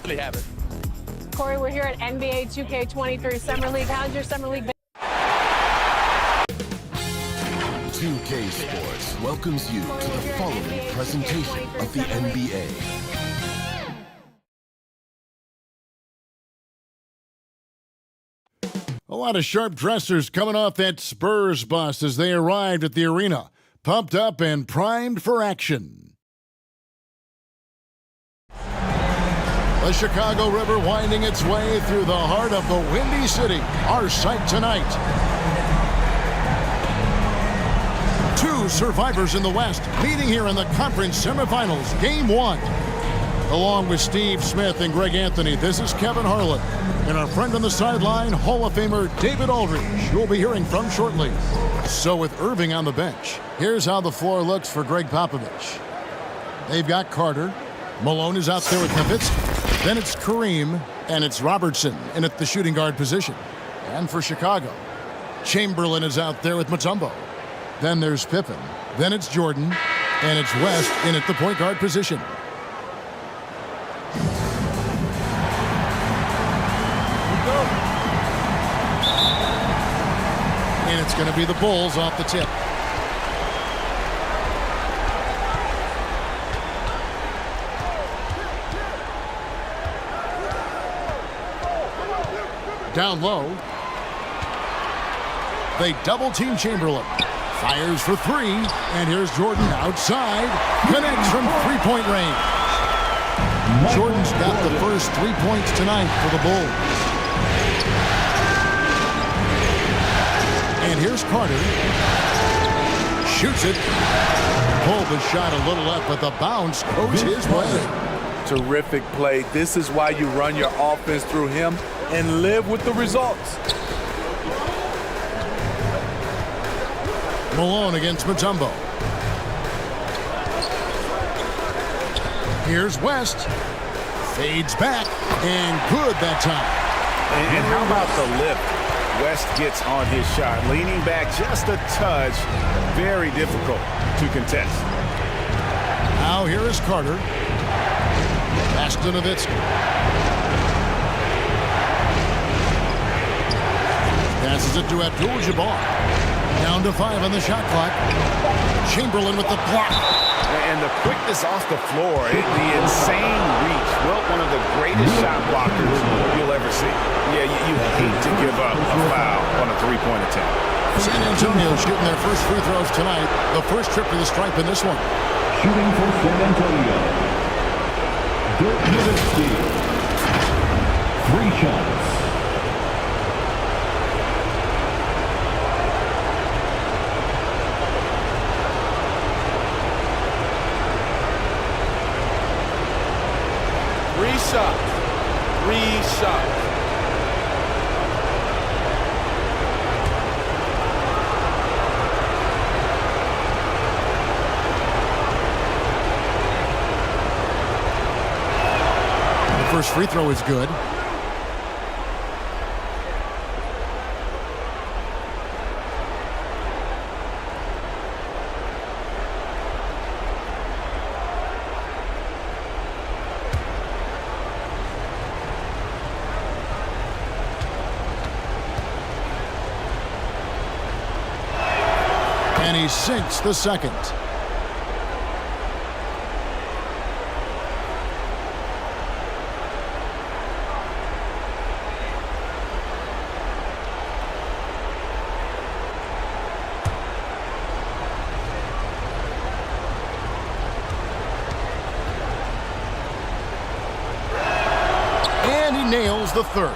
really haven't. Corey, we're here at NBA 2K23 Summer League. How's your Summer League? 2K Sports welcomes you to the following presentation of the NBA. A lot of sharp dressers coming off that Spurs bus as they arrived at the arena, pumped up and primed for action. The Chicago River winding its way through the heart of the Windy City, our sight tonight. Two survivors in the West meeting here in the conference semifinals, Game 1. Along with Steve Smith and Greg Anthony, this is Kevin Harlan. And our friend on the sideline, Hall of Famer David Aldridge, who we'll be hearing from shortly. So with Irving on the bench, here's how the floor looks for Greg Popovich. They've got Carter. Malone is out there with Nowitzki. Then it's Kareem, and it's Robertson in at the shooting guard position. And for Chicago, Chamberlain is out there with Mutombo. Then there's Pippen. Then it's Jordan, and it's West in at the point guard position. And it's going to be the Bulls off the tip. Down low. They double-team Chamberlain. Fires for three. And here's Jordan outside. Connects from three-point range. Jordan's got the first 3 points tonight for the Bulls. And here's Carter. Shoots it. Pulled the shot a little up, but the bounce goes his way. Terrific play. This is why you run your offense through him and live with the results. Malone against Mutombo. Here's West. Fades back. And good that time. And how about the lift West gets on his shot? Leaning back just a touch. Very difficult to contest. Now here is Carter. Pass to Nowitzki. Passes it to Abdul-Jabbar. Down to 5 on the shot clock. Chamberlain with the block. And the quickness off the floor, the insane reach. Well, one of the greatest shot blockers you'll ever see. Yeah, you hate to give up a foul on a three-point attempt. San Antonio shooting their first free throws tonight. The first trip to the stripe in this one. Shooting for San Antonio. Dirk Nowitzki. 3 shots. Three shots. The first free throw is good. And he sinks the second. And he nails the third.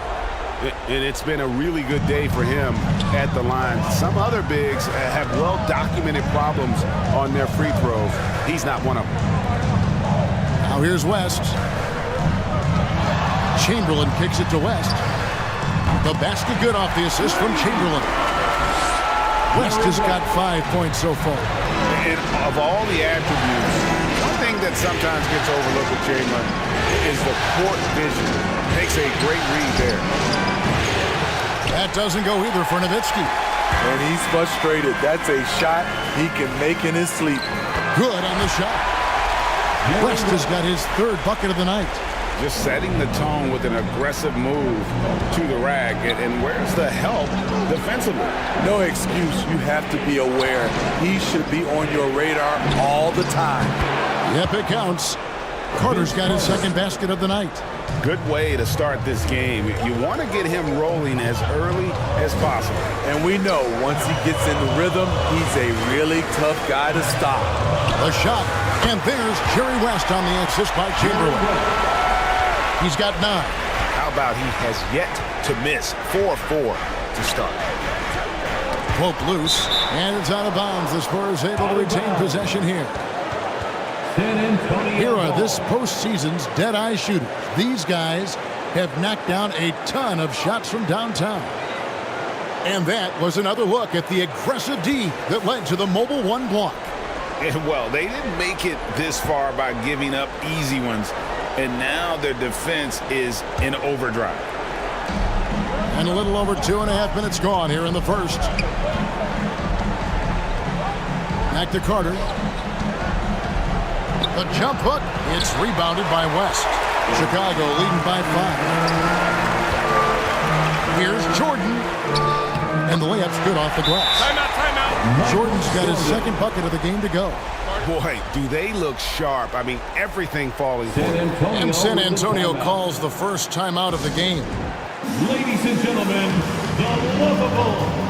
And it's been a really good day for him at the line. Some other bigs have well-documented problems on their free throws. He's not one of them. Now here's West. Chamberlain kicks it to West. The basket good off the assist from Chamberlain. West has got 5 points so far. And of all the attributes, one thing that sometimes gets overlooked with Chamberlain is the court vision. Makes a great read there. That doesn't go either for Nowitzki. And he's frustrated. That's a shot he can make in his sleep. Good on the shot. West has got his third bucket of the night. just setting the tone with an aggressive move to the rack. And where's the help defensively? No excuse. You have to be aware. He should be on your radar all the time. Yep, it counts. Carter's got his second basket of the night. Good way to start this game. You want to get him rolling as early as possible. And we know once he gets in the rhythm, he's a really tough guy to stop. A shot, and there's Jerry West on the assist by Chamberlain. He's got 9. How about he has yet to miss 4-4 to start. Poke loose, and it's out of bounds. The Spurs able to retain possession here. Here are this postseason's dead-eye shooters. These guys have knocked down a ton of shots from downtown. And that was another look at the aggressive D that led to the Mobile 1 block. And well, they didn't make it this far by giving up easy ones. And now their defense is in overdrive. And a little over 2.5 minutes gone here in the first. Back to Carter. The jump hook. It's rebounded by West. Chicago leading by 5. Here's Jordan. And the layup's good off the glass. Timeout. Jordan's got his second bucket of the game to go. Boy, do they look sharp. I mean, everything falling for them. And San Antonio calls the first timeout of the game. Ladies and gentlemen, the lovable.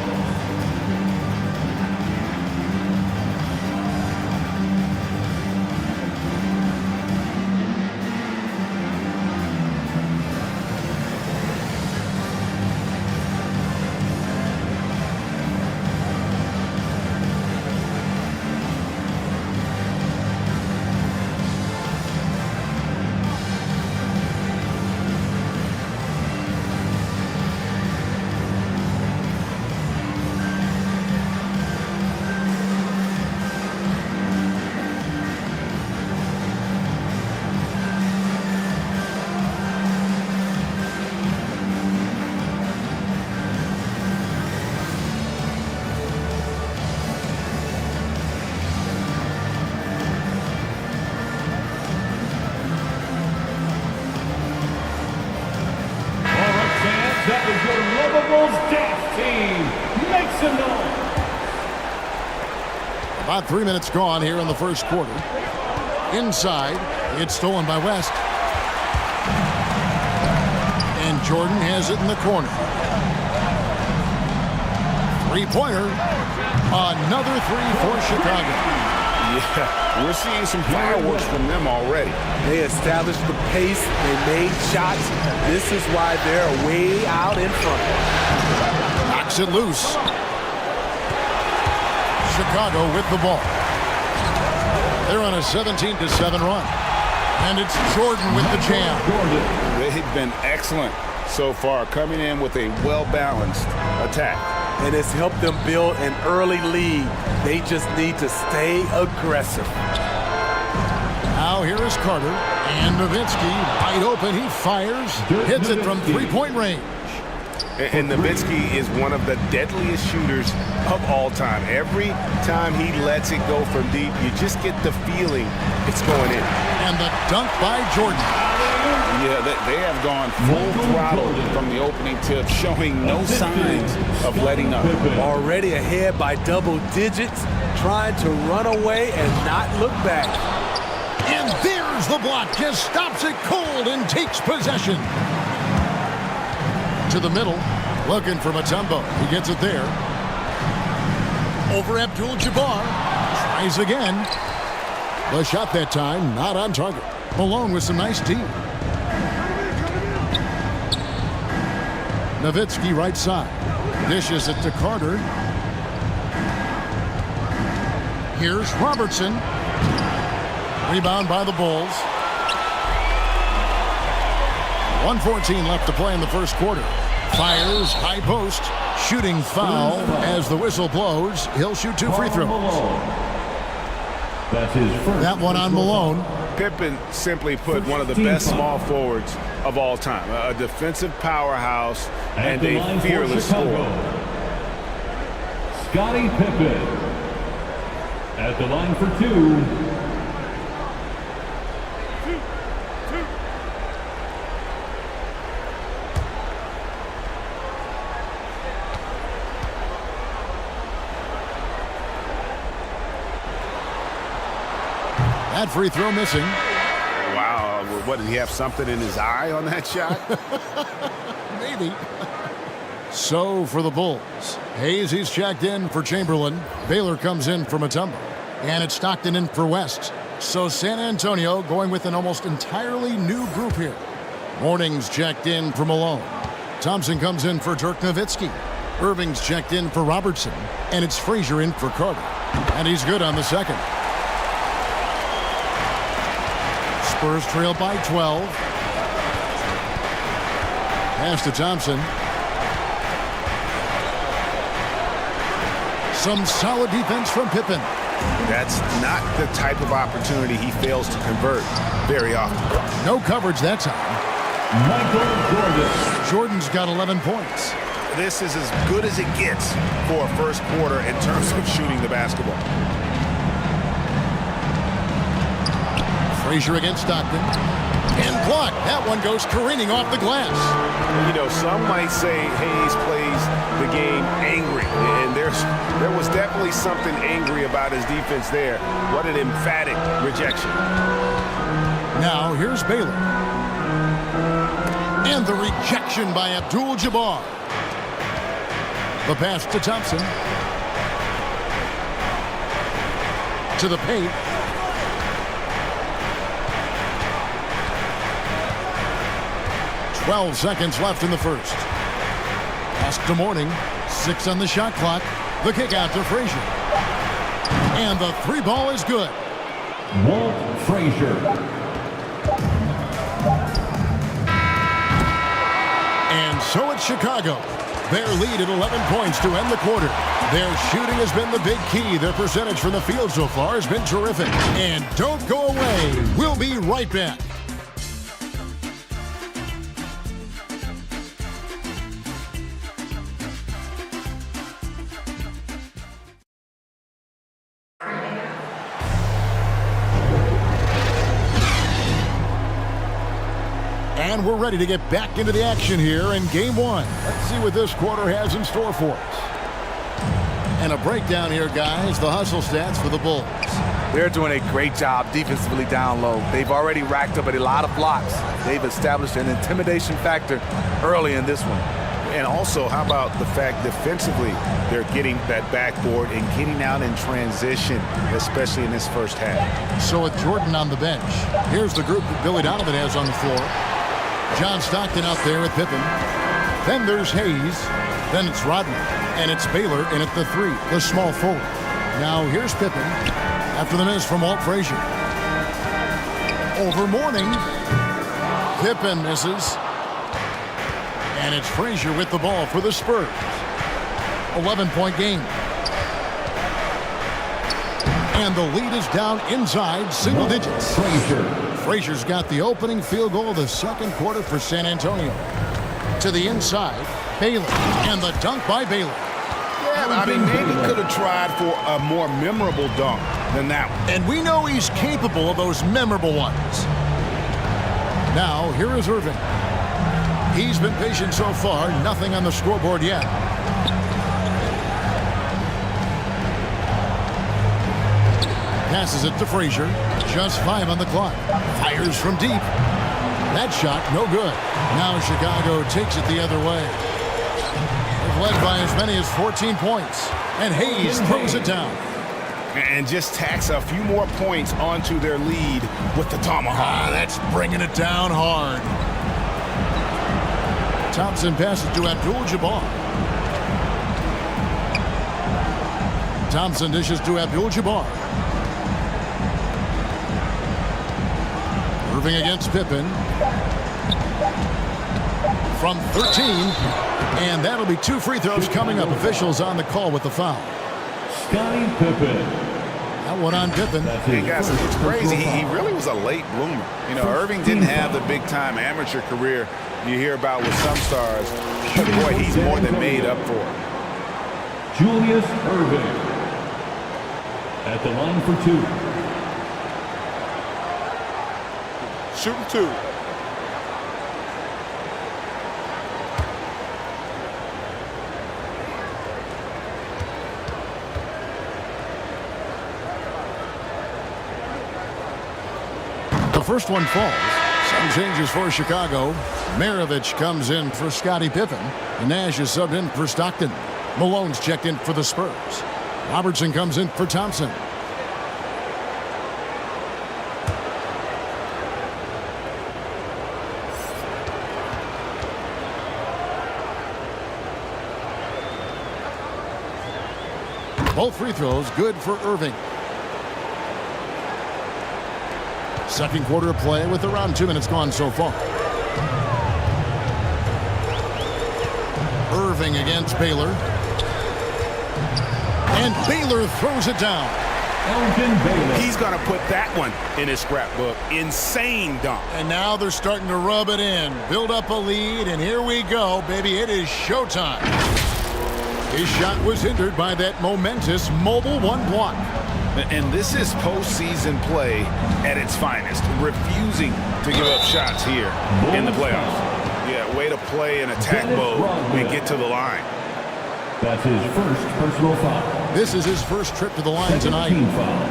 That is your Lovables Dance Team. Make some noise. About 3 minutes gone here in the first quarter. Inside, it's stolen by West. And Jordan has it in the corner. Three-pointer. Another 3 for Chicago. Yeah, we're seeing some fireworks from them already. They established the pace. They made shots. This is why they're way out in front. Knocks it loose. Chicago with the ball. They're on a 17-7 run. And it's Jordan with the jam. They've been excellent so far, coming in with a well-balanced attack. And it's helped them build an early lead. They just need to stay aggressive. Now here is Carter. And Nowitzki, wide open, he fires. Hits it from three-point range. And Nowitzki is one of the deadliest shooters of all time. Every time he lets it go from deep, you just get the feeling it's going in. And the dunk by Jordan. Yeah, they have gone full throttle from the opening tip, showing no signs of letting up. Already ahead by double digits, trying to run away and not look back. And there's the block. Just stops it cold and takes possession. To the middle, looking for Mutombo. He gets it there. Over Abdul-Jabbar. Tries again. The shot that time, not on target. Malone with some nice D. Nowitzki right side. Dishes it to Carter. Here's Robertson. Rebound by the Bulls. 1:14 left to play in the first quarter. Fires, high post, shooting foul. As the whistle blows, he'll shoot 2 free throws. That's his first. That one on Malone. Pippen, simply put, one of the best small forwards of all time. A defensive powerhouse and a fearless scorer. Scottie Pippen at the line for 2. That free throw missing. Wow, what, did he have something in his eye on that shot? Maybe. So for the Bulls, Hayes, he's checked in for Chamberlain. Baylor comes in for Mutombo. And it's Stockton in for West. So San Antonio going with an almost entirely new group here. Morning's checked in for Malone. Thompson comes in for Dirk Nowitzki. Irving's checked in for Robertson. And it's Frazier in for Carter. And he's good on the second. Spurs trail by 12. Pass to Thompson. Some solid defense from Pippen. That's not the type of opportunity he fails to convert very often. No coverage that time. Michael Jordan. Jordan's got 11 points. This is as good as it gets for a first quarter in terms of shooting the basketball. Frazier against Stockton. And blocked. That one goes careening off the glass. You know, some might say Hayes plays the game angry. And there was definitely something angry about his defense there. What an emphatic rejection. Now here's Baylor. And the rejection by Abdul-Jabbar. The pass to Thompson. To the paint. "12 seconds left in the first. Pass to Morning. 6 on the shot clock. The kick out to Frazier. And the three ball is good. Walt Frazier. And so it's Chicago. Their lead at 11 points to end the quarter. Their shooting has been the big key. Their percentage from the field so far has been terrific. And don't go away. We'll be right back. And we're ready to get back into the action here in game one. Let's see what this quarter has in store for us. And a breakdown here, guys. The hustle stats for the Bulls. They're doing a great job defensively down low. They've already racked up a lot of blocks. They've established an intimidation factor early in this one. And also, how about the fact defensively, they're getting that backboard and getting out in transition, especially in this first half. So with Jordan on the bench, here's the group that Billy Donovan has on the floor. John Stockton out there with Pippen. Then there's Hayes. Then it's Rodman. And it's Baylor in at the 3, the small forward. Now here's Pippen after the miss from Walt Frazier. Over Morning. Pippen misses. And it's Frazier with the ball for the Spurs. 11-point game. And the lead is down inside single digits. Frazier's got the opening field goal of the second quarter for San Antonio. To the inside, Baylor. And the dunk by Baylor. Yeah, I mean, maybe could have tried for a more memorable dunk than that one. And we know he's capable of those memorable ones. Now, here is Irving. He's been patient so far. Nothing on the scoreboard yet. Passes it to Frazier. Just 5 on the clock. Fires from deep. That shot, no good. Now Chicago takes it the other way. They've led by as many as 14 points. And Hayes throws it down. And just tacks a few more points onto their lead with the tomahawk. That's bringing it down hard. Thompson passes to Abdul-Jabbar. Thompson dishes to Abdul-Jabbar. Irving against Pippen. From 13. And that'll be 2 free throws coming up. Officials on the call with the foul. Scottie Pippen. That one on Pippen. Hey guys, it's crazy. He really was a late bloomer. You know, Irving didn't have the big-time amateur career you hear about with some stars. But boy, he's more than made up for it. Julius Irving. At the line for 2. Shooting 2. first one falls. Some changes for Chicago. Maravich comes in for Scottie Pippen. Nash is subbed in for Stockton. Malone's checked in for the Spurs. Robertson comes in for Thompson. Both free throws good for Irving. Second quarter of play with around 2 minutes gone so far. Irving against Baylor. And Baylor throws it down. He's going to put that one in his scrapbook. Insane dunk. And now they're starting to rub it in. Build up a lead, and here we go, baby. It is showtime. His shot was hindered by that momentous mobile one block. And this is postseason play at its finest. Refusing to give up shots here in the playoffs. Yeah, way to play in attack mode and get to the line. That's his first personal foul. This is his first trip to the line tonight. Foul.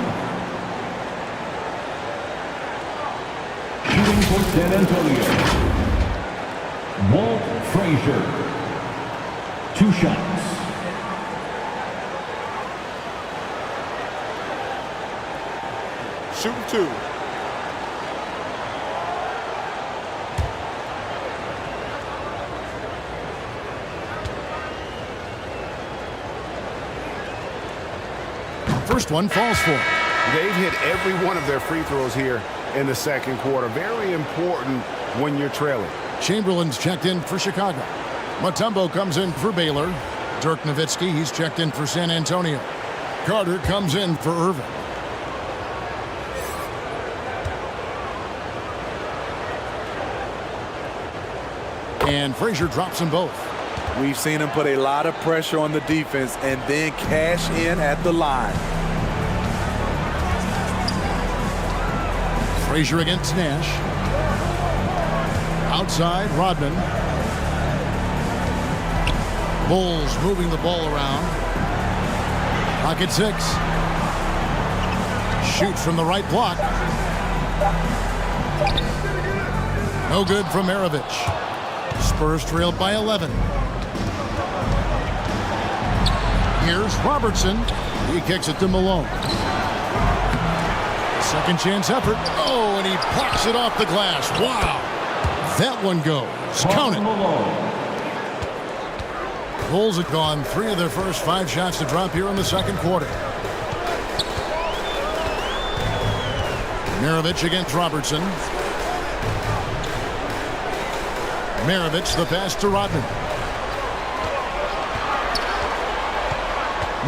Shooting for San Antonio. Walt Frazier. 2 shots. Shooting 2. First one falls for him. They've hit every one of their free throws here in the second quarter. Very important when you're trailing. Chamberlain's checked in for Chicago. Mutombo comes in for Baylor. Dirk Nowitzki, he's checked in for San Antonio. Carter comes in for Irving. And Frazier drops them both. We've seen him put a lot of pressure on the defense and then cash in at the line. Frazier against Nash. Outside, Rodman. Bulls moving the ball around. Pocket 6. Shoots from the right block. No good from Maravich. Spurs trailed by 11. Here's Robertson. He kicks it to Malone. Second chance effort. Oh, and he pops it off the glass. Wow. That one goes. Count it. Bulls have gone 3 of their first 5 shots to drop here in the second quarter. Maravich against Robertson. Maravich, the pass to Rodman.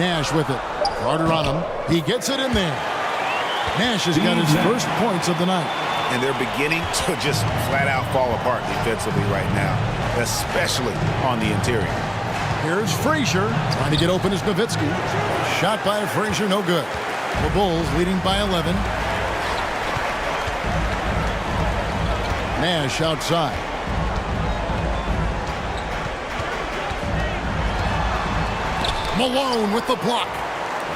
Nash with it. Carter on him. He gets it in there. Nash has got his first points of the night. And they're beginning to just flat out fall apart defensively right now, especially on the interior. Here's Frazier trying to get open as Nowitzki. Shot by Frazier, no good. The Bulls leading by 11. Nash outside. Malone with the block.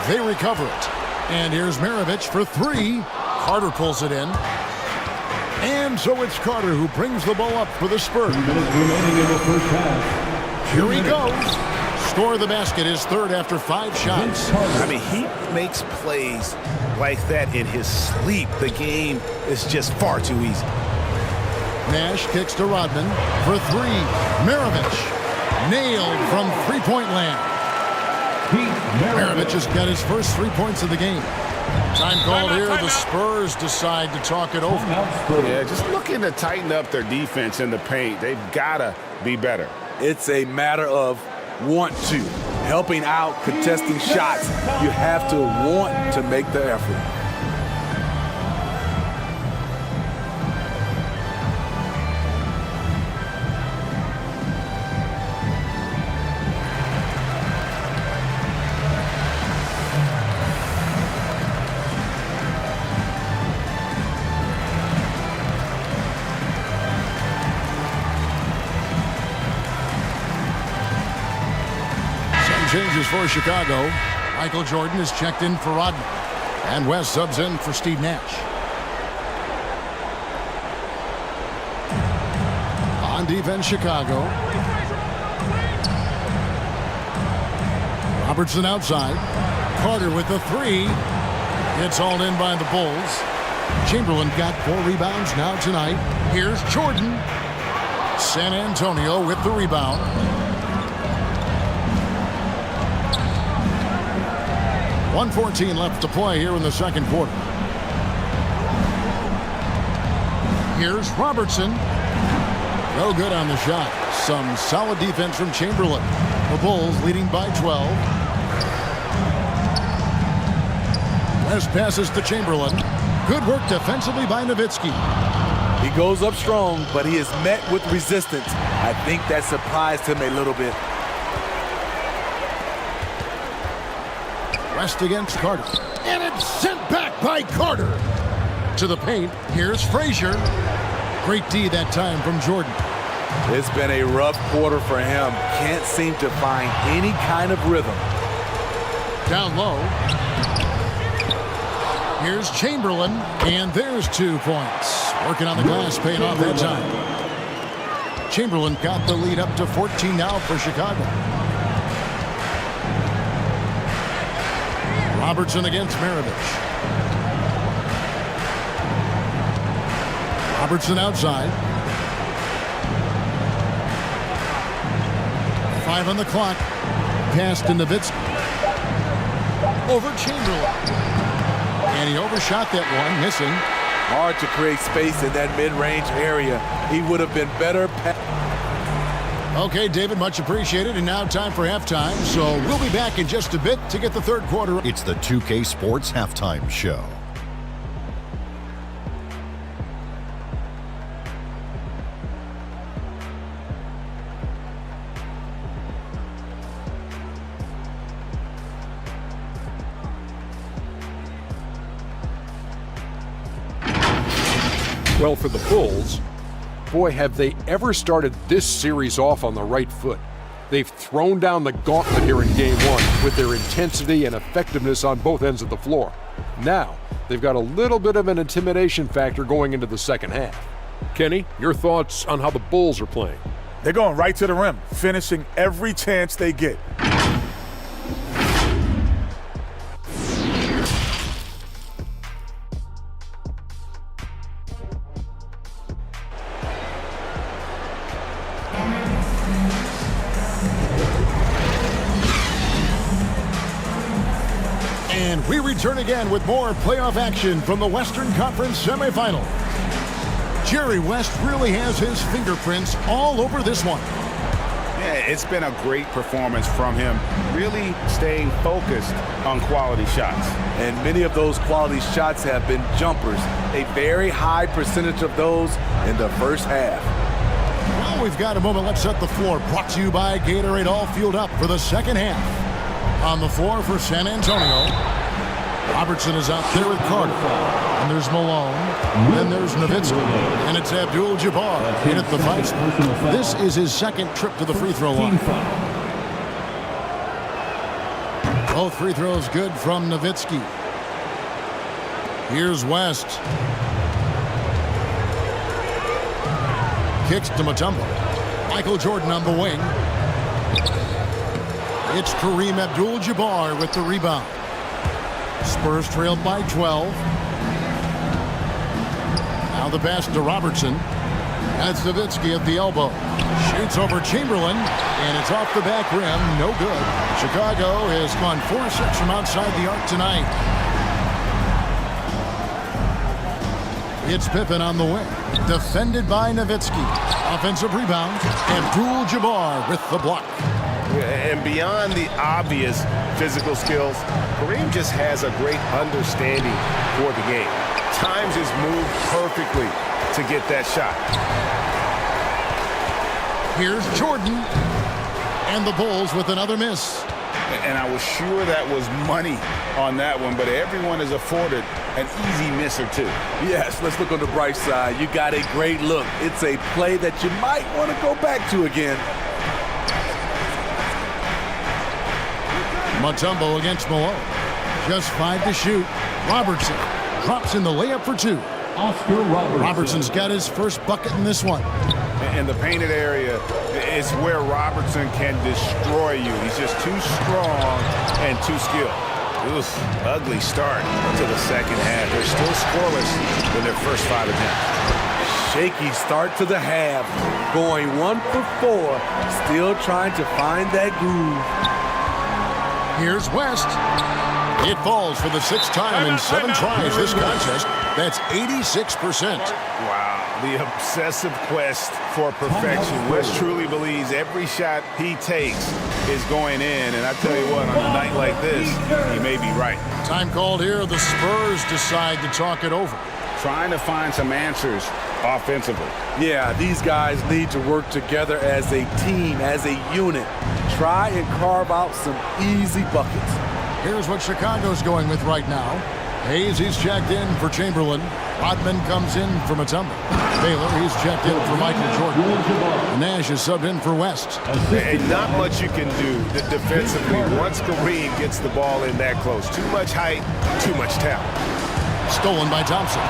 They recover it. And here's Maravich for 3. Carter pulls it in. And so it's Carter who brings the ball up for the Spurs. 2 minutes remaining in the first half. Here he goes. Score the basket, his third after 5 shots. I mean, he makes plays like that in his sleep. The game is just far too easy. Nash kicks to Rodman for 3. Maravich nailed from three-point land. Maravich has got his first 3 points of the game. Time called here. The Spurs decide to talk it over. Yeah, just looking to tighten up their defense in the paint. They've got to be better. It's a matter of want to. Helping out, contesting shots. You have to want to make the effort. Changes for Chicago. Michael Jordan is checked in for Rodman. And West subs in for Steve Nash. On defense, Chicago. Robertson outside. Carter with the three. It's all in by the Bulls. Chamberlain got 4 rebounds now tonight. Here's Jordan. San Antonio with the rebound. .114 left to play here in the second quarter. Here's Robertson. No good on the shot. Some solid defense from Chamberlain. The Bulls leading by 12. West passes to Chamberlain. Good work defensively by Nowitzki. He goes up strong, but he is met with resistance. I think that surprised him a little bit. West against Carter. And it's sent back by Carter. To the paint. Here's Frazier. Great D that time from Jordan. It's been a rough quarter for him. Can't seem to find any kind of rhythm. Down low. Here's Chamberlain, and there's 2 points. Working on the glass, paying off that time. Chamberlain got the lead up to 14 now for Chicago. Robertson against Maravich. Robertson outside. 5 on the clock. Pass to Nowitzki. Over Chamberlain. And he overshot that one, missing. Hard to create space in that mid-range area. He would have been better. Okay, David, much appreciated. And now time for halftime. So we'll be back in just a bit to get the third quarter. It's the 2K Sports Halftime Show. Well, for the Bulls, boy, have they ever started this series off on the right foot. They've thrown down the gauntlet here in Game 1 with their intensity and effectiveness on both ends of the floor. Now, they've got a little bit of an intimidation factor going into the second half. Kenny, your thoughts on how the Bulls are playing? They're going right to the rim, finishing every chance they get. And we return again with more playoff action from the Western Conference semifinal. Jerry West really has his fingerprints all over this one. Yeah, it's been a great performance from him, really staying focused on quality shots. And many of those quality shots have been jumpers. A very high percentage of those in the first half. Well, we've got a moment. Let's set the floor. Brought to you by Gatorade, all fueled up for the second half. On the floor for San Antonio, Robertson is out there with Carter. And there's Malone. Then there's Nowitzki. And it's Abdul-Jabbar in at the fight. This is his second trip to the free throw line. Both free throws good from Nowitzki. Here's West. Kicks to Mutombo. Michael Jordan on the wing. It's Kareem Abdul-Jabbar with the rebound. Spurs trailed by 12. Now the pass to Robertson. That's Nowitzki at the elbow. Shoots over Chamberlain, and it's off the back rim. No good. Chicago has gone 4-6 from outside the arc tonight. It's Pippen on the wing. Defended by Nowitzki. Offensive rebound. Abdul-Jabbar with the block. And beyond the obvious physical skills, Kareem just has a great understanding for the game. Times his move perfectly to get that shot. Here's Jordan. And the Bulls with another miss. And I was sure that was money on that one, but everyone is afforded an easy miss or two. Yes, let's look on the bright side. You got a great look. It's a play that you might want to go back to again. Mutombo against Malone. Just 5 to shoot. Robertson drops in the layup for 2. Oscar Robertson. Robertson's got his first bucket in this one. And the painted area is where Robertson can destroy you. He's just too strong and too skilled. Oof, ugly start to the second half. They're still scoreless in their first 5 attempts. Shaky start to the half. Going 1 for 4. Still trying to find that groove. Here's West. It falls for the 6th time in 7 tries this contest. That's 86%. Wow, the obsessive quest for perfection. West truly believes every shot he takes is going in. And I tell you what, on a night like this, he may be right. Time called here. The Spurs decide to talk it over. Trying to find some answers offensively. Yeah, these guys need to work together as a team, as a unit. Try and carve out some easy buckets. Here's what Chicago's going with right now. Hayes, he's checked in for Chamberlain. Rodman comes in for Mutombo. Baylor, he's checked in for Michael Jordan. Nash is subbed in for West. And not much you can do defensively once Kareem gets the ball in that close. Too much height, too much talent. Stolen by Thompson.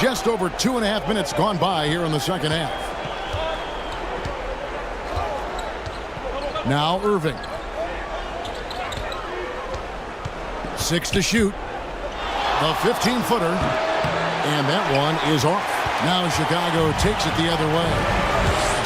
Just over 2.5 minutes gone by here in the second half. Now Irving. 6 to shoot. The 15-footer. And that one is off. Now Chicago takes it the other way.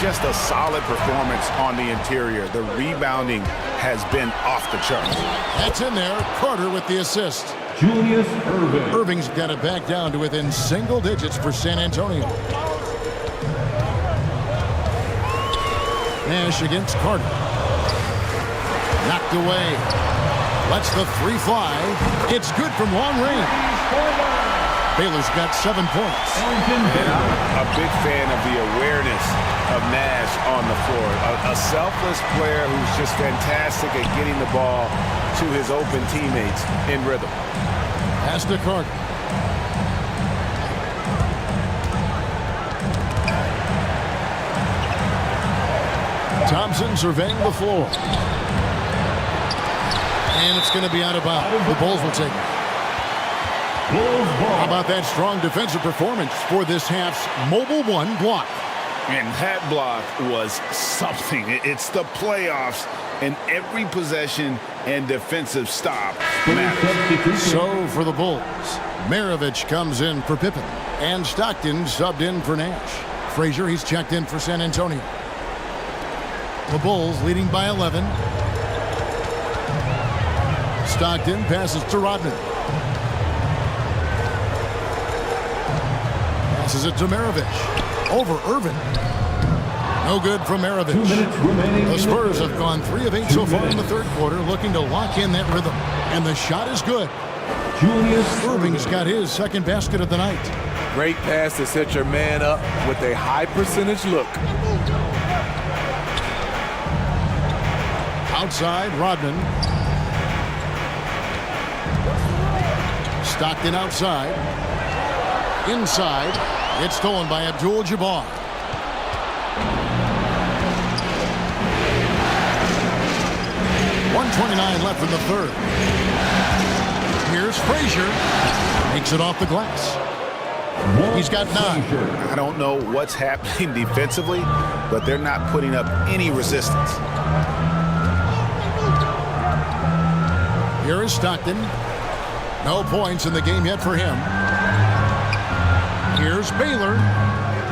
Just a solid performance on the interior. The rebounding has been off the charts. That's in there. Carter with the assist. Julius Irving. Irving's got it back down to within single digits for San Antonio. Nash against Carter. Knocked away. Lets the 3 fly. It's good from long range. Baylor's got 7 points. A big fan of the awareness of Nash on the floor. A selfless player who's just fantastic at getting the ball to his open teammates in rhythm. Pass to Carter. Thompson surveying the floor. And it's going to be out of bounds. The Bulls will take it. How about that strong defensive performance for this half's Mobile 1 block? And that block was something. It's the playoffs, and every possession and defensive stop matters. So for the Bulls, Maravich comes in for Pippen, and Stockton subbed in for Nash. Frazier, he's checked in for San Antonio. The Bulls leading by 11. Stockton passes to Rodman. Passes it to Maravich. Over Irvin. No good from Maravich. 2 minutes remaining. The Spurs have gone 3 of 8 so far in the third quarter, looking to lock in that rhythm. And the shot is good. Julius Irving's got his second basket of the night. Great pass to set your man up with a high percentage look. Outside, Rodman. Stockton outside. Inside. It's stolen by Abdul-Jabbar. .129 left in the third. Here's Frazier. Makes it off the glass. He's got 9. I don't know what's happening defensively, but they're not putting up any resistance. Here is Stockton. No points in the game yet for him. Here's Baylor.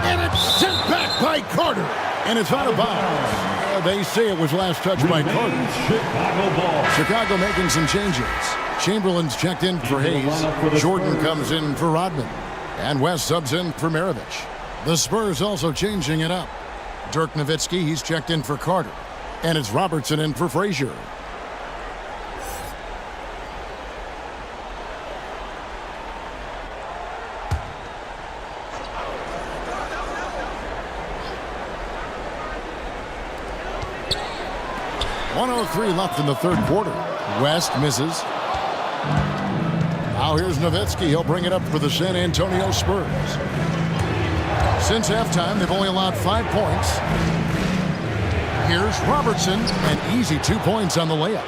And it's sent back by Carter. And it's out of bounds. They say it was last touched by Carter. Chicago ball. Chicago making some changes. Chamberlain's checked in for Hayes. Jordan comes in for Rodman. And West subs in for Maravich. The Spurs also changing it up. Dirk Nowitzki, he's checked in for Carter. And it's Robertson in for Frazier. .103 left in the third quarter. West misses. Now here's Nowitzki. He'll bring it up for the San Antonio Spurs. Since halftime, they've only allowed 5 points. Here's Robertson. An easy 2 points on the layup.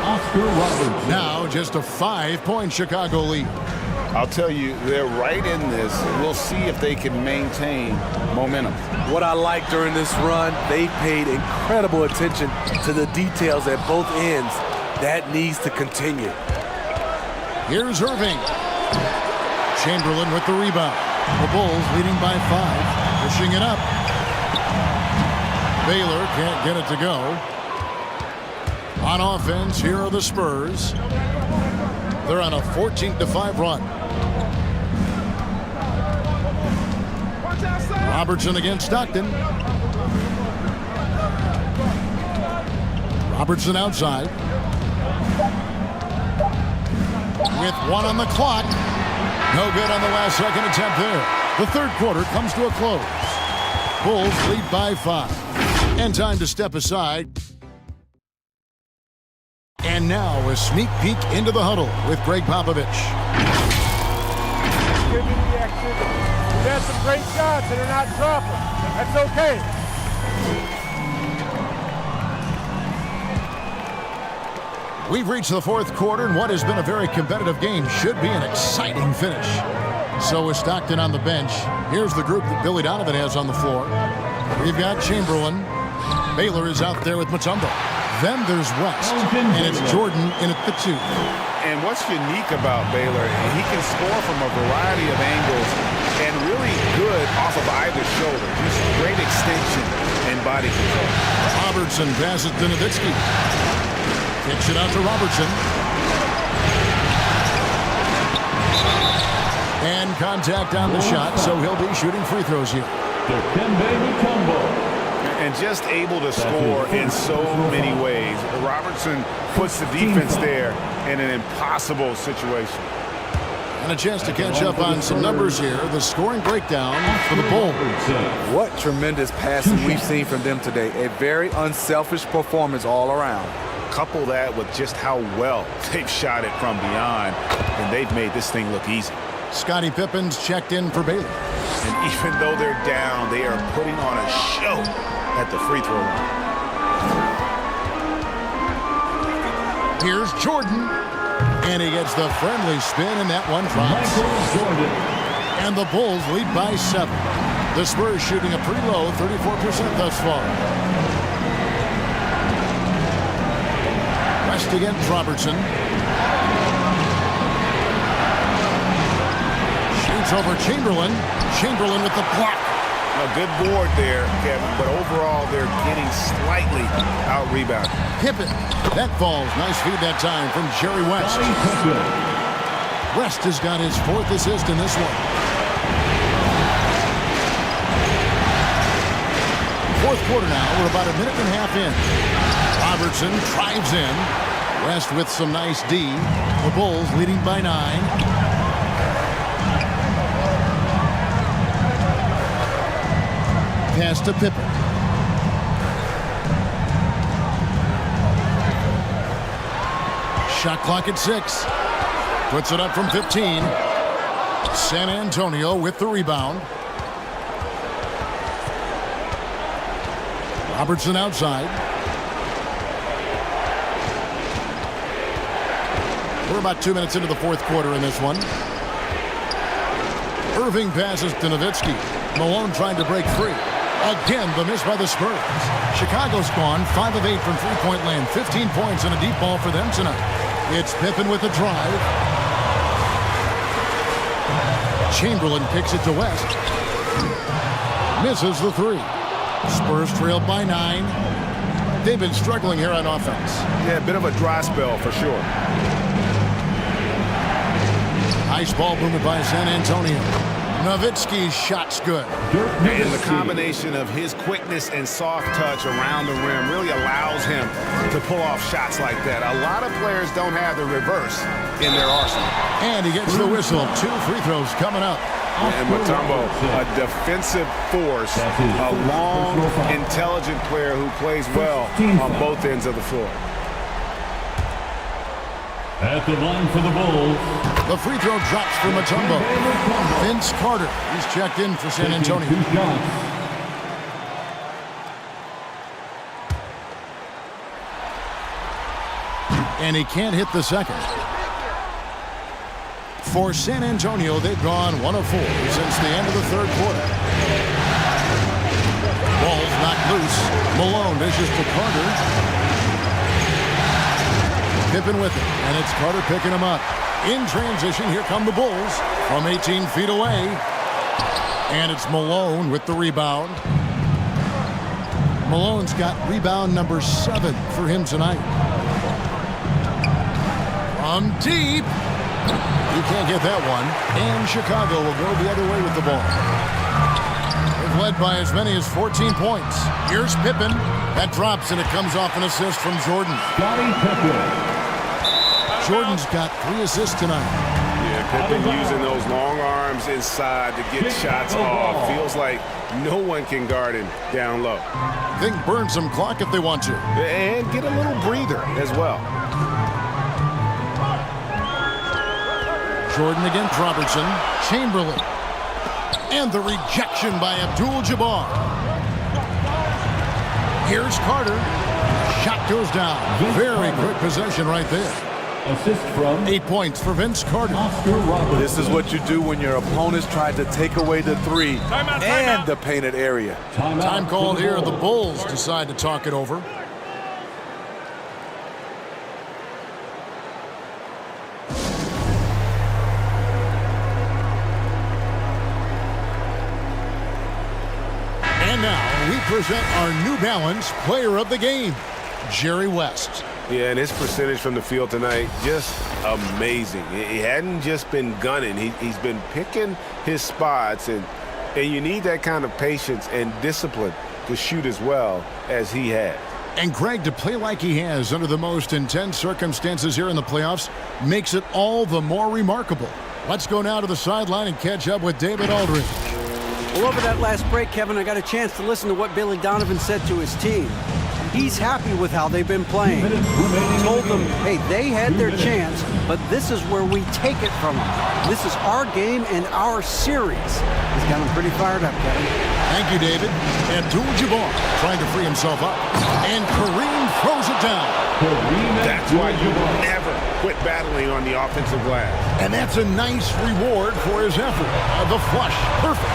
Oscar Roberts. Now just a 5-point Chicago lead. I'll tell you, they're right in this. We'll see if they can maintain momentum. What I like during this run, they paid incredible attention to the details at both ends. That needs to continue. Here's Irving. Chamberlain with the rebound. The Bulls leading by 5. Pushing it up. Baylor can't get it to go. On offense, here are the Spurs. They're on a 14-5 run. Robertson against Stockton. Robertson outside. With 1 on the clock. No good on the last second attempt there. The third quarter comes to a close. Bulls lead by 5. And time to step aside. And now a sneak peek into the huddle with Greg Popovich. Give me the activity. We've had some great shots and they're not dropping. That's okay. We've reached the fourth quarter, and what has been a very competitive game should be an exciting finish. So is Stockton on the bench. Here's the group that Billy Donovan has on the floor. We've got Chamberlain. Baylor is out there with Mutombo. Then there's West, and it's Jordan in at the 2. And what's unique about Baylor, he can score from a variety of angles and really good off of either shoulder. Just great extension and body control. Robertson passes to Nowitzki. Kicks it out to Robertson. And contact on the shot, so he'll be shooting free throws here. And just able to score in so many ways. Robertson puts the defense there in an impossible situation. And a chance to catch up on some numbers here. The scoring breakdown for the Bulls. What tremendous passing we've seen from them today. A very unselfish performance all around. Couple that with just how well they've shot it from beyond, and they've made this thing look easy. Scottie Pippen's checked in for Baylor. And even though they're down, they are putting on a show at the free throw line. Here's Jordan. And he gets the friendly spin, and that one drops. And the Bulls lead by 7. The Spurs shooting a pretty low 34% thus far. West against Robertson. Shoots over Chamberlain. Chamberlain with the block. A good board there, Kevin, but overall they're getting slightly out-rebounded. Pippen. That falls. Nice feed that time from Jerry West. West has got his 4th assist in this one. Fourth quarter now. We're about a minute and a half in. Robertson drives in. West with some nice D. The Bulls leading by 9. Pass to Pippen. Shot clock at 6. Puts it up from 15. San Antonio with the rebound. Robertson outside. We're about 2 minutes into the fourth quarter in this one. Irving passes to Nowitzki. Malone trying to break free. Again, the miss by the Spurs. Chicago's gone 5 of 8 from three-point land. 15 points and a deep ball for them tonight. It's Pippen with the drive. Chamberlain kicks it to West. Misses the 3. Spurs trailed by 9. They've been struggling here on offense. Yeah, a bit of a dry spell for sure. Nice ball movement by San Antonio. Nowitzki's shot's good. And the combination of his quickness and soft touch around the rim really allows him to pull off shots like that. A lot of players don't have the reverse in their arsenal. And he gets the whistle. 2 free throws coming up. And Mutombo, a defensive force, a long, intelligent player who plays well on both ends of the floor. At the line for the Bulls. The free throw drops for Mutombo. Vince Carter, he's checked in for San Antonio. And he can't hit the second. For San Antonio, they've gone 1 of 4 since the end of the third quarter. Ball's knocked loose. Malone dishes to Carter. Pippen with it, and it's Carter picking him up. In transition, here come the Bulls from 18 feet away. And it's Malone with the rebound. Malone's got rebound number 7 for him tonight. From deep. You can't get that one. And Chicago will go the other way with the ball. They've led by as many as 14 points. Here's Pippen. That drops, and it comes off an assist from Jordan. Jordan's got 3 assists tonight. Yeah, Pippen using those long arms inside to get shots off. Feels like no one can guard him down low. They can burn some clock if they want to. And get a little breather as well. Jordan against Robertson. Chamberlain. And the rejection by Abdul-Jabbar. Here's Carter. Shot goes down. Very quick possession right there. Assist from 8 points for Vince Carter. This is what you do when your opponents try to take away the 3 and the painted area. Time called here. The Bulls decide to talk it over. And now we present our New Balance Player of the Game, Jerry West. Yeah, and his percentage from the field tonight, just amazing. He hadn't just been gunning. He's been picking his spots, and you need that kind of patience and discipline to shoot as well as he had. And Greg, to play like he has under the most intense circumstances here in the playoffs makes it all the more remarkable. Let's go now to the sideline and catch up with David Aldridge. Well, over that last break, Kevin, I got a chance to listen to what Billy Donovan said to his team. He's happy with how they've been playing. Told them, hey, they had their chance, but this is where we take it from them. This is our game and our series. He's got them pretty fired up, Kevin. Thank you, David. Abdul-Jabbar trying to free himself up. And Kareem throws it down. That's why you never quit battling on the offensive glass. And that's a nice reward for his effort. The flush, perfect.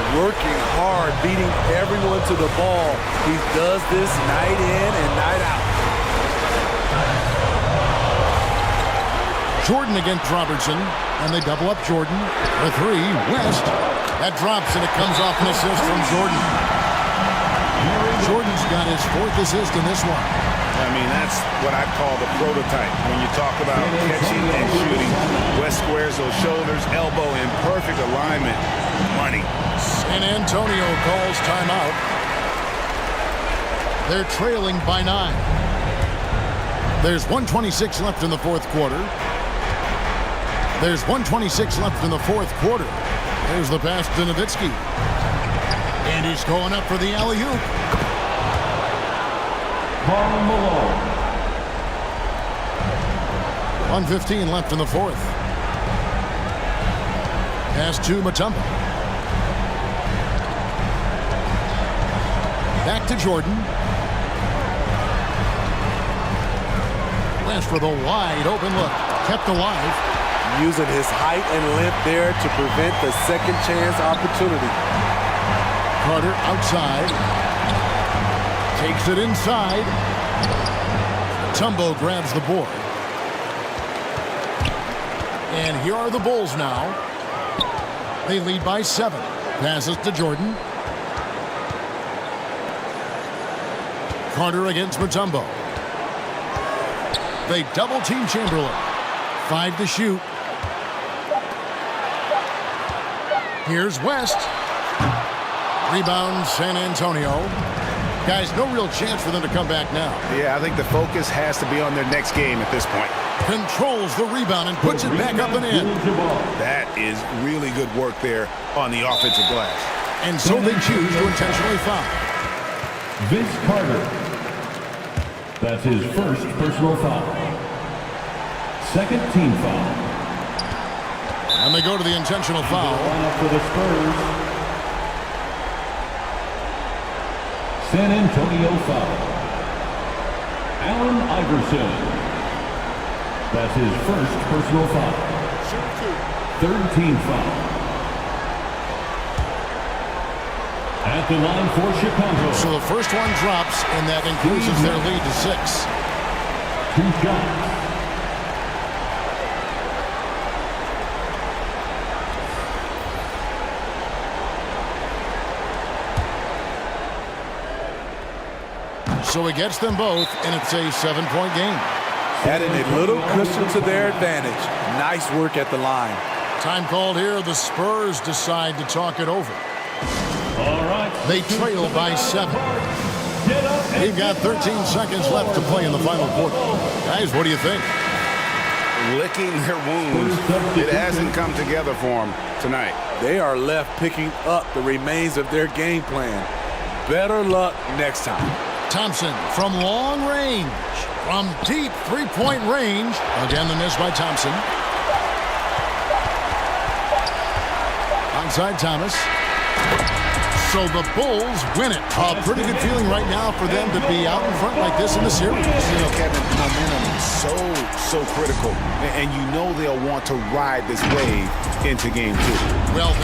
Working hard, beating everyone to the ball. He does this night in and night out. Jordan against Robertson, and they double up Jordan. The 3, West. That drops, and it comes off an assist from Jordan. Jordan's got his 4th assist in this one. I mean, that's what I call the prototype. When you talk about catching and shooting, West squares those shoulders, elbow in perfect alignment. Money. San Antonio calls timeout. They're trailing by 9. There's 1:26 left in the 4th quarter. There's 1:26 left in the 4th quarter. There's the pass to Nowitzki. And he's going up for the alley-oop. Karl Malone. 1:15 left in the 4th. Pass to Mutombo. Back to Jordan. West with a wide open look. Kept alive. Using his height and length there to prevent the second chance opportunity. Carter outside. Takes it inside. Mutombo grabs the board. And here are the Bulls now. They lead by 7. Passes to Jordan. Carter against Mutombo. They double-team Chamberlain. 5 to shoot. Here's West. Rebound San Antonio. Guys, no real chance for them to come back now. Yeah, I think the focus has to be on their next game at this point. Controls the rebound and puts it back up and in. That is really good work there on the offensive glass. And so they choose to intentionally foul. Vince Carter. That's his first personal foul. Second team foul. And they go to the intentional foul. Lineup for the Spurs. San Antonio foul. Allen Iverson. That's his first personal foul. Third team foul. At the line for Chicago. So the first one drops, and that increases their lead to 6. 2 shots. So he gets them both, and it's a 7-point game. Adding a little cushion to their advantage. Nice work at the line. Time called here. The Spurs decide to talk it over. All right. They trail by 7. We've got 13 seconds left to play in the final quarter. Guys, what do you think? Licking their wounds. It hasn't come together for them tonight. They are left picking up the remains of their game plan. Better luck next time. Thompson from long range. From deep three-point range. Again, the miss by Thompson. Onside Thomas. So the Bulls win it. A pretty good feeling right now for them to be out in front like this in the series. You know, Kevin, momentum is so critical. And you know they'll want to ride this wave into game 2. Well,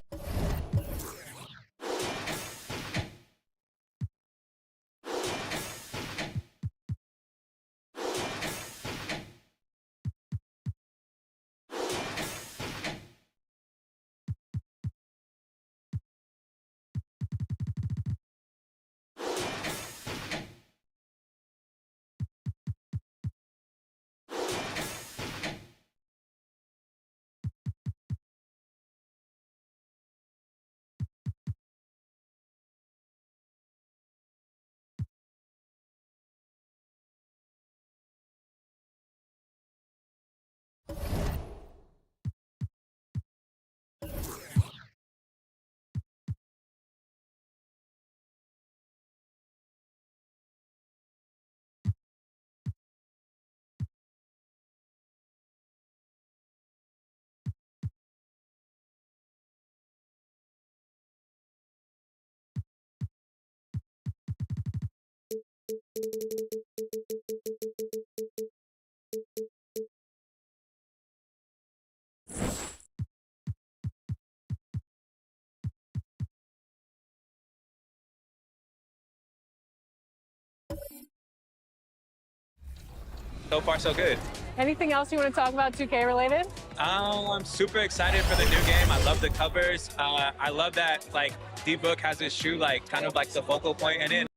So far, so good. Anything else you want to talk about 2K related? I'm super excited for the new game. I love the covers. I love that, like, D-Book has his shoe, like, kind of like the focal point in it.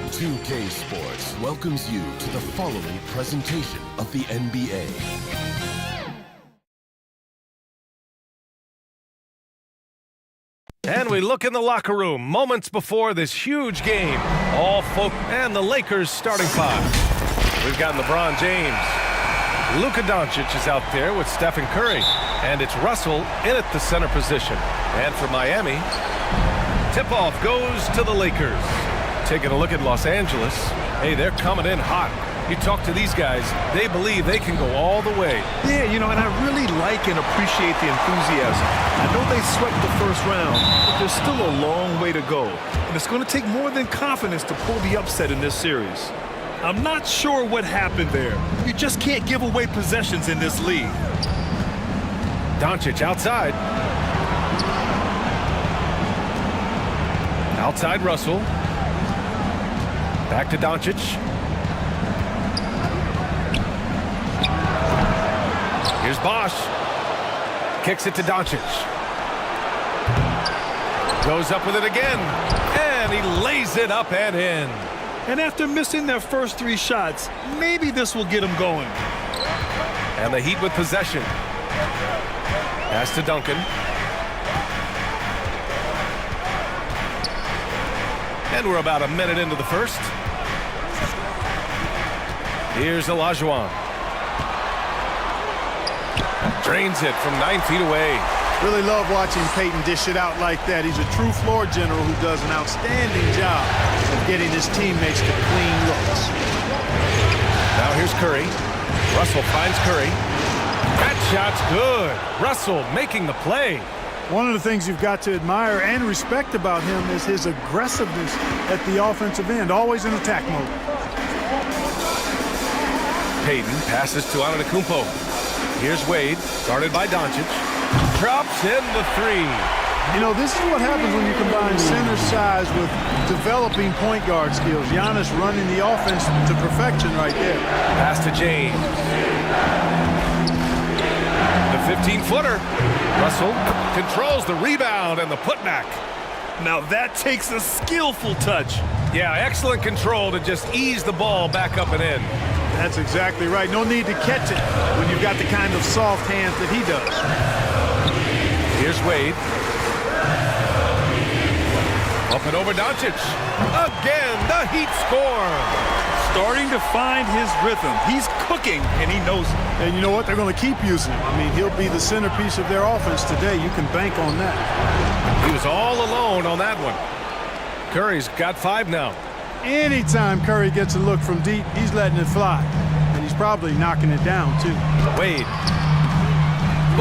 2K Sports welcomes you to the following presentation of the NBA. And we look in the locker room moments before this huge game. All folk and the Lakers starting 5. We've got LeBron James. Luka Doncic is out there with Stephen Curry. And it's Russell in at the center position. And for Miami, tip-off goes to the Lakers. Taking a look at Los Angeles. Hey, they're coming in hot. You talk to these guys, they believe they can go all the way. Yeah, you know, and I really like and appreciate the enthusiasm. I know they swept the first round, but there's still a long way to go. And it's going to take more than confidence to pull the upset in this series. I'm not sure what happened there. You just can't give away possessions in this league. Doncic outside. Outside Russell. Back to Doncic. Here's Bosch. Kicks it to Doncic. Goes up with it again. And he lays it up and in. And after missing their first 3 shots, maybe this will get them going. And the Heat with possession. Pass to Duncan. And we're about a minute into the first. Here's Olajuwon. Drains it from 9 feet away. Really love watching Peyton dish it out like that. He's a true floor general who does an outstanding job of getting his teammates to clean looks. Now here's Curry. Russell finds Curry. That shot's good. Russell making the play. One of the things you've got to admire and respect about him is his aggressiveness at the offensive end, always in attack mode. Payton passes to Antetokounmpo. Here's Wade, guarded by Doncic. Drops in the three. You know, this is what happens when you combine center size with developing point guard skills. Giannis running the offense to perfection right there. Pass to James. The 15-footer. Russell controls the rebound and the putback. Now that takes a skillful touch. Yeah, excellent control to just ease the ball back up and in. That's exactly right. No need to catch it when you've got the kind of soft hands that he does. Here's Wade. Up and over Doncic. Again, the Heat score. Starting to find his rhythm. He's cooking, and he knows it. And you know what? They're going to keep using him. I mean, he'll be the centerpiece of their offense today. You can bank on that. He was all alone on that one. Curry's got 5 now. Anytime Curry gets a look from deep, he's letting it fly. And he's probably knocking it down, too. Wade.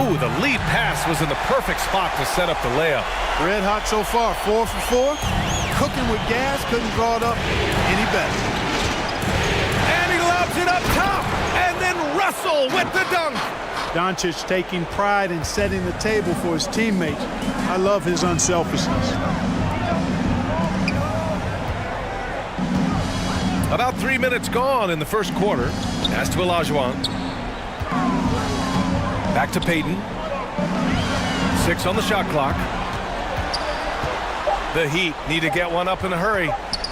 Ooh, the lead pass was in the perfect spot to set up the layup. Red hot so far, 4 for 4. Cooking with gas, couldn't draw it up any better. And he lobs it up top. And then Russell with the dunk. Doncic taking pride in setting the table for his teammates. I love his unselfishness. About 3 minutes gone in the first quarter. Pass to Olajuwon. Back to Payton. 6 on the shot clock. The Heat need to get one up in a hurry.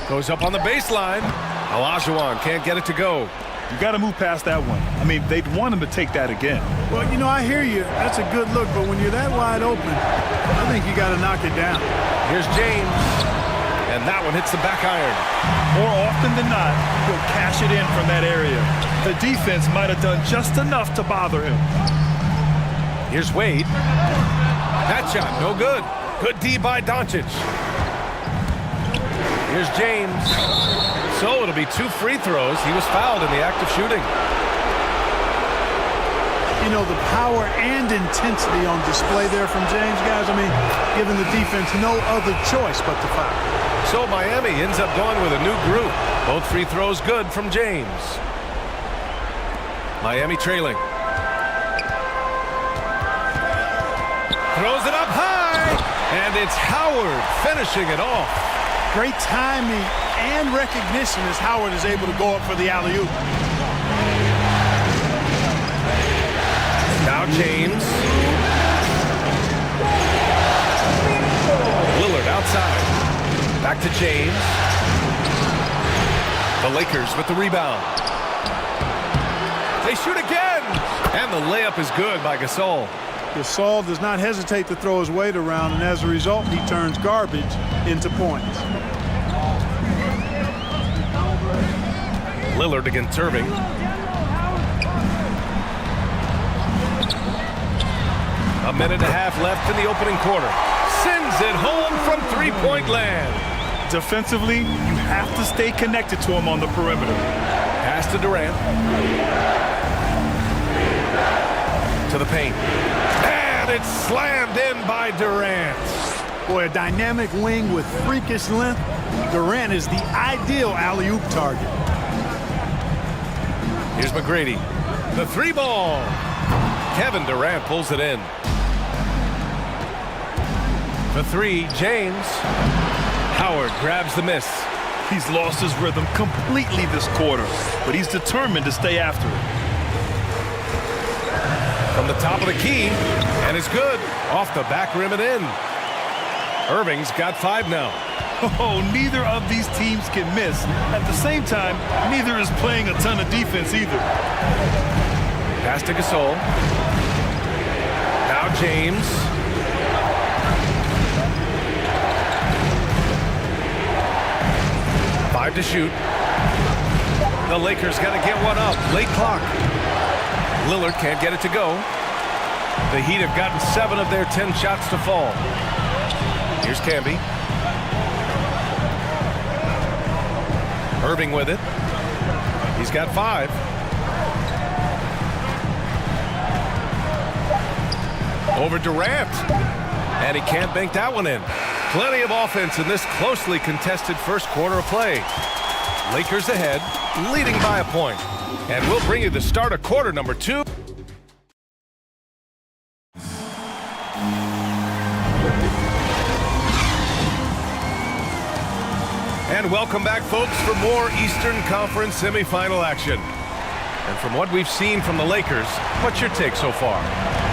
Goes up on the baseline. Olajuwon can't get it to go. You got to move past that one. I mean, they'd want him to take that again. Well, you know, I hear you. That's a good look, but when you're that wide open, I think you got to knock it down. Here's James. And that one hits the back iron. More often than not, he'll cash it in from that area. The defense might have done just enough to bother him. Here's Wade. That shot, no good. Good D by Doncic. Here's James. So it'll be 2 free throws. He was fouled in the act of shooting. You know, the power and intensity on display there from James, guys. I mean, giving the defense no other choice but to foul. So Miami ends up going with a new group. Both free throws good from James. Miami trailing. Throws it up high, and it's Howard finishing it off. Great timing and recognition as Howard is able to go up for the alley-oop. Now James. Lillard outside. Back to James. The Lakers with the rebound. They shoot again, and the layup is good by Gasol. Gasol does not hesitate to throw his weight around, and as a result, he turns garbage into points. Lillard against Irving. A minute and a half left in the opening quarter. Sends it home from three-point land. Defensively, you have to stay connected to him on the perimeter. Pass to Durant. To the paint. And it's slammed in by Durant. Boy, a dynamic wing with freakish length. Durant is the ideal alley-oop target. Here's McGrady. The 3-ball. Kevin Durant pulls it in. The 3, James. Howard grabs the miss. He's lost his rhythm completely this quarter, but he's determined to stay after it. From the top of the key, and it's good. Off the back rim and in. Irving's got 5 now. Oh, neither of these teams can miss. At the same time, neither is playing a ton of defense either. Pass to Gasol. Now James. To shoot. The Lakers got to get one up. Late clock. Lillard can't get it to go. The Heat have gotten 7 of their 10 shots to fall. Here's Camby. Irving with it. He's got 5. Over Durant. And he can't bank that one in. Plenty of offense in this closely contested first quarter of play. Lakers ahead, leading by a point. And we'll bring you the start of quarter number 2. And welcome back, folks, for more Eastern Conference semifinal action. And from what we've seen from the Lakers, what's your take so far?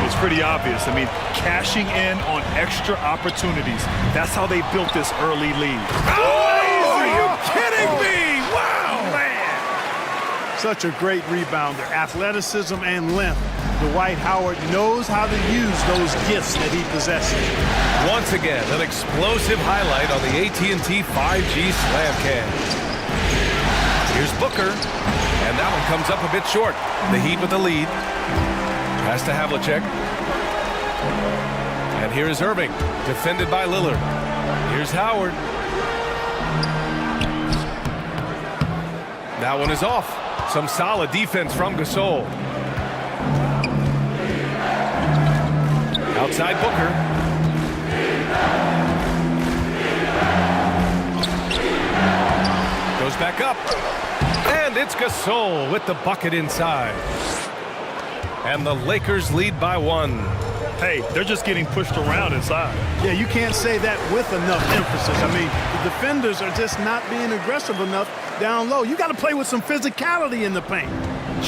It's pretty obvious. I mean, cashing in on extra opportunities. That's how they built this early lead. Oh, are you kidding me? Wow! Man! Such a great rebounder. Athleticism and length. Dwight Howard knows how to use those gifts that he possesses. Once again, an explosive highlight on the AT&T 5G Slam Cam. Here's Booker, and that one comes up a bit short. The Heat with the lead. Pass to Havlicek. And here is Irving, defended by Lillard. Here's Howard. That one is off. Some solid defense from Gasol. Outside Booker. Goes back up. And it's Gasol with the bucket inside. And the Lakers lead by 1. Hey, they're just getting pushed around inside. Yeah, you can't say that with enough emphasis. I mean, the defenders are just not being aggressive enough down low. You got to play with some physicality in the paint.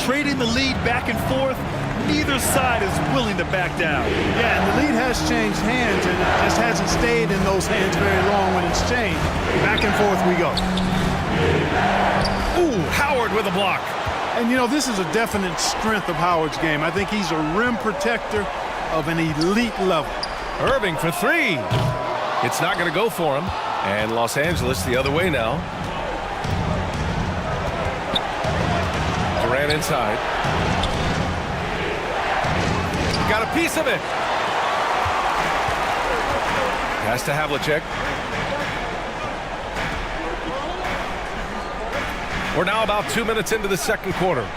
Trading the lead back and forth, neither side is willing to back down. Yeah, and the lead has changed hands, and it just hasn't stayed in those hands very long when it's changed. Back and forth we go. Ooh, Howard with a block. And, you know, this is a definite strength of Howard's game. I think he's a rim protector of an elite level. Irving for 3. It's not going to go for him. And Los Angeles the other way now. Durant inside. Got a piece of it. Pass to Havlicek. We're now about 2 minutes into the second quarter.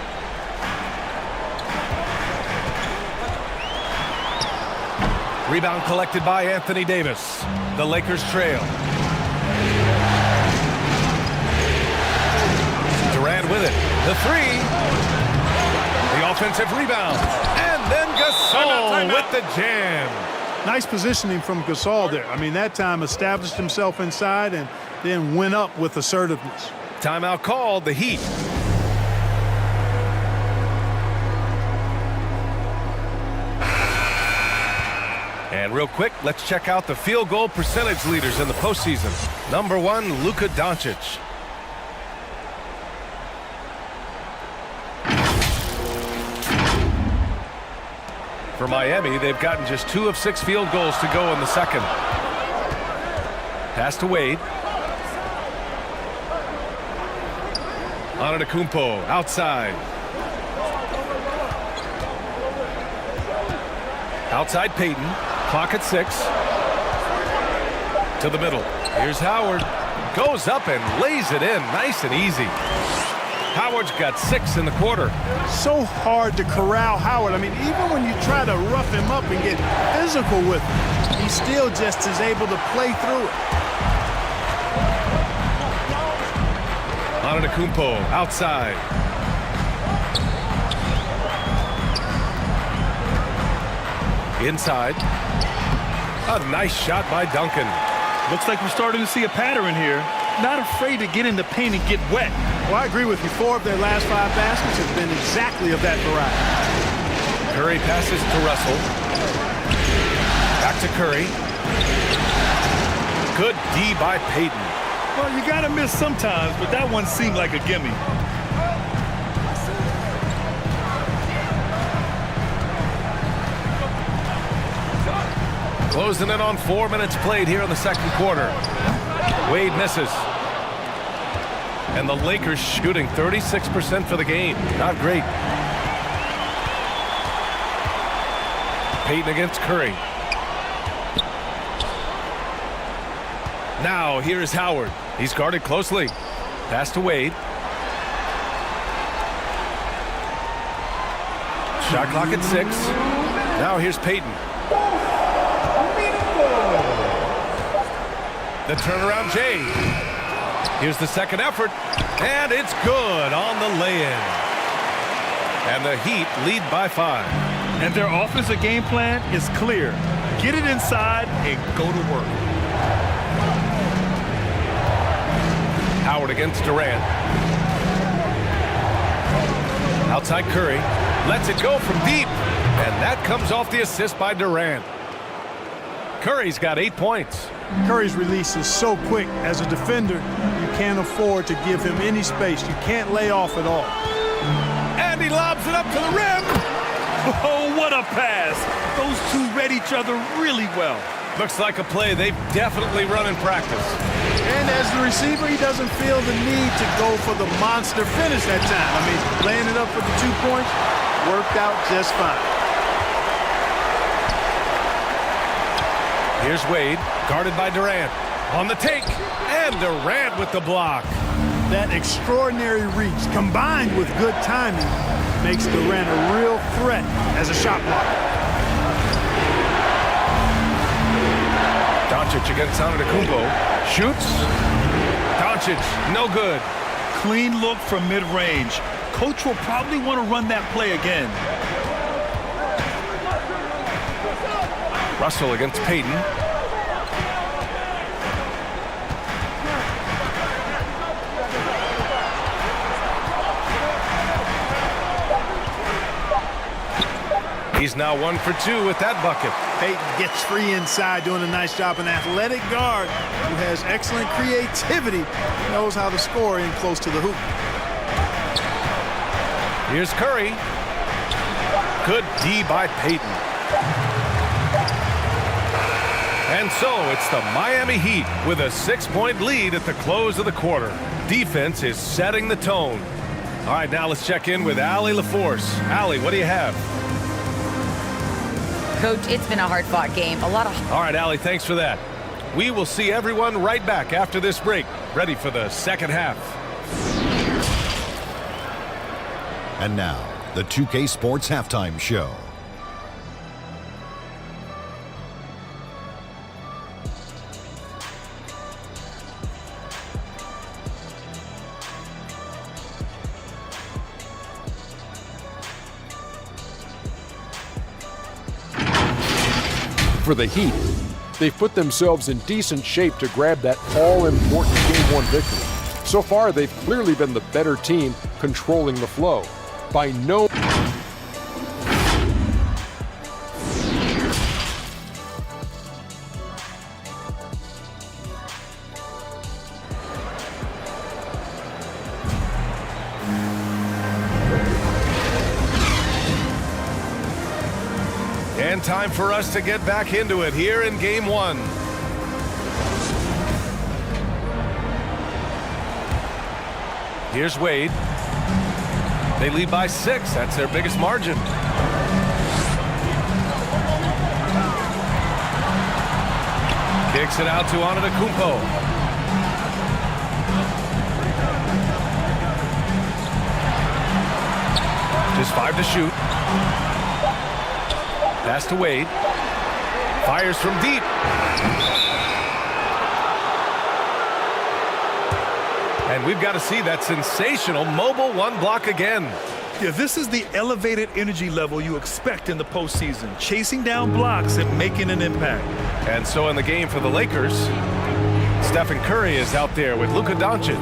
Rebound collected by Anthony Davis. The Lakers trail. Durant with it. The 3. The offensive rebound. And then Gasol with the jam. Nice positioning from Gasol there. I mean, that time established himself inside and then went up with assertiveness. Timeout called, the Heat. And real quick, let's check out the field goal percentage leaders in the postseason. Number 1, Luka Doncic. For Miami, they've gotten just 2 of 6 field goals to go in the second. Pass to Wade. Antetokounmpo outside. Outside Payton. Clock at 6. To the middle. Here's Howard. Goes up and lays it in. Nice and easy. Howard's got 6 in the quarter. So hard to corral Howard. I mean, even when you try to rough him up and get physical with him, he still just is able to play through it. Antetokounmpo outside. Inside. A nice shot by Duncan. Looks like we're starting to see a pattern here. Not afraid to get in the paint and get wet. Well, I agree with you. 4 of their last 5 baskets have been exactly of that variety. Curry passes to Russell. Back to Curry. Good D by Payton. Well, you got to miss sometimes, but that one seemed like a gimme. Closing in on 4 minutes played here in the second quarter. Wade misses. And the Lakers shooting 36% for the game. Not great. Payton against Curry. Now here's Howard. He's guarded closely. Pass to Wade. Shot clock at 6. Now here's Payton. The turnaround Jay. Here's the second effort. And it's good on the lay-in. And the Heat lead by 5. And their offensive game plan is clear. Get it inside and go to work. Howard against Durant. Outside Curry. Lets it go from deep. And that comes off the assist by Durant. Curry's got 8 points. Curry's release is so quick. As a defender, you can't afford to give him any space. You can't lay off at all. And he lobs it up to the rim. Oh, what a pass. Those two read each other really well. Looks like a play they've definitely run in practice. And as the receiver, he doesn't feel the need to go for the monster finish that time. I mean, laying it up for the 2 points worked out just fine. Here's Wade, guarded by Durant. On the take, and Durant with the block. That extraordinary reach, combined with good timing, makes Durant a real threat as a shot blocker. Doncic against Antetokounmpo. Shoots. Doncic, no good. Clean look from mid-range. Coach will probably want to run that play again. Russell against Payton. He's now 1 for 2 with that bucket. Payton gets free inside, doing a nice job. An athletic guard who has excellent creativity, knows how to score in close to the hoop. Here's Curry. Good D by Payton. And so it's the Miami Heat with a 6-point lead at the close of the quarter. Defense is setting the tone. All right, now let's check in with Allie LaForce. Allie, what do you have? Coach, it's been a hard-fought game. All right, Allie, thanks for that. We will see everyone right back after this break, ready for the second half. And now, the 2K Sports Halftime Show. For the Heat, they've put themselves in decent shape to grab that all-important Game 1 victory. So far, they've clearly been the better team controlling the flow. By no... And time for us to get back into it here in Game 1. Here's Wade. They lead by 6. That's their biggest margin. Kicks it out to Antetokounmpo. Just 5 to shoot. Pass to Wade. Fires from deep. And we've got to see that sensational mobile 1 block again. Yeah, this is the elevated energy level you expect in the postseason. Chasing down blocks and making an impact. And so in the game for the Lakers, Stephen Curry is out there with Luka Doncic.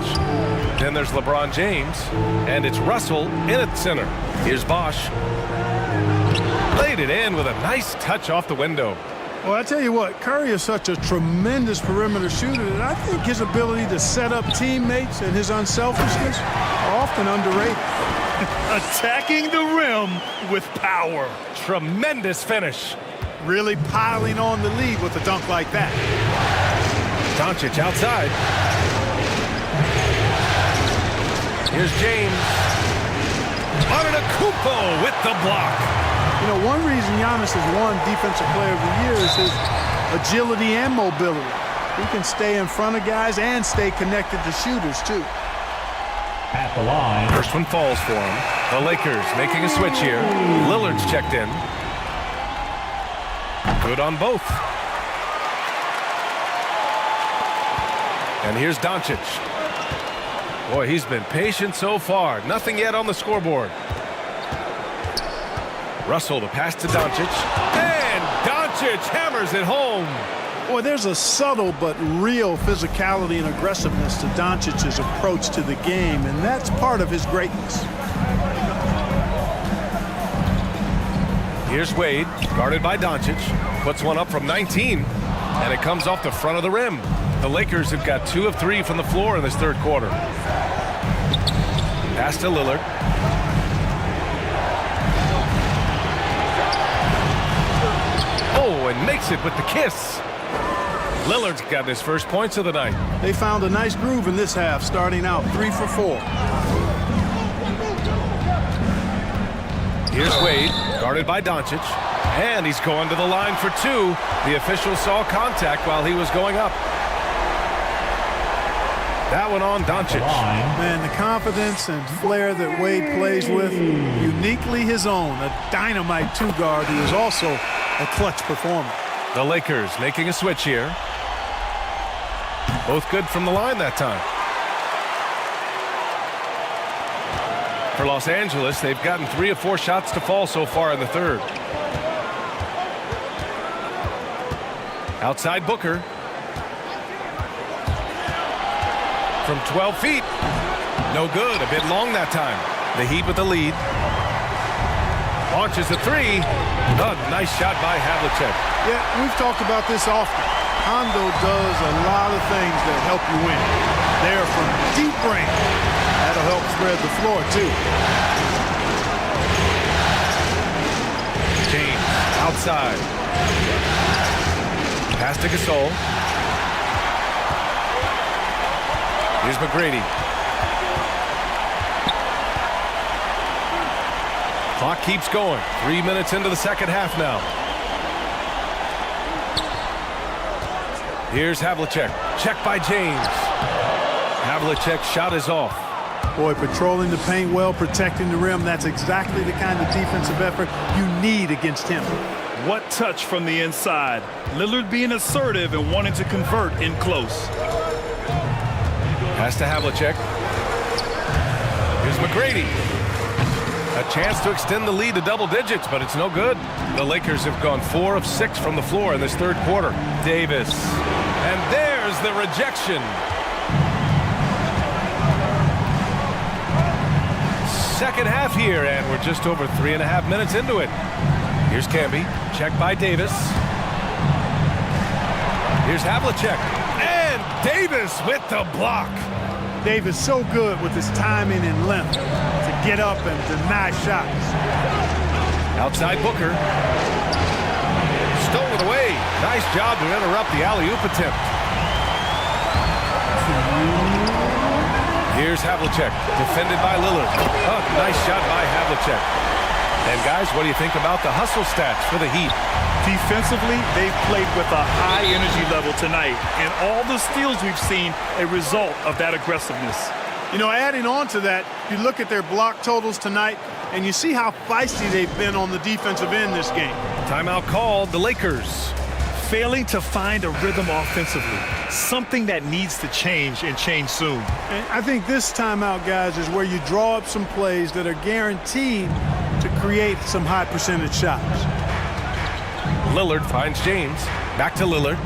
Then there's LeBron James, and it's Russell in at center. Here's Bosh. Laid it in with a nice touch off the window. Well, I tell you what, Curry is such a tremendous perimeter shooter that I think his ability to set up teammates and his unselfishness are often underrated. Attacking the rim with power. Tremendous finish. Really piling on the lead with a dunk like that. Doncic outside. Here's James. Antetokounmpo with the block. You know, one reason Giannis has won Defensive Player of the Year is his agility and mobility. He can stay in front of guys and stay connected to shooters, too. At the line. First one falls for him. The Lakers making a switch here. Lillard's checked in. Good on both. And here's Doncic. Boy, he's been patient so far. Nothing yet on the scoreboard. Russell, the pass to Doncic. And Doncic hammers it home. Boy, there's a subtle but real physicality and aggressiveness to Doncic's approach to the game, and that's part of his greatness. Here's Wade, guarded by Doncic. Puts one up from 19, and it comes off the front of the rim. The Lakers have got 2 of 3 from the floor in this third quarter. Pass to Lillard. Oh, and makes it with the kiss. Lillard's got his first points of the night. They found a nice groove in this half, starting out 3 for 4. Here's Wade, guarded by Doncic, and he's going to the line for 2. The official saw contact while he was going up. That one on Doncic. Man, the confidence and flair that Wade plays with, uniquely his own. A dynamite 2-guard who is also a clutch performer. The Lakers making a switch here. Both good from the line that time. For Los Angeles, they've gotten 3 of 4 shots to fall so far in the third. Outside Booker. From 12 feet. No good. A bit long that time. The Heat with the lead. Launches a 3. Oh, nice shot by Havlicek. Yeah, we've talked about this often. Hondo does a lot of things that help you win. They're from deep range. That'll help spread the floor, too. James outside. Pass to Gasol. Here's McGrady. Clock keeps going. 3 minutes into the second half now. Here's Havlicek. Check by James. Havlicek's shot is off. Boy, patrolling the paint well, protecting the rim. That's exactly the kind of defensive effort you need against him. What touch from the inside. Lillard being assertive and wanting to convert in close. Pass to Havlicek. Here's McGrady. A chance to extend the lead to double digits, but it's no good. The Lakers have gone 4 of 6 from the floor in this third quarter. Davis. And there's the rejection. Second half here, and we're just over 3.5 minutes into it. Here's Camby. Check by Davis. Here's Havlicek. And Davis with the block. Davis so good with his timing and length to get up and deny shots. Outside Booker. Stolen away. Nice job to interrupt the alley-oop attempt. Here's Havlicek, defended by Lillard. Oh, nice shot by Havlicek. And guys, what do you think about the hustle stats for the Heat? Defensively, they've played with a high energy level tonight, and all the steals we've seen a result of that aggressiveness. You know, adding on to that, you look at their block totals tonight, and you see how feisty they've been on the defensive end this game. Timeout called, the Lakers. Failing to find a rhythm offensively, something that needs to change and change soon. And I think this timeout, guys, is where you draw up some plays that are guaranteed to create some high percentage shots. Lillard finds James. Back to Lillard.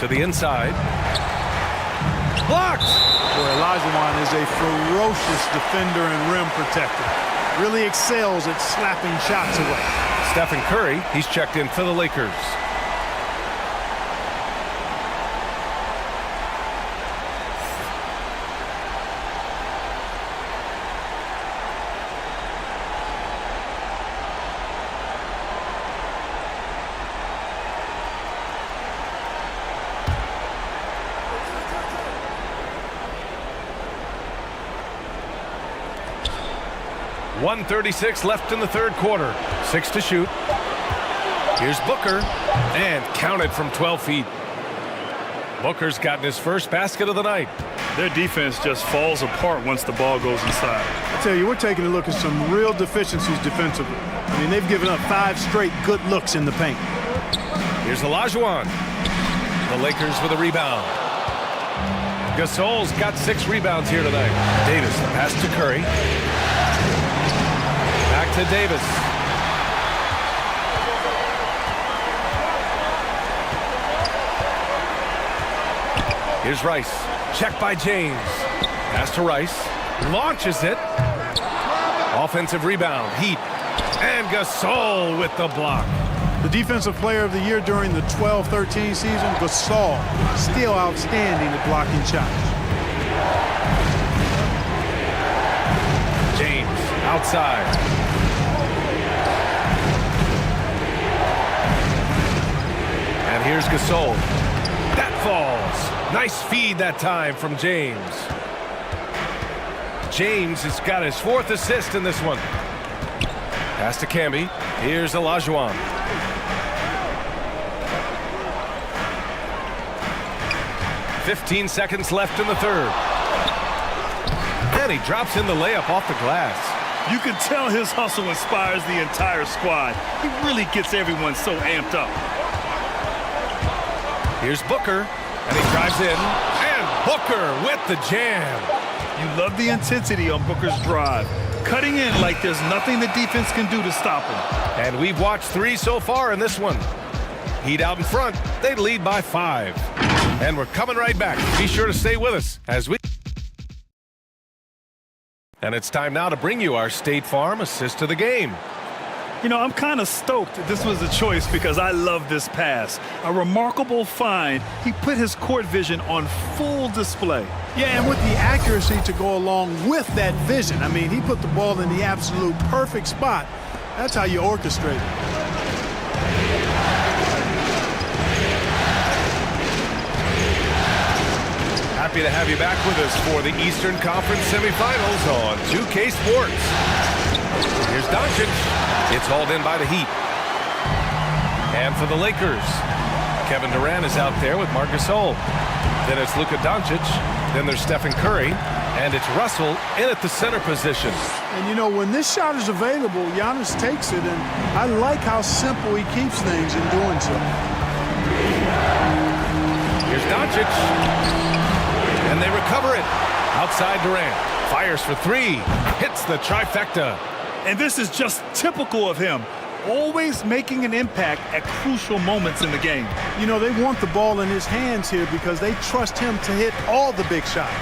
To the inside. Blocked! Boy, Olajuwon is a ferocious defender and rim protector. Really excels at slapping shots away. Stephen Curry, he's checked in for the Lakers. .136 left in the third quarter. 6 to shoot. Here's Booker, and counted from 12 feet. Booker's gotten his first basket of the night. Their defense just falls apart once the ball goes inside. I tell you, we're taking a look at some real deficiencies defensively. I mean, they've given up 5 straight good looks in the paint. Here's Olajuwon. The Lakers with a rebound. Gasol's got 6 rebounds here tonight. Davis, the pass to Curry. to Davis. Here's Rice. Check by James. Pass to Rice. Launches it. Offensive rebound. Heat. And Gasol with the block. The defensive player of the year during the 12-13 season, Gasol, still outstanding at blocking shots. James outside. And here's Gasol. That falls. Nice feed that time from James. James has got his 4th assist in this one. Pass to Camby. Here's Olajuwon. "15 seconds left in the third. And he drops in the layup off the glass. You can tell his hustle inspires the entire squad. He really gets everyone so amped up. Here's Booker, and he drives in. And Booker with the jam. You love the intensity on Booker's drive. Cutting in like there's nothing the defense can do to stop him. And we've watched 3 so far in this one. Heat out in front. They lead by 5. And we're coming right back. Be sure to stay with us as we... And it's time now to bring you our State Farm assist of the game. You know, I'm kind of stoked this was a choice because I love this pass. A remarkable find. He put his court vision on full display. Yeah, and with the accuracy to go along with that vision. I mean, he put the ball in the absolute perfect spot. That's how you orchestrate it. Happy to have you back with us for the Eastern Conference semifinals on 2K Sports. Here's Duncan. It's hauled in by the Heat. And for the Lakers, Kevin Durant is out there with Marc Gasol. Then it's Luka Doncic. Then there's Stephen Curry. And it's Russell in at the center position. And, you know, when this shot is available, Giannis takes it, and I like how simple he keeps things in doing so. Here's Doncic. And they recover it. Outside Durant. Fires for 3. Hits the trifecta. And this is just typical of him. Always making an impact at crucial moments in the game. You know, they want the ball in his hands here because they trust him to hit all the big shots.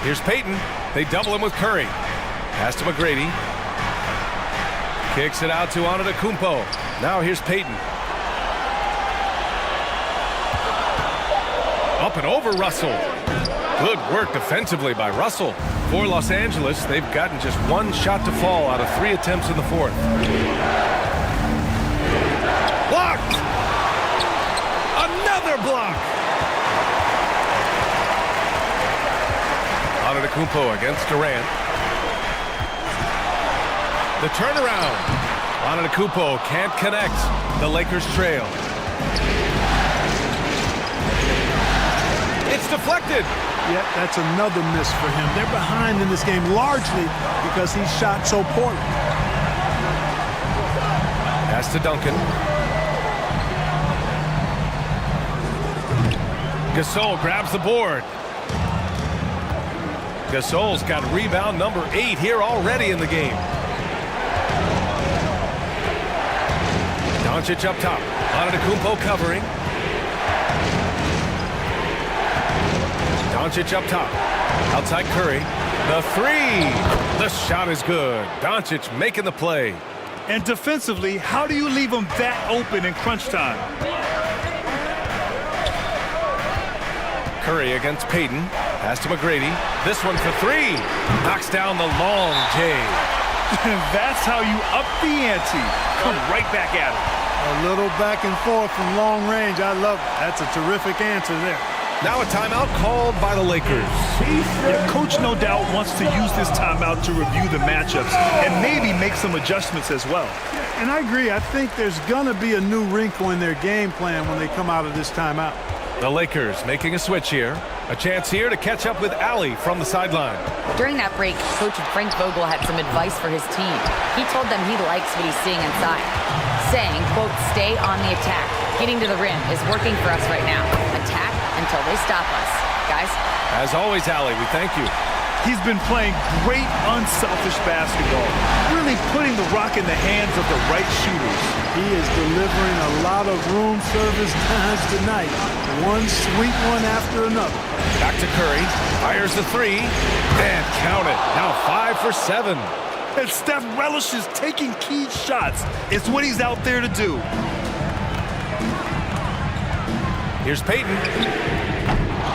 Here's Payton. They double him with Curry. Pass to McGrady. Kicks it out to Antetokounmpo. Now here's Payton. Up and over Russell. Good work defensively by Russell. For Los Angeles, they've gotten just 1 shot to fall out of 3 attempts in the 4th. Blocked! Another block! Antetokounmpo against Durant. The turnaround. Antetokounmpo can't connect. The Lakers trail. It's deflected. Yeah, that's another miss for him. They're behind in this game largely because he shot so poorly. Pass to Duncan. Gasol grabs the board. Gasol's got rebound number 8 here already in the game. Doncic up top. Antetokounmpo covering. Doncic up top. Outside Curry. The 3. The shot is good. Doncic making the play. And defensively, how do you leave him that open in crunch time? Curry against Payton. Pass to McGrady. This one for 3. Knocks down the long J. And that's how you up the ante. Come right back at it. A little back and forth from long range. I love it. That's a terrific answer there. Now a timeout called by the Lakers. Yeah, Coach no doubt wants to use this timeout to review the matchups and maybe make some adjustments as well. And I agree. I think there's going to be a new wrinkle in their game plan when they come out of this timeout. The Lakers making a switch here. A chance here to catch up with Allie from the sideline. During that break, Coach Frank Vogel had some advice for his team. He told them he likes what he's seeing inside, saying, quote, stay on the attack. Getting to the rim is working for us right now. Attack until they stop us. Guys? As always, Allie, we thank you. He's been playing great, unselfish basketball, really putting the rock in the hands of the right shooters. He is delivering a lot of room service times tonight. One sweet one after another. Back to Curry. Fires the three. And count it. Now 5 for 7. And Steph relishes taking key shots. It's what he's out there to do. Here's Payton.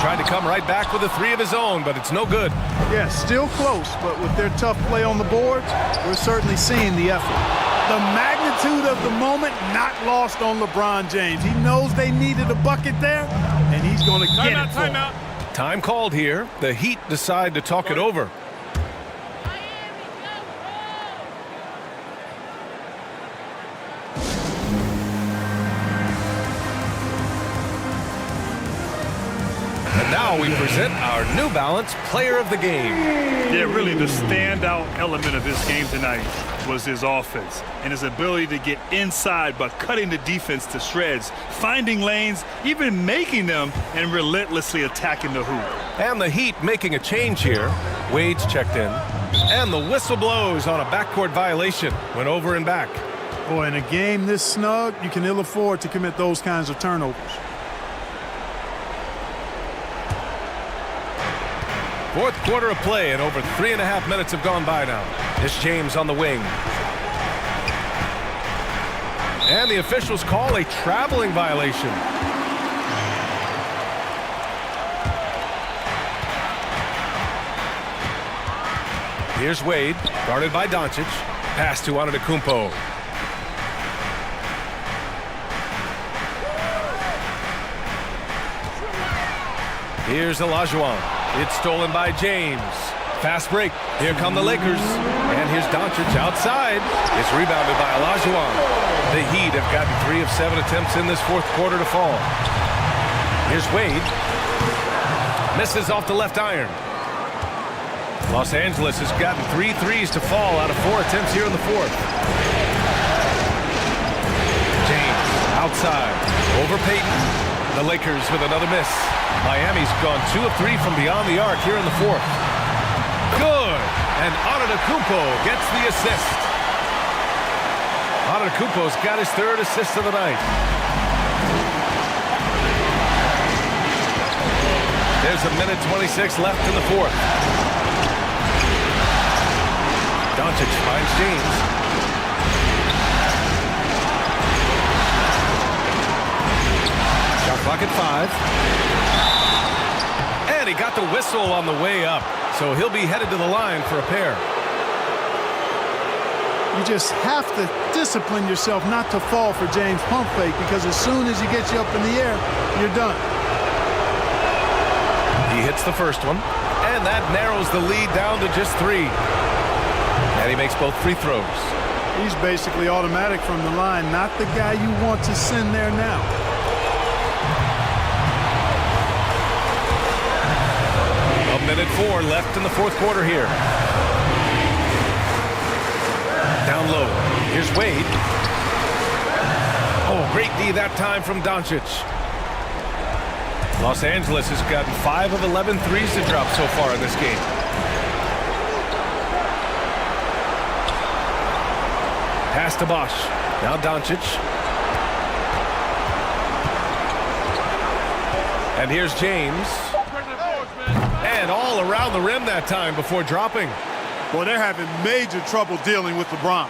Trying to come right back with a three of his own, but it's no good. Yeah, still close, but with their tough play on the boards, we're certainly seeing the effort. The magnitude of the moment not lost on LeBron James. He knows they needed a bucket there, and he's going to get it. Timeout. Time called here. The Heat decide to talk it over. And now we present our New Balance Player of the Game. Yeah, really the standout element of this game tonight was his offense and his ability to get inside by cutting the defense to shreds, finding lanes, even making them, and relentlessly attacking the hoop. And the Heat making a change here. Wade's checked in. And the whistle blows on a backcourt violation. Went over and back. Boy, in a game this snug, you can ill afford to commit those kinds of turnovers. Fourth quarter of play, and over 3.5 minutes have gone by now. It's James on the wing. And the officials call a traveling violation. Here's Wade, guarded by Doncic. Pass to Antetokounmpo. Here's Olajuwon. It's stolen by James. Fast break. Here come the Lakers. And here's Doncic outside. It's rebounded by Olajuwon. The Heat have gotten 3 of 7 attempts in this fourth quarter to fall. Here's Wade. Misses off the left iron. Los Angeles has gotten 3 threes to fall out of 4 attempts here in the fourth. James outside. Over Payton. The Lakers with another miss. Miami's gone 2 of 3 from beyond the arc here in the fourth. Good! And Antetokounmpo gets the assist. Antetokounmpo's got his 3rd assist of the night. There's a minute 26 left in the fourth. Doncic finds James. Shot clock at 5. And he got the whistle on the way up, so he'll be headed to the line for a pair. You just have to discipline yourself not to fall for James' pump fake, because as soon as he gets you up in the air, you're done. He hits the first one, and that narrows the lead down to just 3. And he makes both free throws. He's basically automatic from the line, not the guy you want to send there now. Minute 4 left in the fourth quarter here. Down low. Here's Wade. Oh, great D that time from Doncic. Los Angeles has gotten 5 of 11 threes to drop so far in this game. Pass to Bosch. Now Doncic. And here's James. And all around the rim that time before dropping. Well, they're having major trouble dealing with LeBron.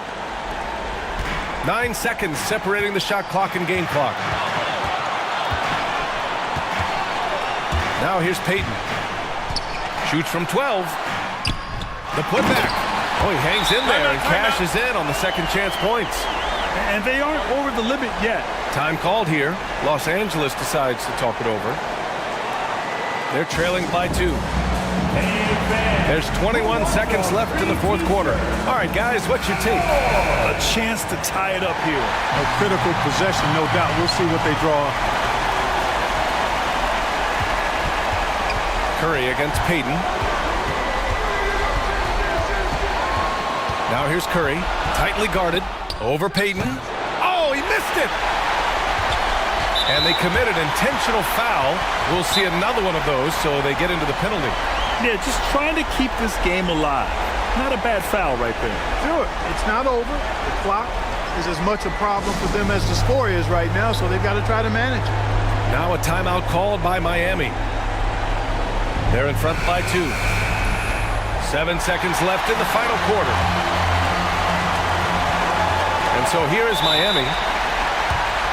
9 seconds separating the shot clock and game clock. Now here's Payton. Shoots from 12. The putback. Oh, he hangs in there and cashes in on the second chance points. And they aren't over the limit yet. Time called here. Los Angeles decides to talk it over. They're trailing by 2. There's 21 seconds left in the fourth quarter. All right, guys, what's your take? A chance to tie it up here. A critical possession, no doubt. We'll see what they draw. Curry against Payton. Now here's Curry, tightly guarded, over Payton. Oh, he missed it! And they commit an intentional foul. We'll see another one of those, so they get into the penalty. Yeah, just trying to keep this game alive. Not a bad foul right there. Sure, it's not over. The clock is as much a problem for them as the score is right now, so they've got to try to manage it. Now a timeout called by Miami. They're in front by 2. 7 seconds left in the final quarter. And so here is Miami.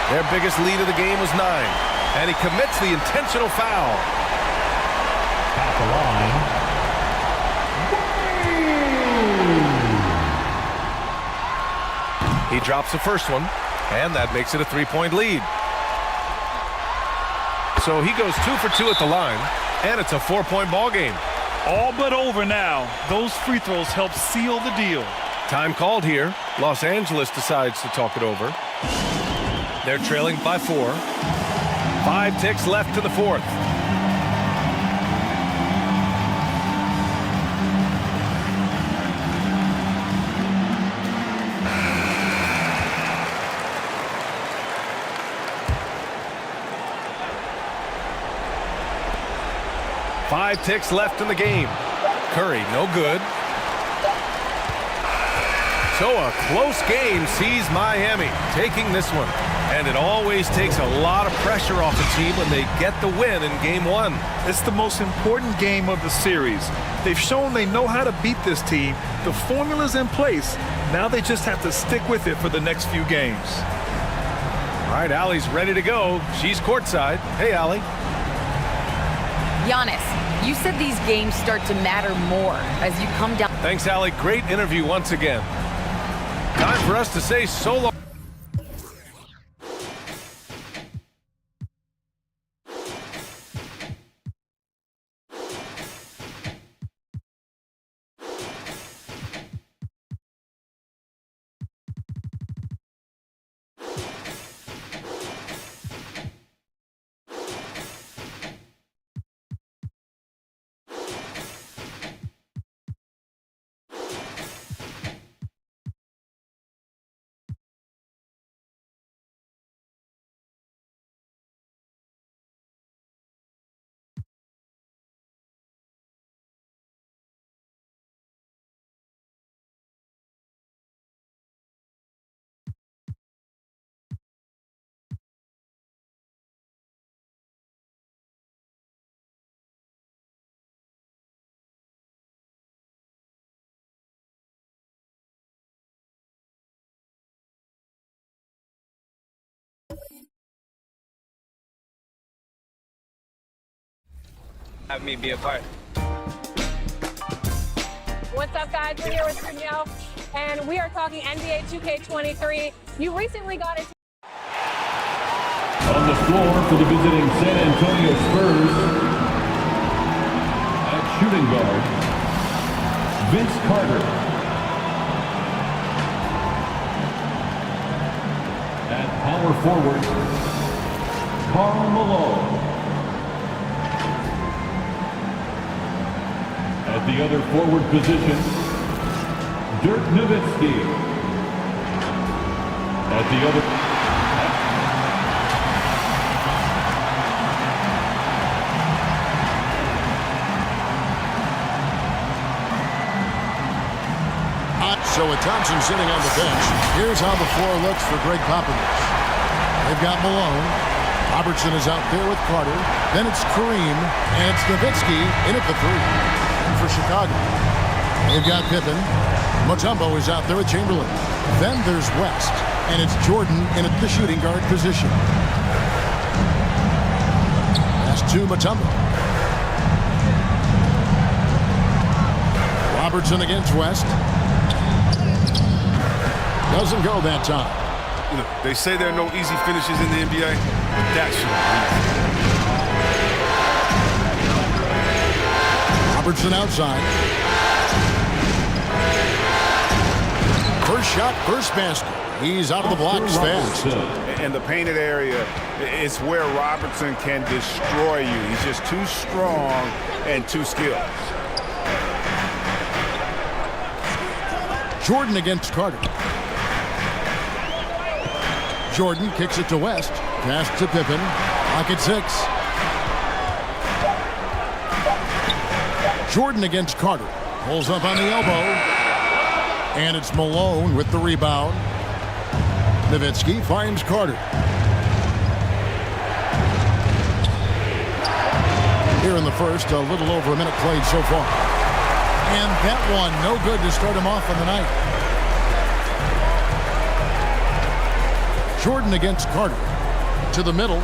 Their biggest lead of the game was 9. And he commits the intentional foul. At the line. He drops the first one, and that makes it a 3-point lead. So he goes 2 for 2 at the line, and it's a 4-point ball game. All but over now. Those free throws help seal the deal. Time called here. Los Angeles decides to talk it over. They're trailing by 4. 5 ticks left in the fourth. Five ticks left in the game. Curry, no good. So a close game sees Miami taking this one. And it always takes a lot of pressure off a team when they get the win in game 1. It's the most important game of the series. They've shown they know how to beat this team. The formula's in place. Now they just have to stick with it for the next few games. All right, Allie's ready to go. She's courtside. Hey, Allie. Giannis, you said these games start to matter more as you come down. Thanks, Allie. Great interview once again. Time for us to say so long. Have me be a part. What's up, guys? We're here with Danielle, and we are talking NBA 2K23. You recently got into On the floor for the visiting San Antonio Spurs, at shooting guard, Vince Carter. At power forward, Karl Malone. At the other forward position, Dirk Nowitzki. At the other... So with Thompson sitting on the bench, here's how the floor looks for Greg Popovich. They've got Malone. Robertson is out there with Carter. Then it's Kareem, and it's Nowitzki in at the 3. And for Chicago, they've got Pippen. Mutombo is out there with Chamberlain. Then there's West, and it's Jordan in at the shooting guard position. Pass to Mutombo. Robertson against West. Doesn't go that time. You know, they say there are no easy finishes in the NBA, but that should be. Robertson outside. First shot, first basket. He's out of the blocks fast. And the painted area is where Robertson can destroy you. He's just too strong and too skilled. Jordan against Carter. Jordan kicks it to West. Pass to Pippen. Clock at 6. Jordan against Carter. Pulls up on the elbow. And it's Malone with the rebound. Nowitzki finds Carter. Here in the first, a little over a minute played so far. And that one, no good to start him off on the night. Jordan against Carter. To the middle.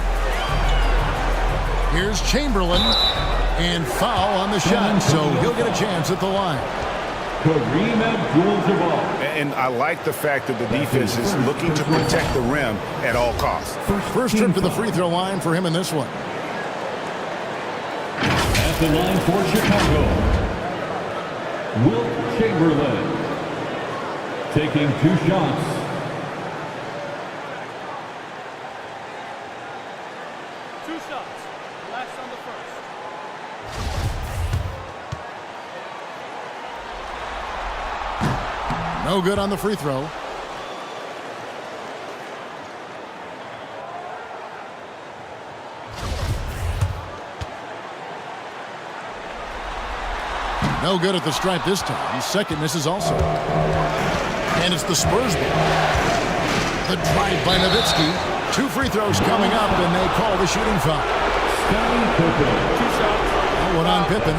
Here's Chamberlain. And foul on the shot, so he'll get a chance at the line. Kareem Abdul-Jabbar. And I like the fact that the defense is looking to protect the rim at all costs. First trip to the free throw line for him in this one. At the line for Chicago, Wilt Chamberlain. Taking 2 shots. No good on the free throw. No good at the stripe this time. Second misses also. And it's the Spurs ball. The drive by Nowitzki. 2 free throws coming up, and they call the shooting foul. 2 shots. One on Pippen.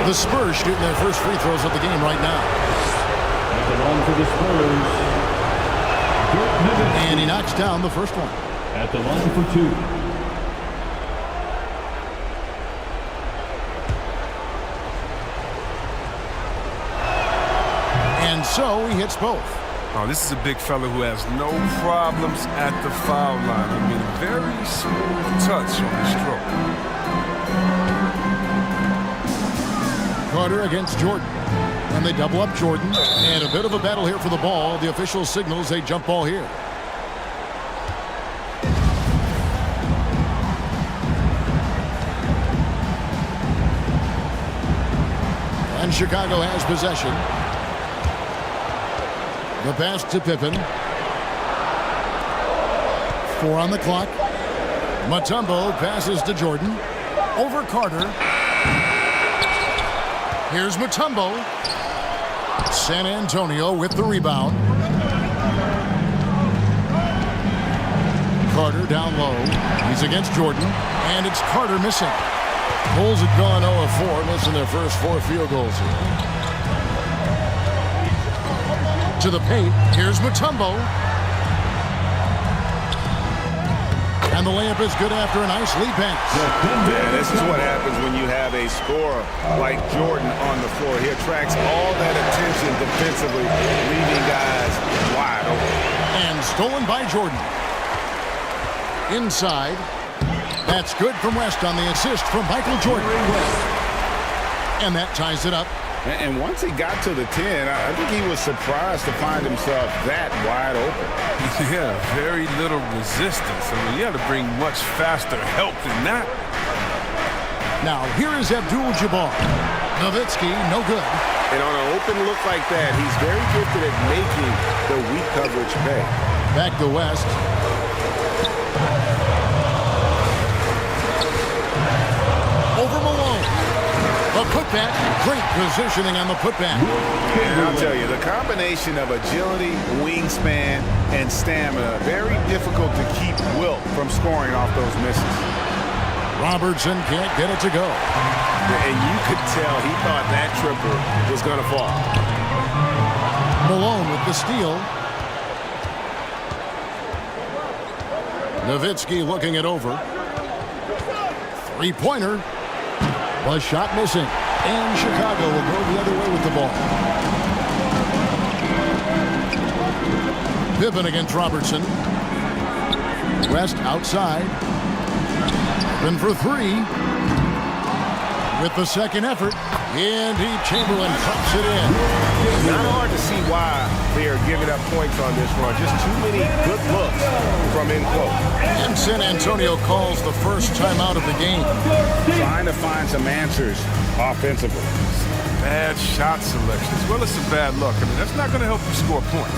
The Spurs shooting their first free throws of the game right now. At the line for the Spurs, and he knocks down the first one. At the line for 2. And so he hits both. Oh, this is a big fella who has no problems at the foul line. I mean, very smooth touch on the stroke. Carter against Jordan. And they double up Jordan. And a bit of a battle here for the ball. The official signals a jump ball here. And Chicago has possession. The pass to Pippen. 4 on the clock. Mutombo passes to Jordan. Over Carter. Here's Mutombo. San Antonio with the rebound. Carter down low. He's against Jordan. And it's Carter missing. Bulls had gone 0 of 4, missing their first 4 field goals here. To the paint. Here's Mutombo. And the layup is good after a nice lead pass. Yeah, this is what happens when you have a scorer like Jordan on the floor. He attracts all that attention defensively, leaving guys wide open. And stolen by Jordan. Inside. That's good from West on the assist from Michael Jordan. And that ties it up. And once he got to the 10, I think he was surprised to find himself that wide open. Yeah, very little resistance. I mean, you had to bring much faster help than that. Now, here is Abdul-Jabbar. Nowitzki, no good. And on an open look like that, he's very gifted at making the weak coverage pay. Back to West. Over Malone. The putback. Great positioning on the putback. And I'll tell you, the combination of agility, wingspan, and stamina, very difficult to keep Wilt from scoring off those misses. Robertson can't get it to go. And you could tell he thought that triple was going to fall. Malone with the steal. Nowitzki looking it over. Three-pointer. Was shot missing. And Chicago will go the other way with the ball. Pippen against Robertson. West outside. Pippen for 3. With the second effort. Indeed, Chamberlain drops it in. Not hard to see why they are giving up points on this run. Just too many good looks from in close. And San Antonio calls the first timeout of the game. Trying to find some answers offensively. Bad shot selection, as well as some bad luck. I mean, that's not going to help you score points.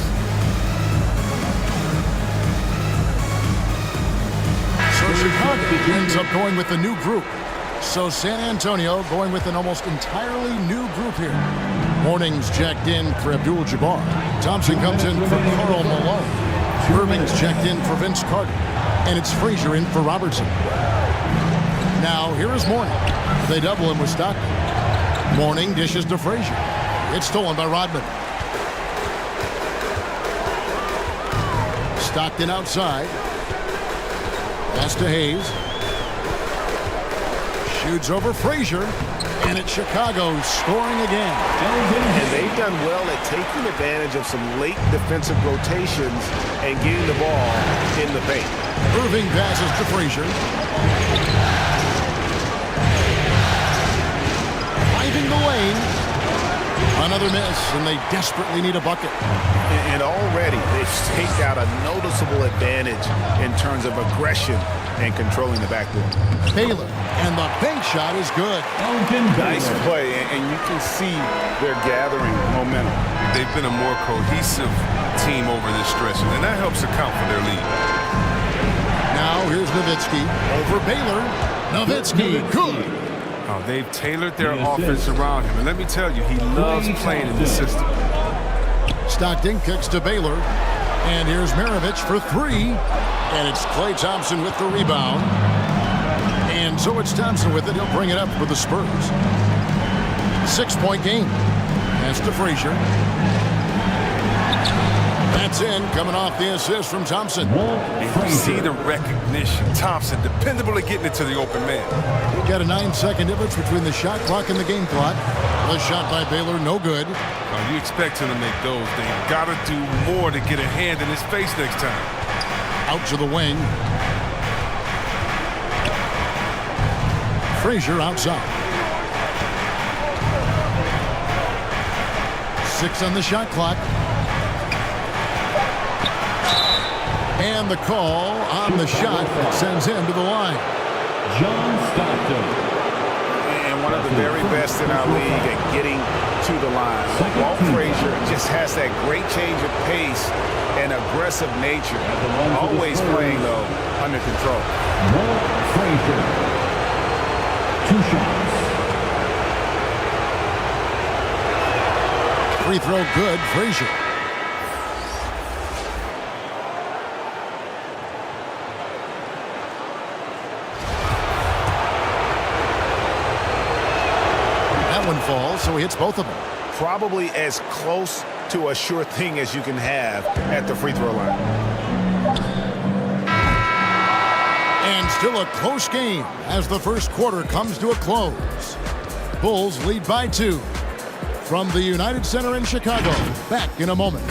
Chicago ends up going with a new group. So San Antonio going with an almost entirely new group here. Morning's checked in for Abdul-Jabbar. Thompson comes in for Karl Malone. Irving's checked in for Vince Carter. And it's Frazier in for Robertson. Now, here is Morning. They double him with Stockton. Morning dishes to Frazier. It's stolen by Rodman. Stockton outside. Pass to Hayes. Shoots over Frazier. And it's Chicago scoring again. And they've done well at taking advantage of some late defensive rotations and getting the ball in the paint. Irving passes to Frazier. Driving the lane. Another miss, and they desperately need a bucket. And already they've staked out a noticeable advantage in terms of aggression and controlling the backboard. Baylor, and the bank shot is good. Nice play, and you can see they're gathering momentum. They've been a more cohesive team over this stretch, and that helps account for their lead. Now here's Nowitzki over Baylor. Nowitzki, good. Oh, they've tailored their offense around him, and let me tell you, he loves playing in this system. Stockton kicks to Baylor, and here's Maravich for three, and it's Klay Thompson with the rebound. And so it's Thompson with it. He'll bring it up for the Spurs. 6-point game. Pass to Frazier. That's in, coming off the assist from Thompson. And you see the recognition. Thompson, dependable at getting it to the open man. We've got a 9-second difference between the shot clock and the game clock. The shot by Baylor, no good. You expect him to make those. They got to do more to get a hand in his face next time. Out to the wing. Frazier outside. 6 on the shot clock. And the call on the shot that sends him to the line. John Stockton. And one of the very best in our league at getting to the line. Walt Frazier just has that great change of pace and aggressive nature. Always playing, though, under control. Walt Frazier. 2 shots. Free throw good, Frazier. That one falls, so he hits both of them. Probably as close to a sure thing as you can have at the free throw line. And still a close game as the first quarter comes to a close. Bulls lead by 2. From the United Center in Chicago, back in a moment.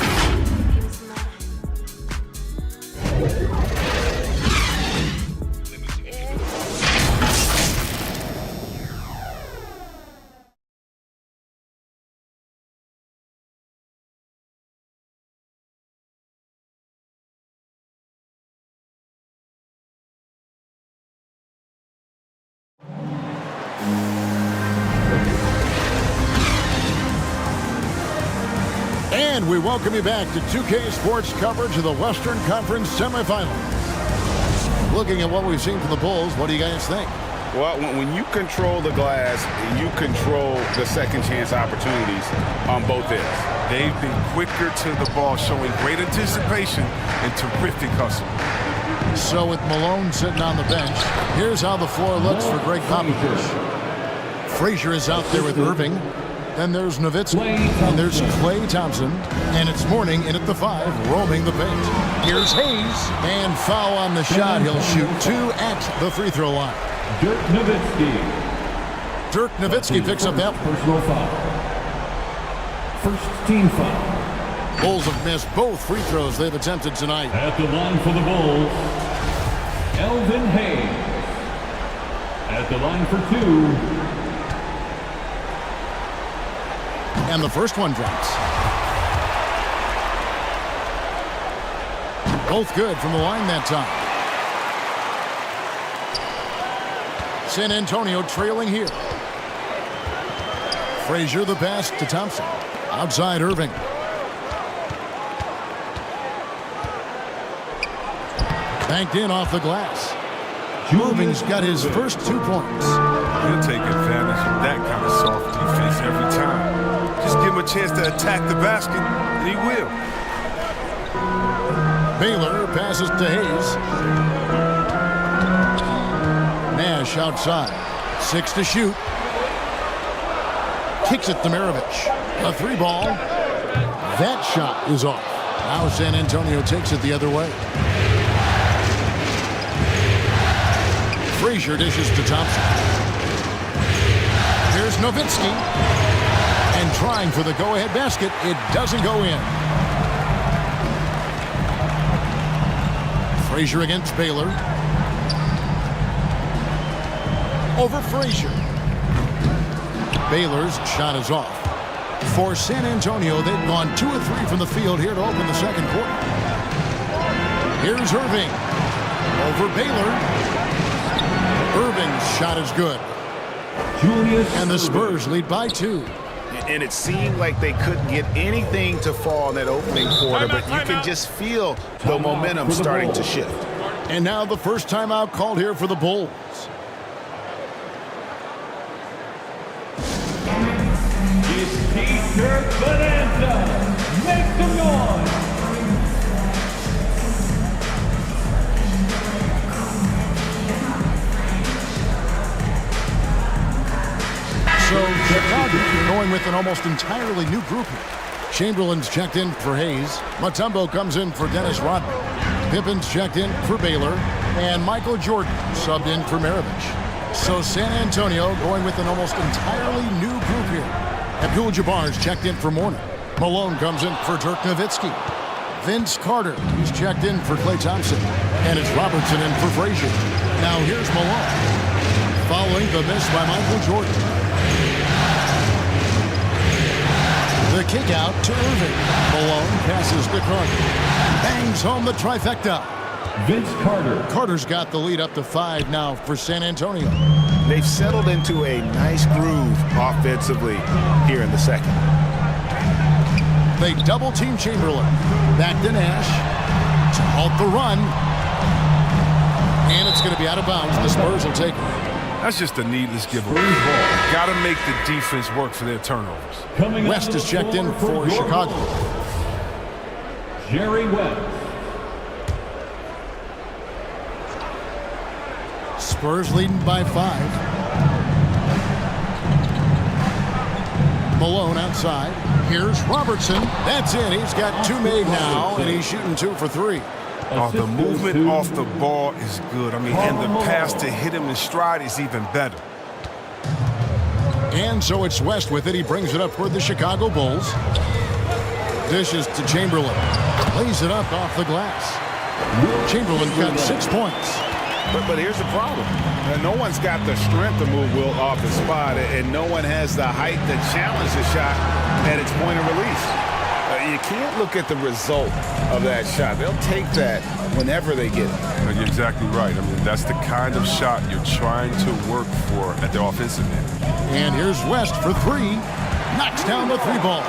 And we welcome you back to 2K Sports coverage of the Western Conference semifinals. Looking at what we've seen from the Bulls, what do you guys think? Well, when you control the glass, you control the second chance opportunities on both ends. They've been quicker to the ball, showing great anticipation and terrific hustle. So with Malone sitting on the bench, here's how the floor looks for Greg Popovich. Frazier is out there with Irving. Then there's Nowitzki, and there's Klay Thompson, and it's Morning in at the 5, roaming the paint. Here's Hayes, and foul on the shot. He'll shoot 2 at the free throw line. Dirk Nowitzki. Dirk Nowitzki picks up that one. Personal foul. First team foul. Bulls have missed both free throws they've attempted tonight. At the line for the Bulls, Elvin Hayes. At the line for 2. And the first one drops. Both good from the line that time. San Antonio trailing here. Frazier the pass to Thompson. Outside Irving. Banked in off the glass. Irving's got his first 2 points. He'll take advantage of that kind of soft defense every time. Just give him a chance to attack the basket, and he will. Baylor passes to Hayes. Nash outside. 6 to shoot. Kicks it to Maravich. A 3-ball. That shot is off. Now San Antonio takes it the other way. Frazier dishes to Thompson. Here's Nowitzki. And trying for the go-ahead basket. It doesn't go in. Frazier against Baylor. Over Frazier. Baylor's shot is off. For San Antonio, they've gone 2 of 3 from the field here to open the second quarter. Here's Irving. Over Baylor. Irving's shot is good. And the Spurs lead by 2. And it seemed like they couldn't get anything to fall in that opening quarter, but you can just feel the momentum starting to shift. And now the first timeout called here for the Bulls. It's Peter Bonanza. Make some noise. So Chicago going with an almost entirely new group here. Chamberlain's checked in for Hayes. Mutombo comes in for Dennis Rodman. Pippen's checked in for Baylor. And Michael Jordan subbed in for Maravich. So San Antonio going with an almost entirely new group here. Abdul-Jabbar's checked in for Mourner. Malone comes in for Dirk Nowitzki. Vince Carter, he's checked in for Klay Thompson. And it's Robertson in for Frazier. Now here's Malone. Following the miss by Michael Jordan. The kick out to Irving. Malone passes to Carter. Bangs home the trifecta. Vince Carter. Carter's got the lead up to 5 now for San Antonio. They've settled into a nice groove offensively here in the second. They double team Chamberlain. Back to Nash to halt the run. And it's going to be out of bounds. The Spurs will take it. That's just a needless giveaway. Got to make the defense work for their turnovers. West is checked in for Chicago. Jerry West. Spurs leading by 5. Malone outside. Here's Robertson. That's it. He's got 2 made now, and he's shooting 2 for 3. The movement off the ball is good. I mean, and the pass to hit him in stride is even better. And so it's West with it. He brings it up for the Chicago Bulls. Dishes to Chamberlain. Lays it up off the glass. Chamberlain got 6 points. But here's the problem. No one's got the strength to move Will off the spot, and no one has the height to challenge the shot at its point of release. You can't look at the result of that shot. They'll take that whenever they get it. You're exactly right. I mean, that's the kind of shot you're trying to work for at the offensive end. And here's West for 3. Knocks down the 3-ball.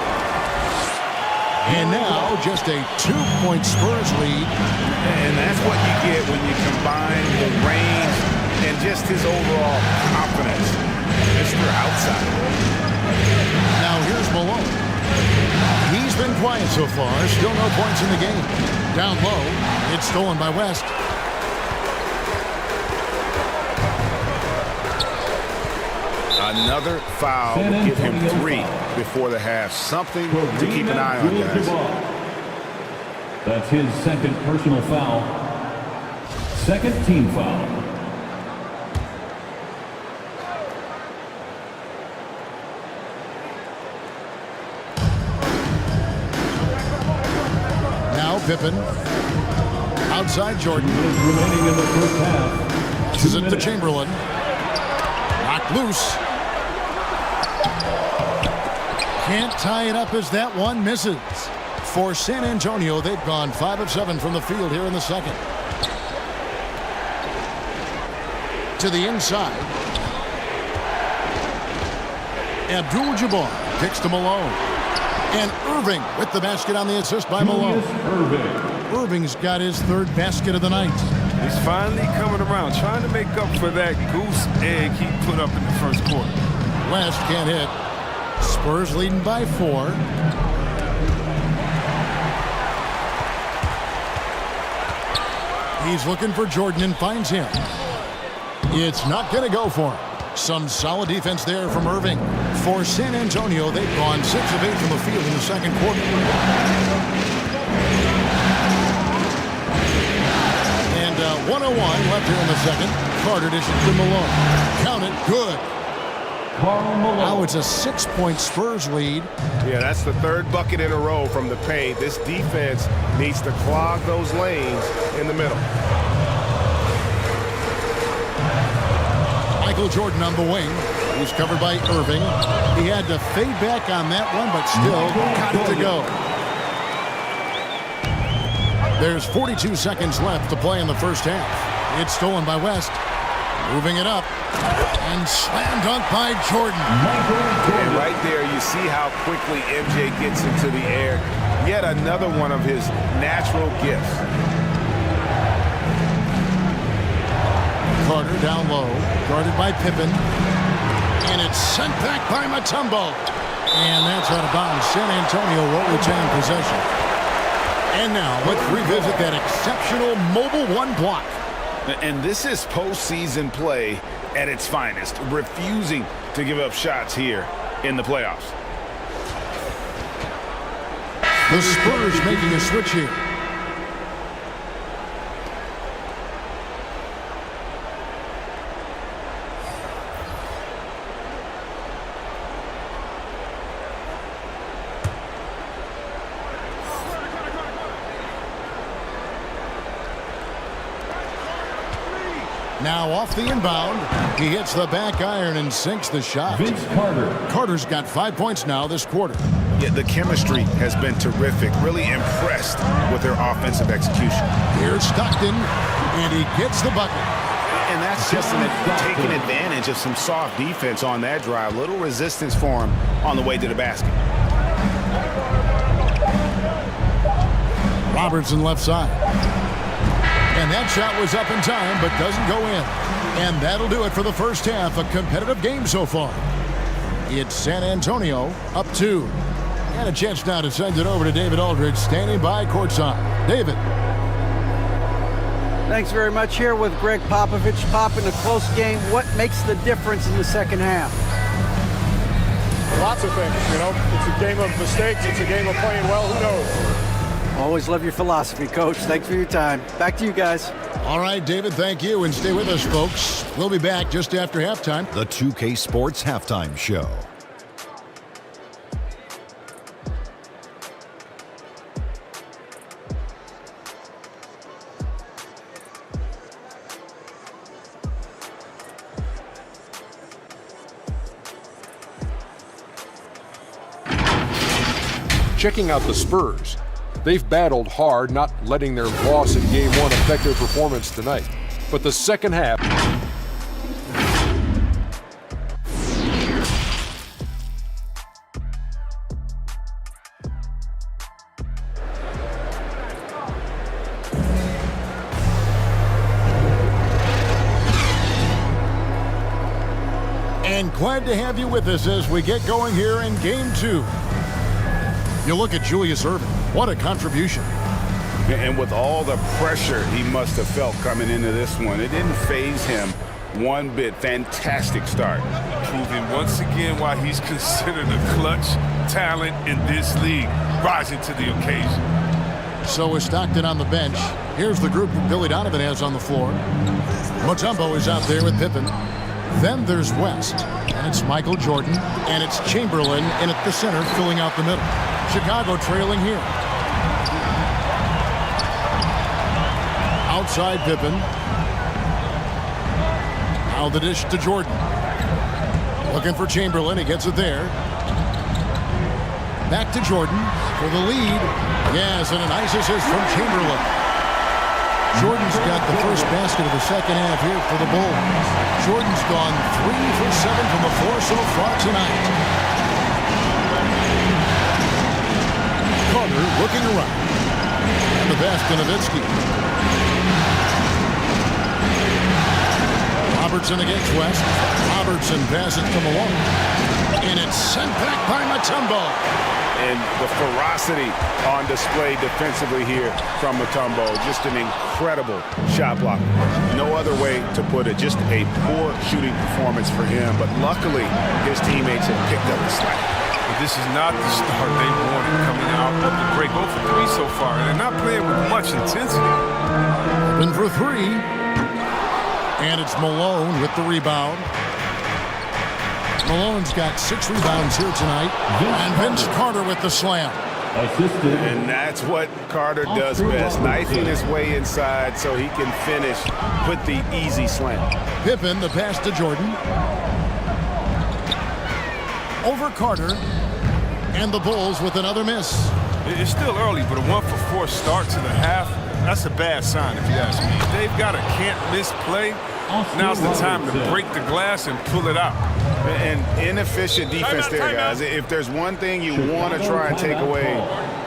And now just a 2-point Spurs lead. And that's what you get when you combine the range and just his overall confidence. Mr. Outside. Now here's Malone. He's been quiet so far. Still no points in the game. Down low. It's stolen by West. Another foul will give him 3 before the half. Something to keep an eye on, guys. That's his second personal foul. Second team foul. Now Pippen. Outside Jordan. Remaining in the first half. This is it to Chamberlain. Knocked loose. Can't tie it up as that one misses. For San Antonio, they've gone 5 of 7 from the field here in the second. To the inside. Abdul-Jabbar kicks to Malone. And Irving with the basket on the assist by Malone. Irving's got his 3rd basket of the night. He's finally coming around, trying to make up for that goose egg he put up in the first quarter. West can't hit. Spurs leading by 4. He's looking for Jordan and finds him. It's not going to go for him. Some solid defense there from Irving. For San Antonio, they've gone 6 of 8 from the field in the second quarter. And 1:01 left here in the second. Carter dishes to Malone. Count it, good. Now it's a 6-point Spurs lead. Yeah, that's the 3rd bucket in a row from the paint. This defense needs to clog those lanes in the middle. Michael Jordan on the wing. He's covered by Irving. He had to fade back on that one, but still got it to go. There's 42 seconds left to play in the first half. It's stolen by West. Moving it up. And slam dunk by Jordan. And right there, you see how quickly MJ gets into the air. Yet another one of his natural gifts. Carter down low, guarded by Pippen. And it's sent back by Mutombo. And that's out of bounds. San Antonio will retain possession. And now let's revisit that exceptional mobile 1 block. And this is postseason play at its finest, refusing to give up shots here in the playoffs. The Spurs making a switch here. Now off the inbound, he hits the back iron and sinks the shot. Vince Carter. Carter's got 5 points now this quarter. Yeah, the chemistry has been terrific. Really impressed with their offensive execution. Here's Stockton, and he gets the bucket. And that's just taking advantage of some soft defense on that drive. Little resistance for him on the way to the basket. Robertson left side. And that shot was up in time, but doesn't go in. And that'll do it for the first half. A competitive game so far. It's San Antonio up 2. And a chance now to send it over to David Aldridge, standing by courtside. David. Thanks very much. Here with Greg Popovich. Pop, in a close game, what makes the difference in the second half? Lots of things, you know. It's a game of mistakes. It's a game of playing well. Who knows? Always love your philosophy, Coach. Thanks for your time. Back to you guys. All right, David, thank you. And stay with us, folks. We'll be back just after halftime. The 2K Sports Halftime Show. Checking out the Spurs. They've battled hard, not letting their loss in Game 1 affect their performance tonight. But the second half... And glad to have you with us as we get going here in Game 2. You look at Julius Erving. What a contribution. And with all the pressure he must have felt coming into this one, it didn't faze him one bit. Fantastic start. Proving once again why he's considered a clutch talent in this league, rising to the occasion. So is Stockton on the bench. Here's the group that Billy Donovan has on the floor. Mutombo is out there with Pippen. Then there's West, and it's Michael Jordan, and it's Chamberlain in at the center, filling out the middle. Chicago trailing here. Outside Pippen. Now the dish to Jordan. Looking for Chamberlain. He gets it there. Back to Jordan for the lead. Yes, and a nice assist from Chamberlain. Jordan's got the first basket of the second half here for the Bulls. Jordan's gone 3 for 7 from the floor so far tonight. Carter looking around. And the pass to Nowitzki. Robertson against West. Robertson passes to Malone. And it's sent back by Mutombo. And the ferocity on display defensively here from Mutombo. Just an incredible shot block. No other way to put it. Just a poor shooting performance for him. But luckily, his teammates have picked up the slack. But this is not the start they wanted coming out of the break. 0 for 3 so far. And they're not playing with much intensity. Open for 3. And it's Malone with the rebound. Malone's got 6 rebounds here tonight. And Vince Carter with the slam. And that's what Carter does best. Knifing his way inside so he can finish with the easy slam. Pippen, the pass to Jordan. Over Carter. And the Bulls with another miss. It's still early, but a 1 for 4 start to the half, that's a bad sign if you ask me. They've got a can't-miss play. Now's the time to break the glass and pull it out. And inefficient defense there, guys. If there's one thing you want to try and take away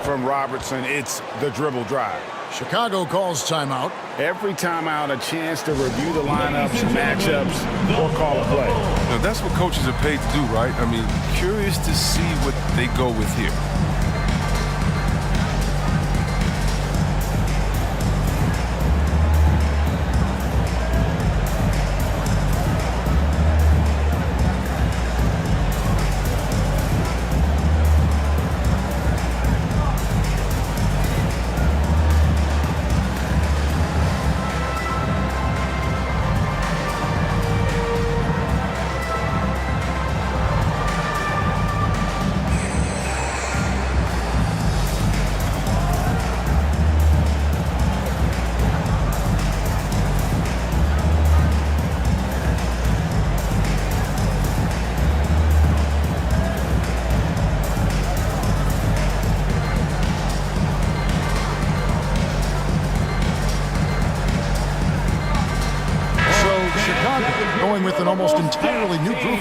from Robertson, it's the dribble drive. Chicago calls timeout. Every timeout, a chance to review the lineups, matchups, or call a play. Now, that's what coaches are paid to do, right? I mean, curious to see what they go with here. With an almost entirely new group.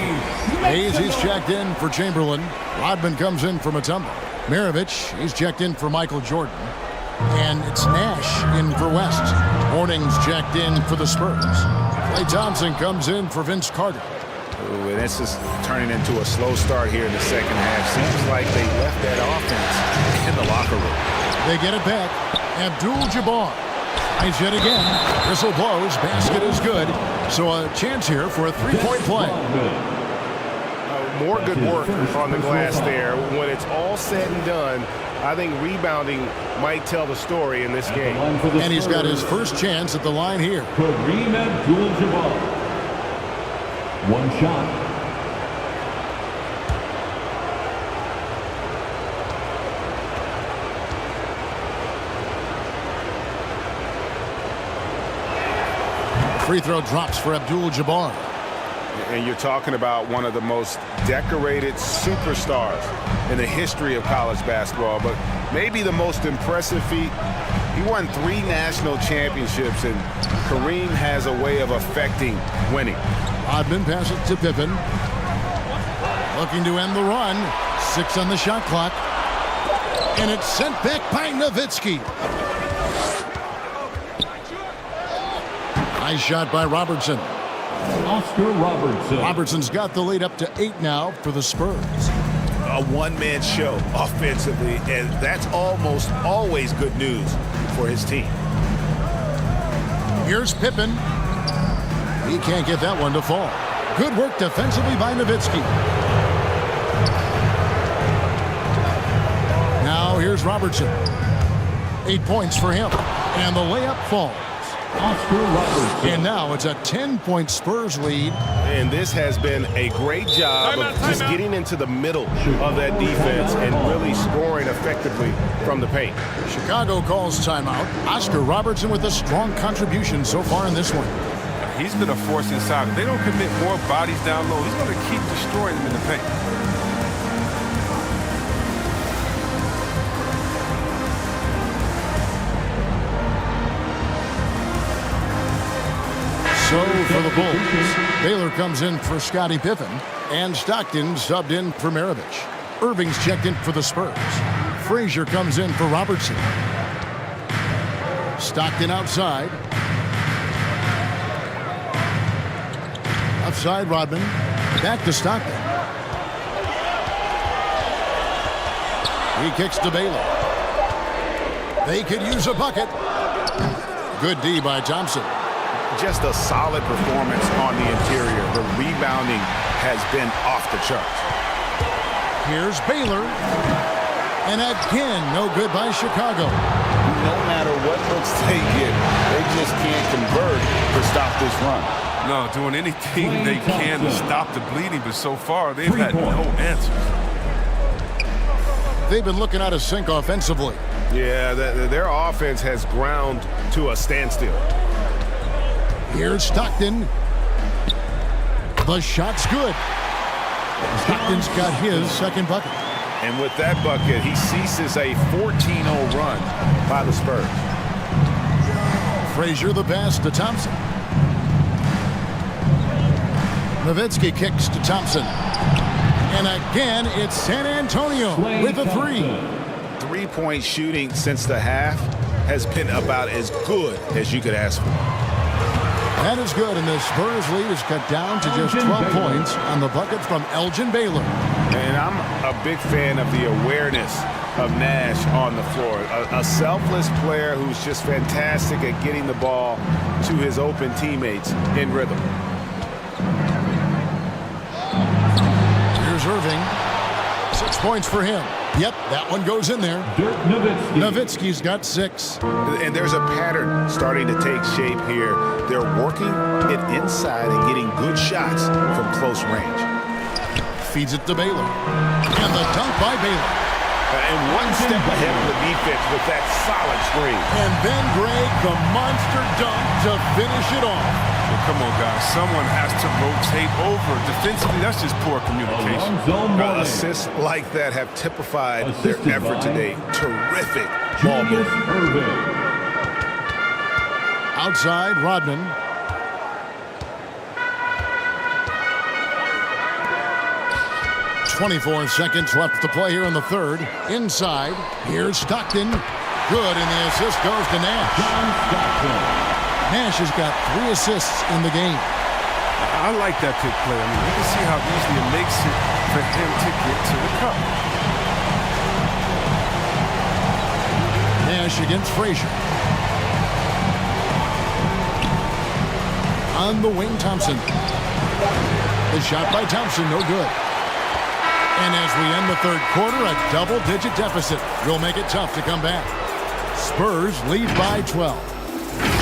Hayes, he's checked in for Chamberlain. Rodman comes in for Mutombo. Maravich, he's checked in for Michael Jordan. And it's Nash in for West. Hornings checked in for the Spurs. Klay Thompson comes in for Vince Carter. Ooh, and this is turning into a slow start here in the second half. Seems like they left that offense in the locker room. They get it back. Abdul-Jabbar. Nice yet again. Whistle blows. Basket is good. So a chance here for a three-point play. More good work on the glass there. When it's all said and done, I think rebounding might tell the story in this game. And he's got his first chance at the line here. Kareem Abdul-Jabbar. One shot. Free throw drops for Abdul-Jabbar. And you're talking about one of the most decorated superstars in the history of college basketball, but maybe the most impressive feat. He won 3 national championships, and Kareem has a way of affecting winning. Rodman passes to Pippen. Looking to end the run. 6 on the shot clock. And it's sent back by Nowitzki. Nice shot by Robertson. Oscar Robertson. Robertson's got the lead up to 8 now for the Spurs. A one-man show offensively, and that's almost always good news for his team. Here's Pippen. He can't get that one to fall. Good work defensively by Nowitzki. Now here's Robertson. 8 points for him. And the layup falls. Oscar Robertson. And now it's a 10-point Spurs lead. And this has been a great job of just getting into the middle of that defense and really scoring effectively from the paint. Chicago calls timeout. Oscar Robertson with a strong contribution so far in this one. He's been a force inside. If they don't commit more bodies down low, he's going to keep destroying them in the paint. So for the Bulls, Baylor comes in for Scottie Pippen, and Stockton subbed in for Maravich. Irving's checked in for the Spurs. Frazier comes in for Robertson. Stockton outside. Offside Rodman. Back to Stockton. He kicks to Baylor. They could use a bucket. Good D by Thompson. Just a solid performance on the interior. The rebounding has been off the charts. Here's Baylor. And again, no good by Chicago. No matter what looks they get, they just can't convert to stop this run. No, doing anything they can to stop the bleeding, but so far they've had no answers. They've been looking out of sync offensively. Yeah, their offense has ground to a standstill. Here's Stockton. The shot's good. Stockton's got his second bucket. And with that bucket, he ceases a 14-0 run by the Spurs. Frazier the pass to Thompson. Nowitzki kicks to Thompson. And again, it's San Antonio with a three. Three-point shooting since the half has been about as good as you could ask for. That is good, and the Spurs lead is cut down to just 12 points on the bucket from Elgin Baylor. And I'm a big fan of the awareness of Nash on the floor. A selfless player who's just fantastic at getting the ball to his open teammates in rhythm. Here's Irving. 6 points for him. Yep, that one goes in there. Nowitzki's got 6. And there's a pattern starting to take shape here. They're working it inside and getting good shots from close range. Feeds it to Baylor. And the dunk by Baylor. And one step ahead of the defense with that solid screen. And then Greg, the monster dunk to finish it off. Well, come on, guys. Someone has to rotate over. Defensively, that's just poor communication. Assists like that have typified their effort today. Terrific ball movement. Outside, Rodman. .24 seconds left to play here in the third. Inside, here's Stockton. Good, and the assist goes to Nash. Nash has got 3 assists in the game. I like that pick play. I mean, you can see how easily it makes it for him to get to the cup. Nash against Frazier. On the wing, Thompson. The shot by Thompson, no good. And as we end the third quarter, a double-digit deficit will make it tough to come back. Spurs lead by 12.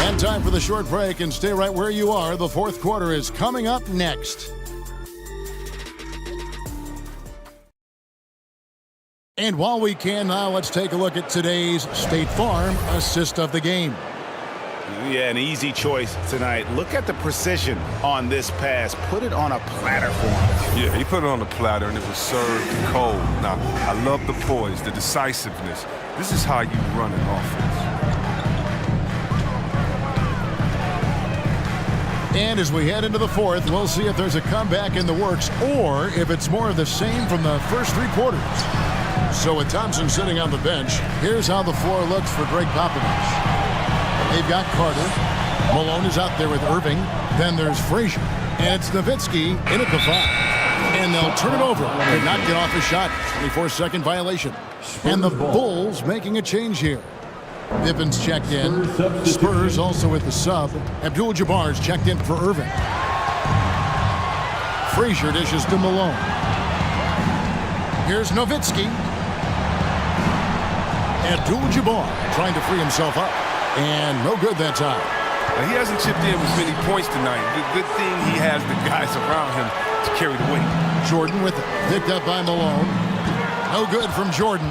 And time for the short break, and stay right where you are. The fourth quarter is coming up next. And while we can now, let's take a look at today's State Farm assist of the game. Yeah, an easy choice tonight. Look at the precision on this pass. Put it on a platter for him. Yeah, he put it on a platter and it was served cold. Now, I love the poise, the decisiveness. This is how you run an offense. And as we head into the fourth, we'll see if there's a comeback in the works or if it's more of the same from the first 3 quarters. So with Thompson sitting on the bench, here's how the floor looks for Greg Popovich. They've got Carter. Malone is out there with Irving. Then there's Frazier. And it's Nowitzki in at the 5. And they'll turn it over. They not get off a shot. 24-second violation. And the Bulls making a change here. Vippen's checked in. Spurs also with the sub. Abdul-Jabbar's checked in for Irving. Frazier dishes to Malone. Here's Nowitzki. Abdul-Jabbar trying to free himself up. And no good that time. Now, he hasn't chipped in with many points tonight. Good thing he has the guys around him to carry the weight. Jordan with it. Picked up by Malone. No good from Jordan.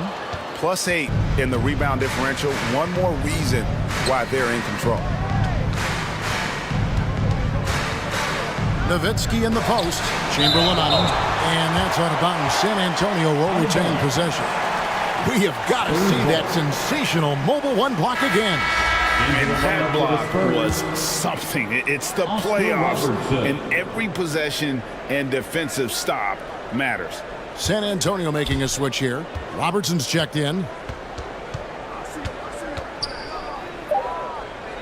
+8 in the rebound differential. One more reason why they're in control. Nowitzki in the post. Chamberlain on him. And that's out of bounds. San Antonio will retain possession. We have got to see that sensational mobile 1 block again. And that block was something. It's the playoffs, and every possession and defensive stop matters. San Antonio making a switch here. Robertson's checked in.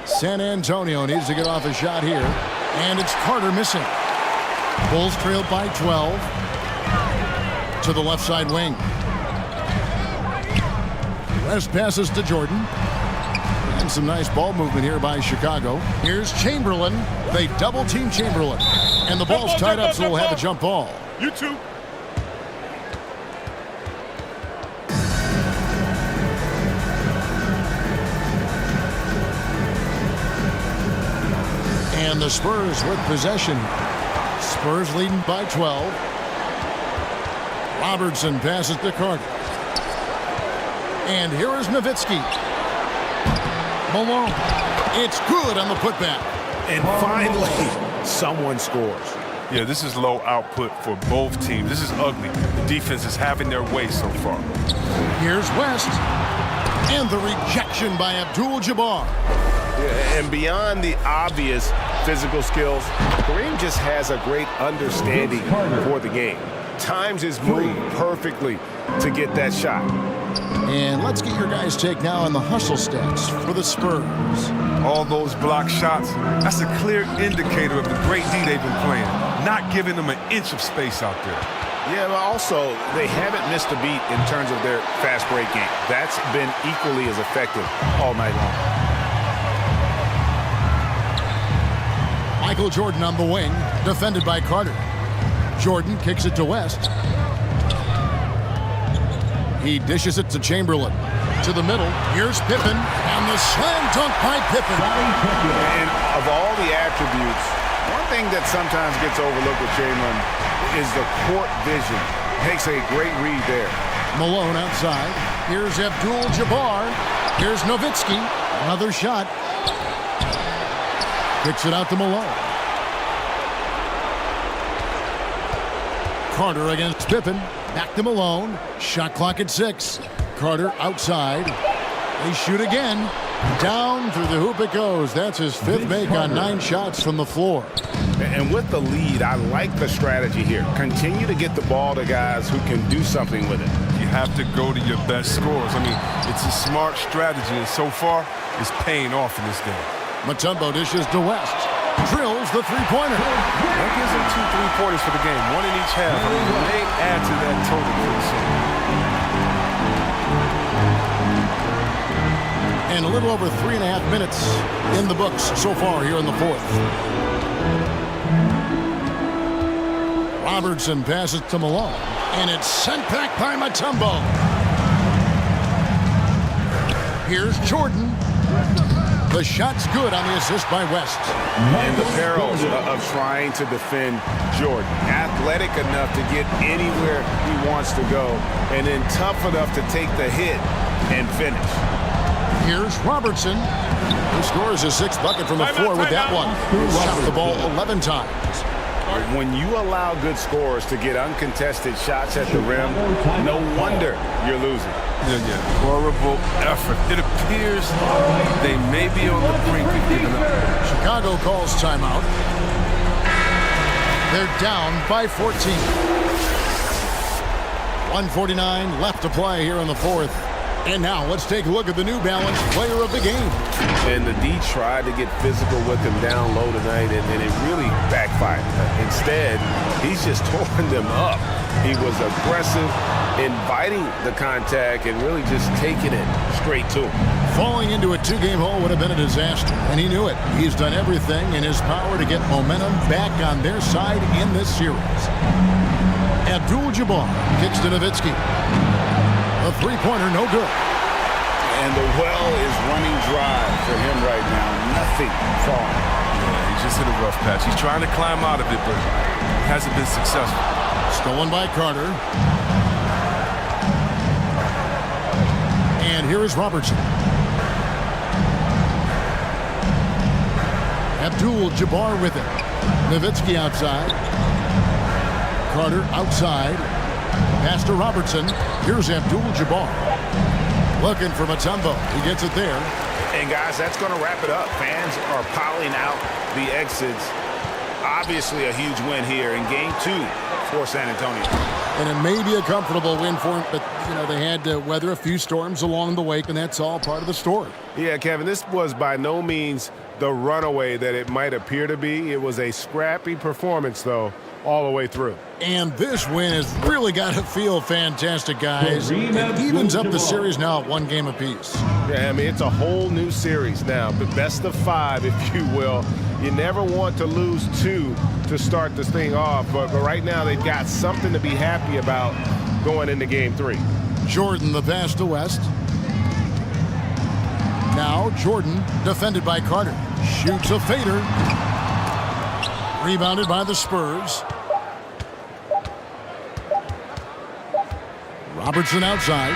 San Antonio needs to get off a shot here. And it's Carter missing. Bulls trail by 12. To the left side wing. West passes to Jordan. And some nice ball movement here by Chicago. Here's Chamberlain. They double team Chamberlain. And the ball's tied up, so we'll have a jump ball. You too. And the Spurs with possession. Spurs leading by 12. Robertson passes to Carter. And here is Nowitzki. Malone. It's good on the putback. And finally, someone scores. Yeah, this is low output for both teams. This is ugly. The defense is having their way so far. Here's West. And the rejection by Abdul-Jabbar. Yeah, and beyond the obvious physical skills, Kareem just has a great understanding for the game. Times his move perfectly to get that shot. And let's get your guys' take now on the hustle stats for the Spurs. All those block shots, that's a clear indicator of the great D they've been playing, not giving them an inch of space out there. Yeah, but also, they haven't missed a beat in terms of their fast break game. That's been equally as effective all night long. Michael Jordan on the wing, defended by Carter. Jordan kicks it to West. He dishes it to Chamberlain. To the middle. Here's Pippen. And the slam dunk by Pippen. And of all the attributes, one thing that sometimes gets overlooked with Chamberlain is the court vision. Makes a great read there. Malone outside. Here's Abdul-Jabbar. Here's Nowitzki. Another shot. Kicks it out to Malone. Carter against Pippen. Back to Malone. Shot clock at 6. Carter outside. They shoot again. Down through the hoop it goes. That's his 5th make on 9 shots from the floor. And with the lead, I like the strategy here. Continue to get the ball to guys who can do something with it. You have to go to your best scorers. I mean, it's a smart strategy, and so far, it's paying off in this game. Mutombo dishes to West. Drills the three-pointer. That gives them 2 3-pointers for the game, one in each half. I mean, they add to that total pretty soon. And a little over 3.5 minutes in the books so far here in the 4th. Robertson passes to Malone. And it's sent back by Mutombo. Here's Jordan. The shot's good on the assist by West. And the perils of trying to defend Jordan. Athletic enough to get anywhere he wants to go, and then tough enough to take the hit and finish. Here's Robertson, who scores his 6th bucket from the floor with that one. Shot the ball 11 times. When you allow good scorers to get uncontested shots at the rim, no wonder you're losing. Yeah. Horrible effort. It appears they may be on the brink of giving up. Chicago calls timeout. They're down by 14. 1:49 left to play here in the 4th. And now let's take a look at the New Balance player of the game. And the D tried to get physical with him down low tonight, and it really backfired. Instead, he's just torn them up. He was aggressive, inviting the contact, and really just taking it straight to him. Falling into a 2-game hole would have been a disaster, and he knew it. He's done everything in his power to get momentum back on their side in this series. Abdul-Jabbar kicks to Nowitzki. A three-pointer, no good. And the well is running dry for him right now. Nothing falling. Yeah, he just hit a rough patch. He's trying to climb out of it, but hasn't been successful. Stolen by Carter. And here is Robertson. Abdul-Jabbar with it. Nowitzki outside. Carter outside. Pass to Robertson. Here's Abdul-Jabbar. Looking for Mutombo. He gets it there. And guys, that's going to wrap it up. Fans are piling out the exits. Obviously a huge win here in Game 2 for San Antonio. And it may be a comfortable win for him, but, you know, they had to weather a few storms along the way, and that's all part of the story. Yeah, Kevin, this was by no means the runaway that it might appear to be. It was a scrappy performance, though, all the way through. And this win has really got to feel fantastic, guys. It evens up the series now at 1 game apiece. Yeah, I mean, it's a whole new series now, the best of 5, if you will. You never want to lose 2 to start this thing off, but right now they've got something to be happy about going into game 3. Jordan the pass to West. Now Jordan, defended by Carter, shoots a fader. Rebounded by the Spurs. Robertson outside.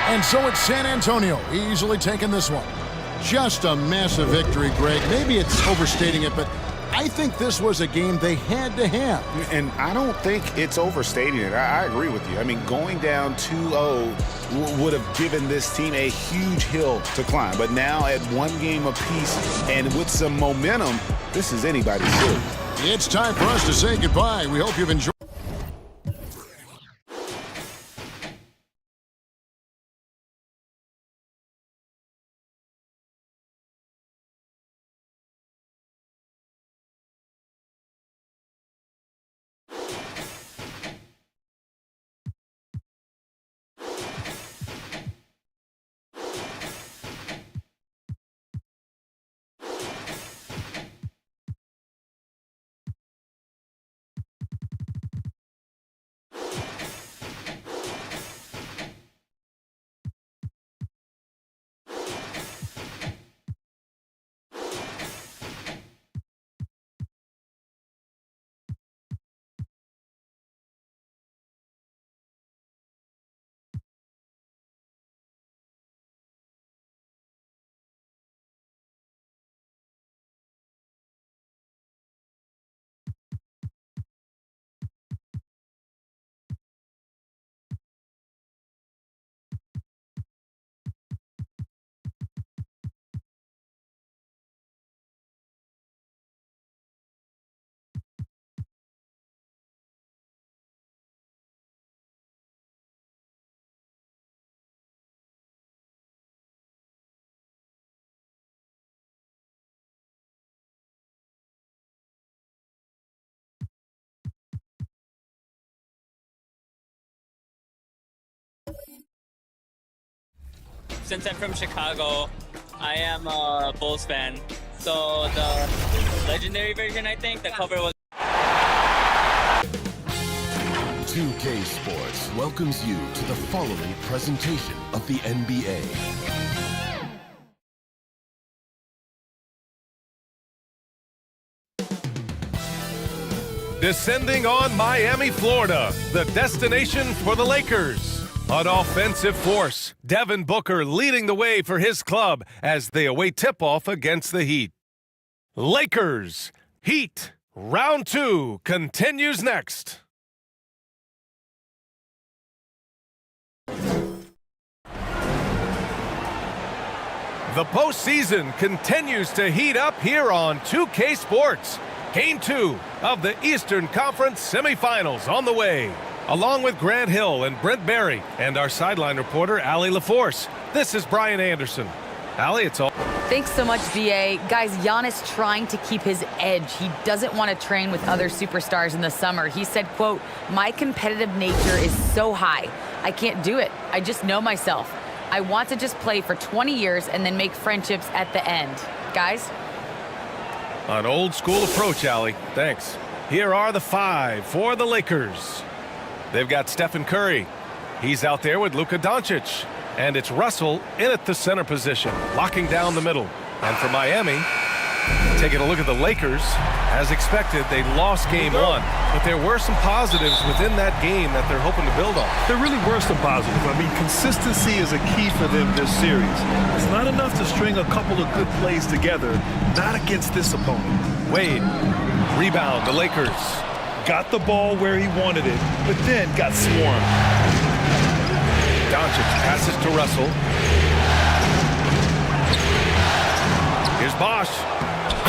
And so it's San Antonio easily taking this one. Just a massive victory, Greg. Maybe it's overstating it, but I think this was a game they had to have. And I don't think it's overstating it. I agree with you. I mean, going down 2-0 would have given this team a huge hill to climb. But now at 1 game apiece and with some momentum, this is anybody's series. It's time for us to say goodbye. We hope you've enjoyed. Since I'm from Chicago, I am a Bulls fan. So the legendary version, I think, the cover was... 2K Sports welcomes you to the following presentation of the NBA. Descending on Miami, Florida, the destination for the Lakers. An offensive force, Devin Booker leading the way for his club as they await tip-off against the Heat. Lakers, Heat, round 2 continues next. The postseason continues to heat up here on 2K Sports. Game 2 of the Eastern Conference semifinals on the way. Along with Grant Hill and Brent Barry and our sideline reporter, Allie LaForce. This is Brian Anderson. Allie, it's all. Thanks so much, BA. Guys, Giannis trying to keep his edge. He doesn't want to train with other superstars in the summer. He said, quote, "My competitive nature is so high. I can't do it. I just know myself. I want to just play for 20 years and then make friendships at the end." Guys? An old school approach, Allie. Thanks. Here are the 5 for the Lakers. They've got Stephen Curry. He's out there with Luka Doncic. And it's Russell in at the center position, locking down the middle. And for Miami, taking a look at the Lakers, as expected, they lost game 1. But there were some positives within that game that they're hoping to build on. There really were some positives. I mean, consistency is a key for them this series. It's not enough to string a couple of good plays together, not against this opponent. Wade, rebound, the Lakers. Got the ball where he wanted it, but then got swarmed. Doncic passes to Russell. Here's Bosh.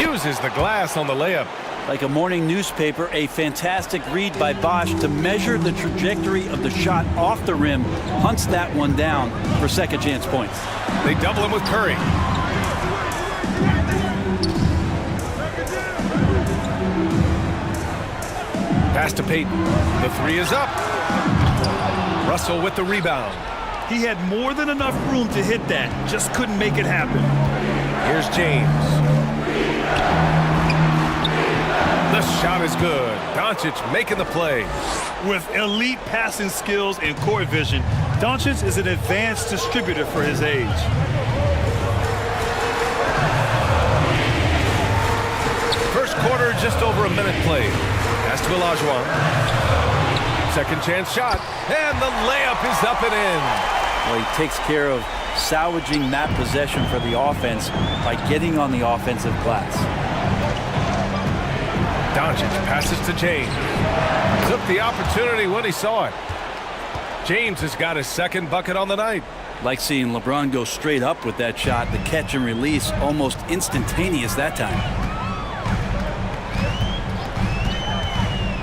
Uses the glass on the layup. Like a morning newspaper, a fantastic read by Bosh to measure the trajectory of the shot off the rim. Hunts that one down for second chance points. They double him with Curry. Pass to Peyton. The three is up. Russell with the rebound. He had more than enough room to hit that. Just couldn't make it happen. Here's James. The shot is good. Doncic making the play. With elite passing skills and court vision, Doncic is an advanced distributor for his age. First quarter, just over a minute played. Pass to Olajuwon. Second chance shot, and the layup is up and in. Well, he takes care of salvaging that possession for the offense by getting on the offensive glass. Doncic passes to James. Took the opportunity when he saw it. James has got his second bucket on the night. Like seeing LeBron go straight up with that shot. The catch and release almost instantaneous that time.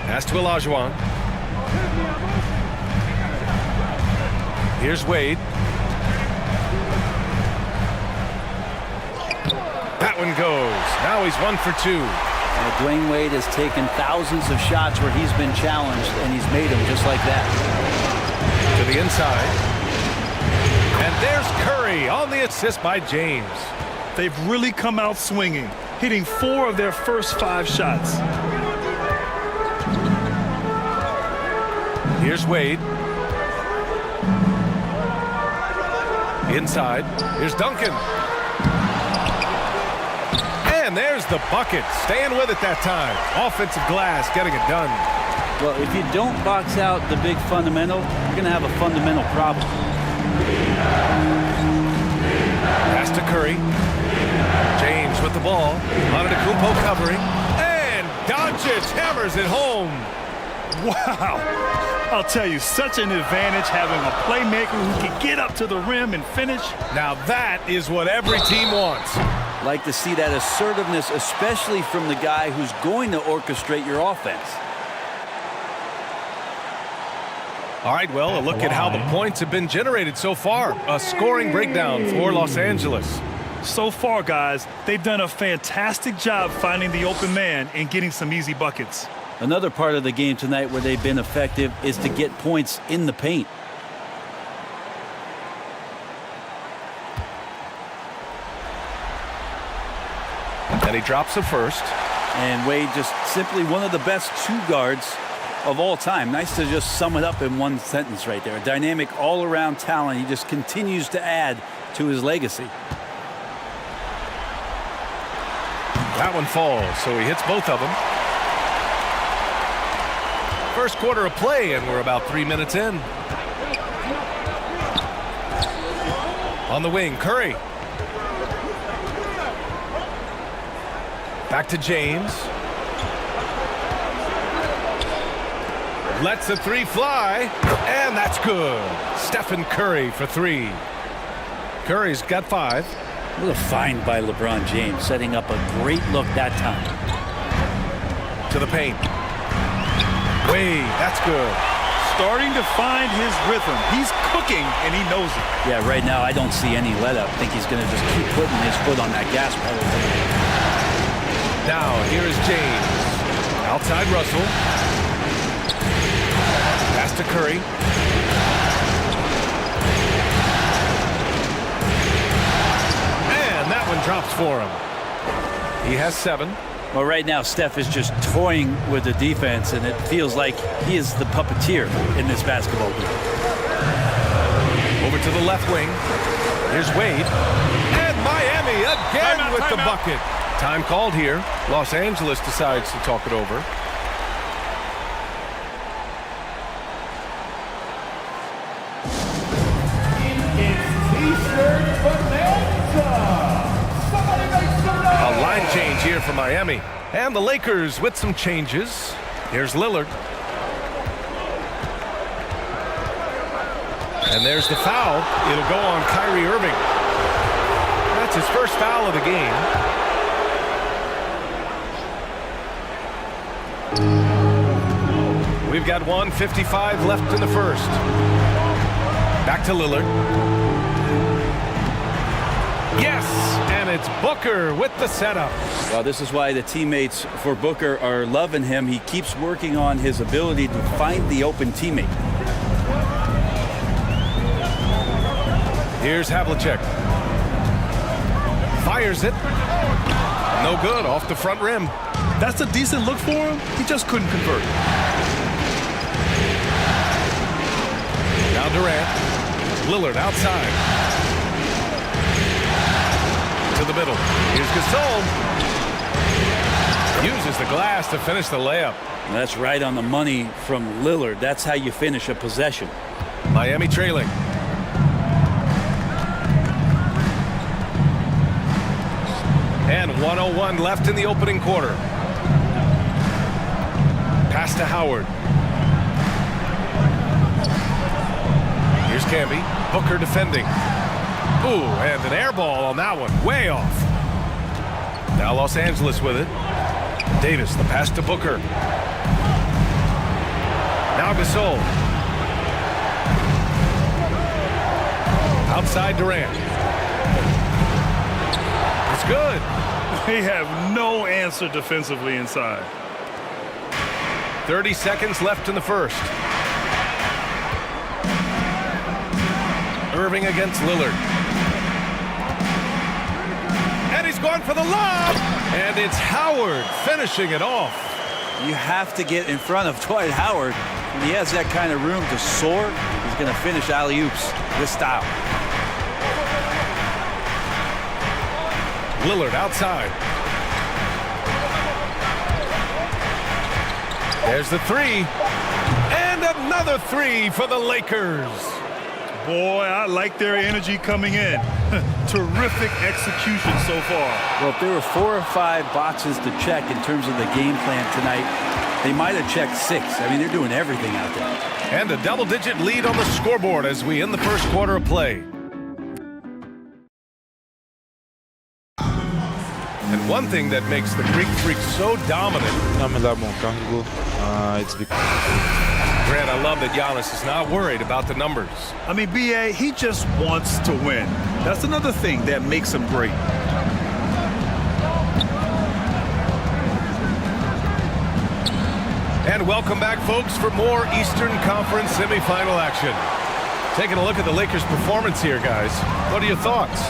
Pass to Olajuwon. Here's Wade. That one goes. Now he's 1 for 2. Dwayne Wade has taken thousands of shots where he's been challenged, and he's made them just like that. To the inside. And there's Curry on the assist by James. They've really come out swinging, hitting 4 of their first 5 shots. Here's Wade. Inside. Here's Duncan. And there's the bucket. Staying with it that time. Offensive glass, getting it done. Well, if you don't box out the big fundamental, you're going to have a fundamental problem. Pass to Curry. James with the ball. Antetokounmpo covering. And Doncic hammers it home. Wow. I'll tell you, such an advantage having a playmaker who can get up to the rim and finish. Now that is what every team wants. Like to see that assertiveness, especially from the guy who's going to orchestrate your offense. All right, well, a look at how the points have been generated so far. A scoring breakdown for Los Angeles. So far, guys, they've done a fantastic job finding the open man and getting some easy buckets. Another part of the game tonight where they've been effective is to get points in the paint. And he drops the first. And Wade just simply one of the best 2 guards of all time. Nice to just sum it up in one sentence right there. A dynamic all-around talent. He just continues to add to his legacy. That one falls, so he hits both of them. First quarter of play, and we're about 3 minutes in. On the wing, Curry. Back to James. Lets the 3 fly, and that's good. Stephen Curry for 3. Curry's got 5. What a find by LeBron James, setting up a great look that time. To the paint. Wade, that's good. Starting to find his rhythm. He's cooking, and he knows it. Yeah, right now I don't see any let up. I think he's going to just keep putting his foot on that gas pedal. Now, here is James. Outside Russell. Pass to Curry. And that one drops for him. He has 7. Well, right now, Steph is just toying with the defense, and it feels like he is the puppeteer in this basketball game. Over to the left wing. Here's Wade. And Miami again with the bucket. Time called here. Los Angeles decides to talk it over. A line change here for Miami. And the Lakers with some changes. Here's Lillard. And there's the foul. It'll go on Kyrie Irving. That's his first foul of the game. We've got 1:55 left in the first. Back to Lillard. Yes, and it's Booker with the setup. Well, this is why the teammates for Booker are loving him. He keeps working on his ability to find the open teammate. Here's Havlicek. Fires it. No good, off the front rim. That's a decent look for him. He just couldn't convert. Now Durant. Lillard outside. To the middle. Here's Gasol. Uses the glass to finish the layup. And that's right on the money from Lillard. That's how you finish a possession. Miami trailing. And 1:01 left in the opening quarter. Pass to Howard. Here's Camby. Booker defending. Ooh, and an air ball on that one. Way off. Now Los Angeles with it. Davis, the pass to Booker. Now Gasol. Outside Durant. It's good. They have no answer defensively inside. 30 seconds left in the first. Irving against Lillard. And he's going for the lob. And it's Howard finishing it off. You have to get in front of Dwight Howard. When he has that kind of room to soar, he's going to finish alley-oops this style. Lillard outside. There's the three. And another three for the Lakers. Boy, I like their energy coming in. Terrific execution so far. Well, if there were 4 or 5 boxes to check in terms of the game plan tonight, they might have checked 6. I mean, they're doing everything out there. And a double-digit lead on the scoreboard as we end the first quarter of play. And one thing that makes the Greek Freak so dominant. It's because Grant, I love that Giannis is not worried about the numbers. I mean, B.A., he just wants to win. That's another thing that makes him great. And welcome back, folks, for more Eastern Conference semifinal action. Taking a look at the Lakers' performance here, guys. What are your thoughts?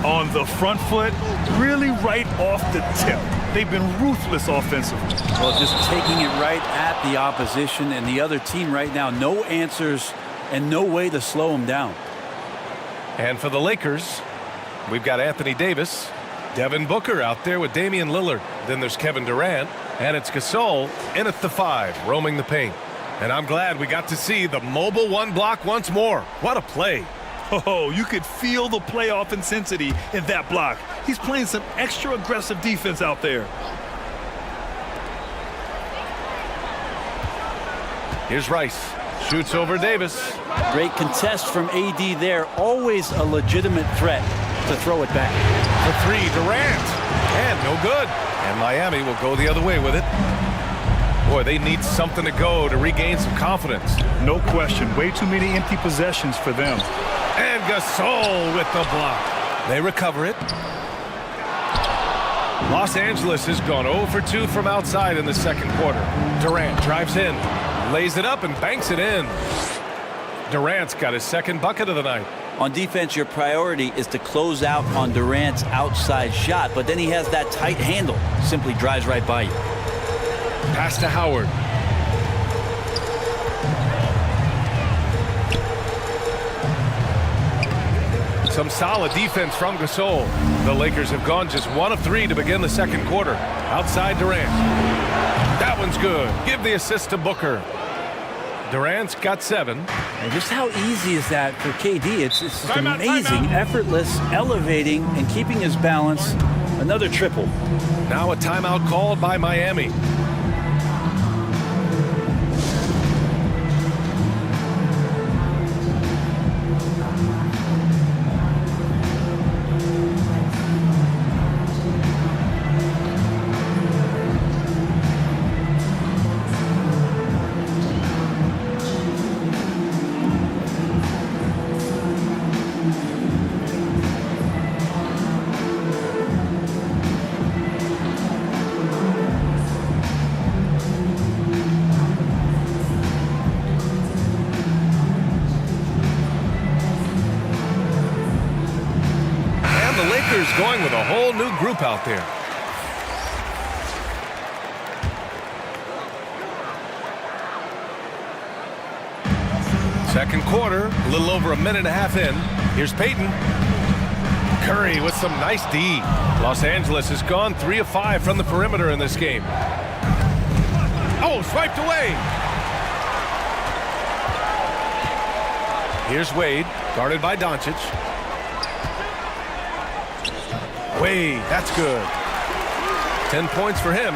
On the front foot, really right off the tip. They've been ruthless offensively. Well, just taking it right at the opposition and the other team right now. No answers and no way to slow them down. And for the Lakers, we've got Anthony Davis, Devin Booker out there with Damian Lillard. Then there's Kevin Durant, and it's Gasol in at the 5, roaming the paint. And I'm glad we got to see the mobile one block once more. What a play. Oh, you could feel the playoff intensity in that block. He's playing some extra aggressive defense out there. Here's Rice. Shoots over Davis. Great contest from AD there. Always a legitimate threat to throw it back. For 3, Durant. And no good. And Miami will go the other way with it. Boy, they need something to go to regain some confidence. No question. Way too many empty possessions for them. And Gasol with the block. They recover it. Los Angeles has gone 0 for 2 from outside in the second quarter. Durant drives in, lays it up, and banks it in. Durant's got his second bucket of the night. On defense, your priority is to close out on Durant's outside shot, but then he has that tight handle. Simply drives right by you. Pass to Howard. Some solid defense from Gasol. The Lakers have gone just 1 of 3 to begin the second quarter. Outside Durant. That one's good. Give the assist to Booker. Durant's got 7. And just how easy is that for KD? It's just amazing, effortless, elevating, and keeping his balance. Another triple. Now a timeout called by Miami. the Lakers going with a whole new group out there. Second quarter, a little over a minute and a half in. Here's Payton. Curry with some nice D. Los Angeles has gone 3 of 5 from the perimeter in this game. Oh, swiped away. Here's Wade, guarded by Doncic. Wade, that's good. 10 points for him.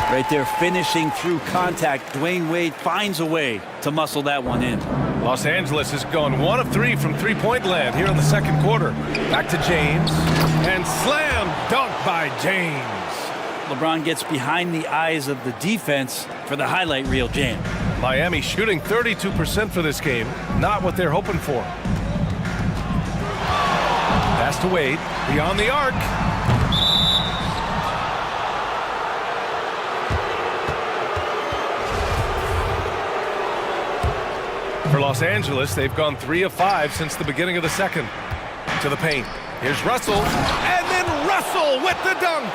Right there, finishing through contact. Dwayne Wade finds a way to muscle that one in. Los Angeles has gone 1 of 3 from three-point land here in the second quarter. Back to James, and slam dunk by James. LeBron gets behind the eyes of the defense for the highlight reel jam. Miami shooting 32% for this game. Not what they're hoping for. Pass to Wade, beyond the arc. For Los Angeles, they've gone 3 of 5 since the beginning of the second. To the paint. Here's Russell, and then Russell with the dunk.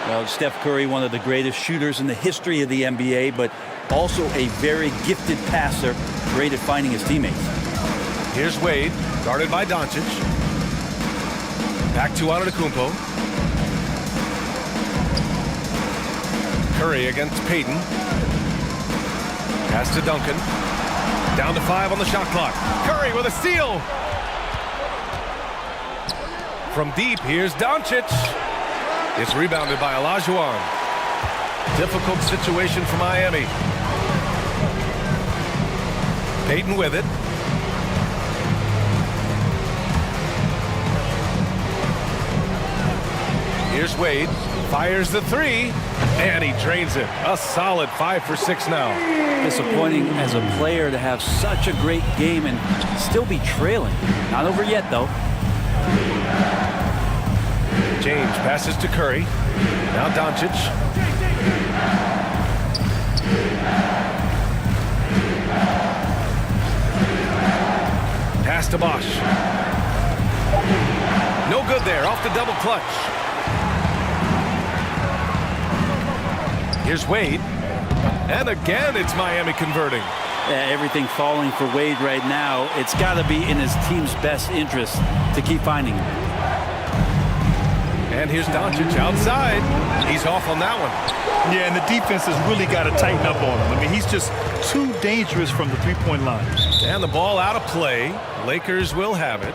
Well, Steph Curry, one of the greatest shooters in the history of the NBA, but also a very gifted passer, great at finding his teammates. Here's Wade, guarded by Doncic. Back to Antetokounmpo. Curry against Payton. Pass to Duncan. Down to 5 on the shot clock. Curry with a steal. From deep, here's Doncic. It's rebounded by Olajuwon. Difficult situation for Miami. Payton with it. Here's Wade. Fires the 3, and he drains it. A solid 5 for 6 now. Disappointing as a player to have such a great game and still be trailing. Not over yet, though. James passes to Curry. Now Doncic. Pass to Bosch. No good there, off the double clutch. Here's Wade. And again, it's Miami converting. Yeah, everything falling for Wade right now. It's got to be in his team's best interest to keep finding him. And here's Doncic outside. He's off on that one. Yeah, and the defense has really got to tighten up on him. I mean, he's just too dangerous from the three-point line. And the ball out of play. Lakers will have it.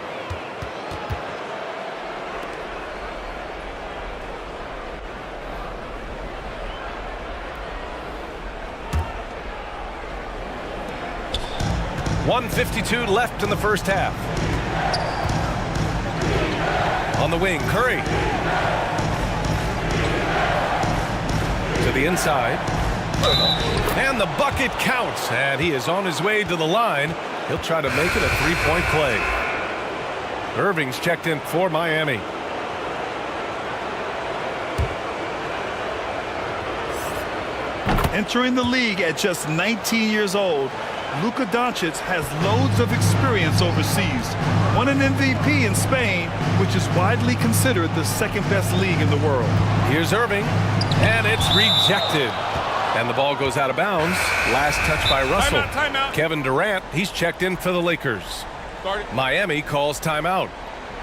.152 left in the first half. On the wing, Curry. To the inside. And the bucket counts. And he is on his way to the line. He'll try to make it a three-point play. Irving's checked in for Miami. Entering the league at just 19 years old, Luka Doncic has loads of experience overseas. Won an MVP in Spain, which is widely considered the second-best league in the world. Here's Irving, and it's rejected. And the ball goes out of bounds. Last touch by Russell. Timeout. Kevin Durant, he's checked in for the Lakers. Miami calls timeout.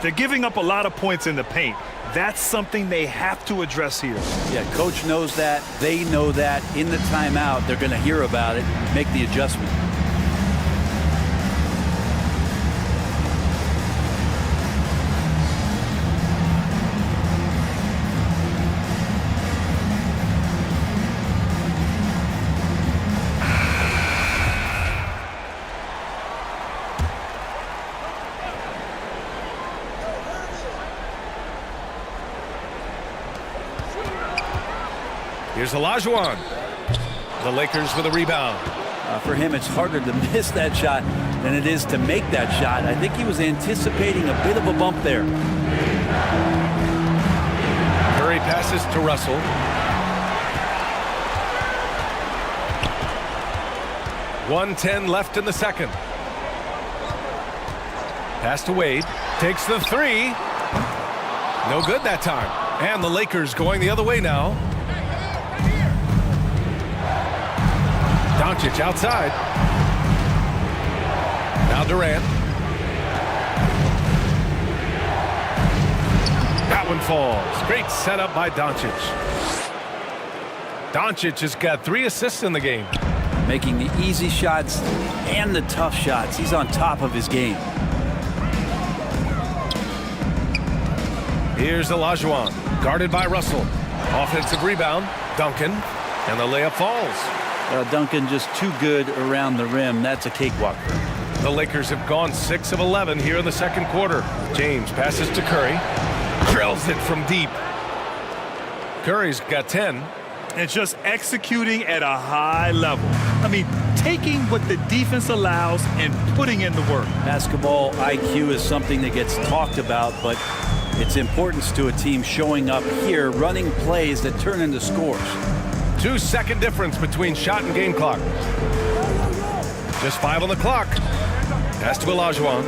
They're giving up a lot of points in the paint. That's something they have to address here. Yeah, coach knows that. They know that. In the timeout, they're going to hear about it, make the adjustment. Here's Olajuwon. The Lakers with a rebound. For him, it's harder to miss that shot than it is to make that shot. I think he was anticipating a bit of a bump there. Curry passes to Russell. .110 left in the second. Pass to Wade. Takes the 3. No good that time. And the Lakers going the other way now. Doncic outside. Now Durant. That one falls. Great setup by Doncic. Doncic has got 3 assists in the game. Making the easy shots and the tough shots. He's on top of his game. Here's Olajuwon, guarded by Russell. Offensive rebound, Duncan, and the layup falls. Duncan just too good around the rim. That's a cakewalk. The Lakers have gone 6 of 11 here in the second quarter. James passes to Curry. Drills it from deep. Curry's got 10. And just executing at a high level. I mean, taking what the defense allows and putting in the work. Basketball IQ is something that gets talked about, but its importance to a team showing up here, running plays that turn into scores. 2-second difference between shot and game clock. Just 5 on the clock. Pass to Olajuwon.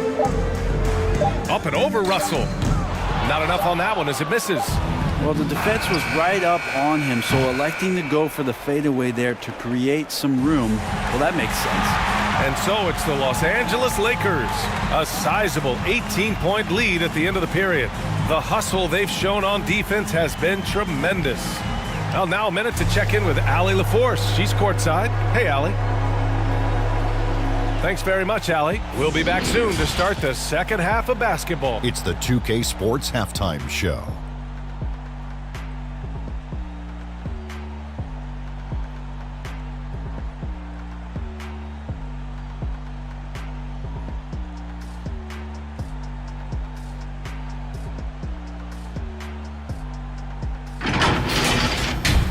Up and over Russell. Not enough on that one as it misses. Well, the defense was right up on him, so electing to go for the fadeaway there to create some room, well, that makes sense. And so it's the Los Angeles Lakers. A sizable 18-point lead at the end of the period. The hustle they've shown on defense has been tremendous. Well, now a minute to check in with Allie LaForce. She's courtside. Hey, Allie. Thanks very much, Allie. We'll be back soon to start the second half of basketball. It's the 2K Sports Halftime Show.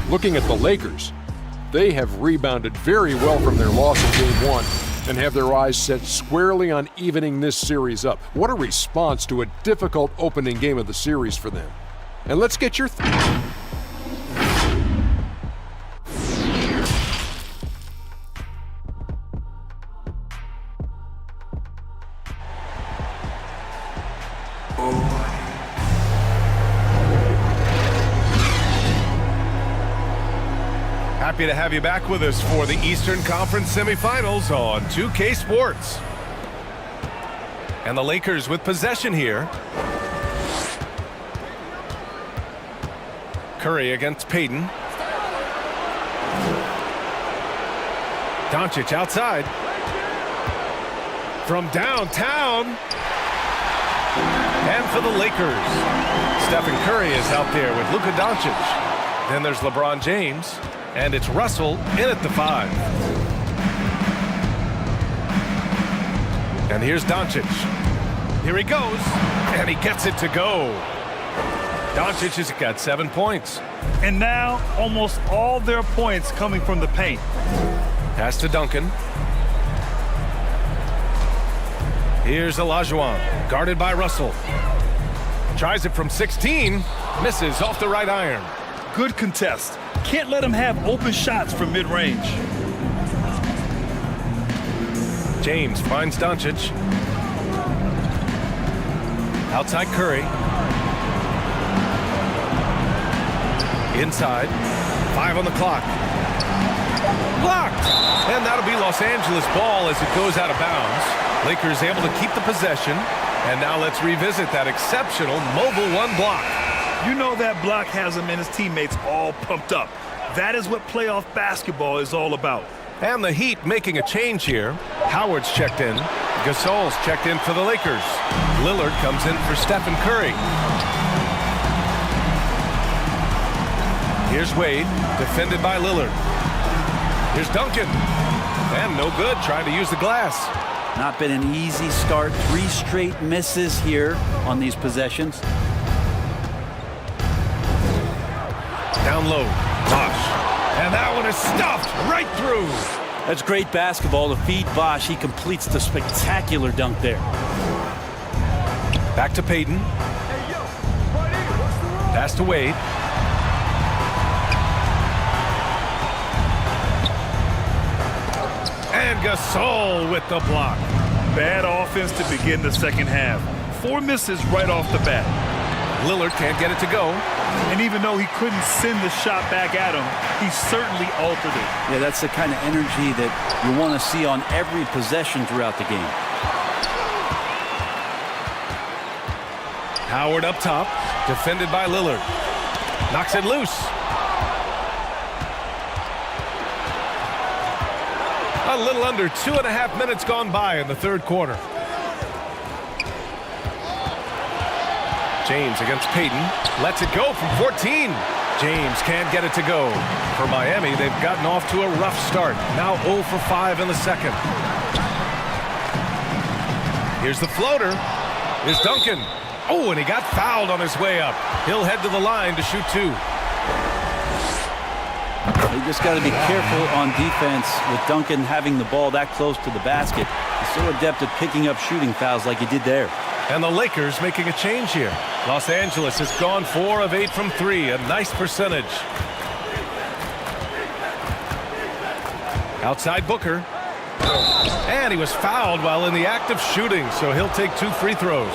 Looking at the Lakers, they have rebounded very well from their loss in Game 1 and have their eyes set squarely on evening this series up. What a response to a difficult opening game of the series for them. And let's get your Happy to have you back with us for the Eastern Conference semifinals on 2K Sports. And the Lakers with possession here. Curry against Payton. Doncic outside. From downtown. And for the Lakers, Stephen Curry is out there with Luka Doncic. Then there's LeBron James. And it's Russell in at the 5. And here's Doncic. Here he goes. And he gets it to go. Doncic has got 7 points. And now almost all their points coming from the paint. Pass to Duncan. Here's Olajuwon, guarded by Russell. Tries it from 16. Misses off the right iron. Good contest. Can't let him have open shots from mid-range. James finds Doncic. Outside Curry. Inside. 5 on the clock. Blocked! And that'll be Los Angeles ball as it goes out of bounds. Lakers able to keep the possession. And now let's revisit that exceptional mobile 1 block. You know that block has him and his teammates all pumped up. That is what playoff basketball is all about. And the Heat making a change here. Howard's checked in. Gasol's checked in for the Lakers. Lillard comes in for Stephen Curry. Here's Wade, defended by Lillard. Here's Duncan. And no good, trying to use the glass. Not been an easy start. 3 straight misses here on these possessions. Down low, Bosh. And that one is stuffed right through. That's great basketball to feed Bosh. He completes the spectacular dunk there. Back to Payton. Pass to Wade. And Gasol with the block. Bad offense to begin the second half. 4 misses right off the bat. Lillard can't get it to go. And even though he couldn't send the shot back at him, he certainly altered it. Yeah, that's the kind of energy that you want to see on every possession throughout the game. Howard up top, defended by Lillard. Knocks it loose. A little under 2.5 minutes gone by in the third quarter. James against Payton. Lets it go from 14. James can't get it to go. For Miami, they've gotten off to a rough start. Now 0 for 5 in the second. Here's the floater. Here's Duncan. Oh, and he got fouled on his way up. He'll head to the line to shoot 2. You just got to be careful on defense with Duncan having the ball that close to the basket. He's so adept at picking up shooting fouls like he did there. And the Lakers making a change here. Los Angeles has gone 4 of 8 from 3. A nice percentage. Outside Booker. And he was fouled while in the act of shooting, so he'll take 2 free throws.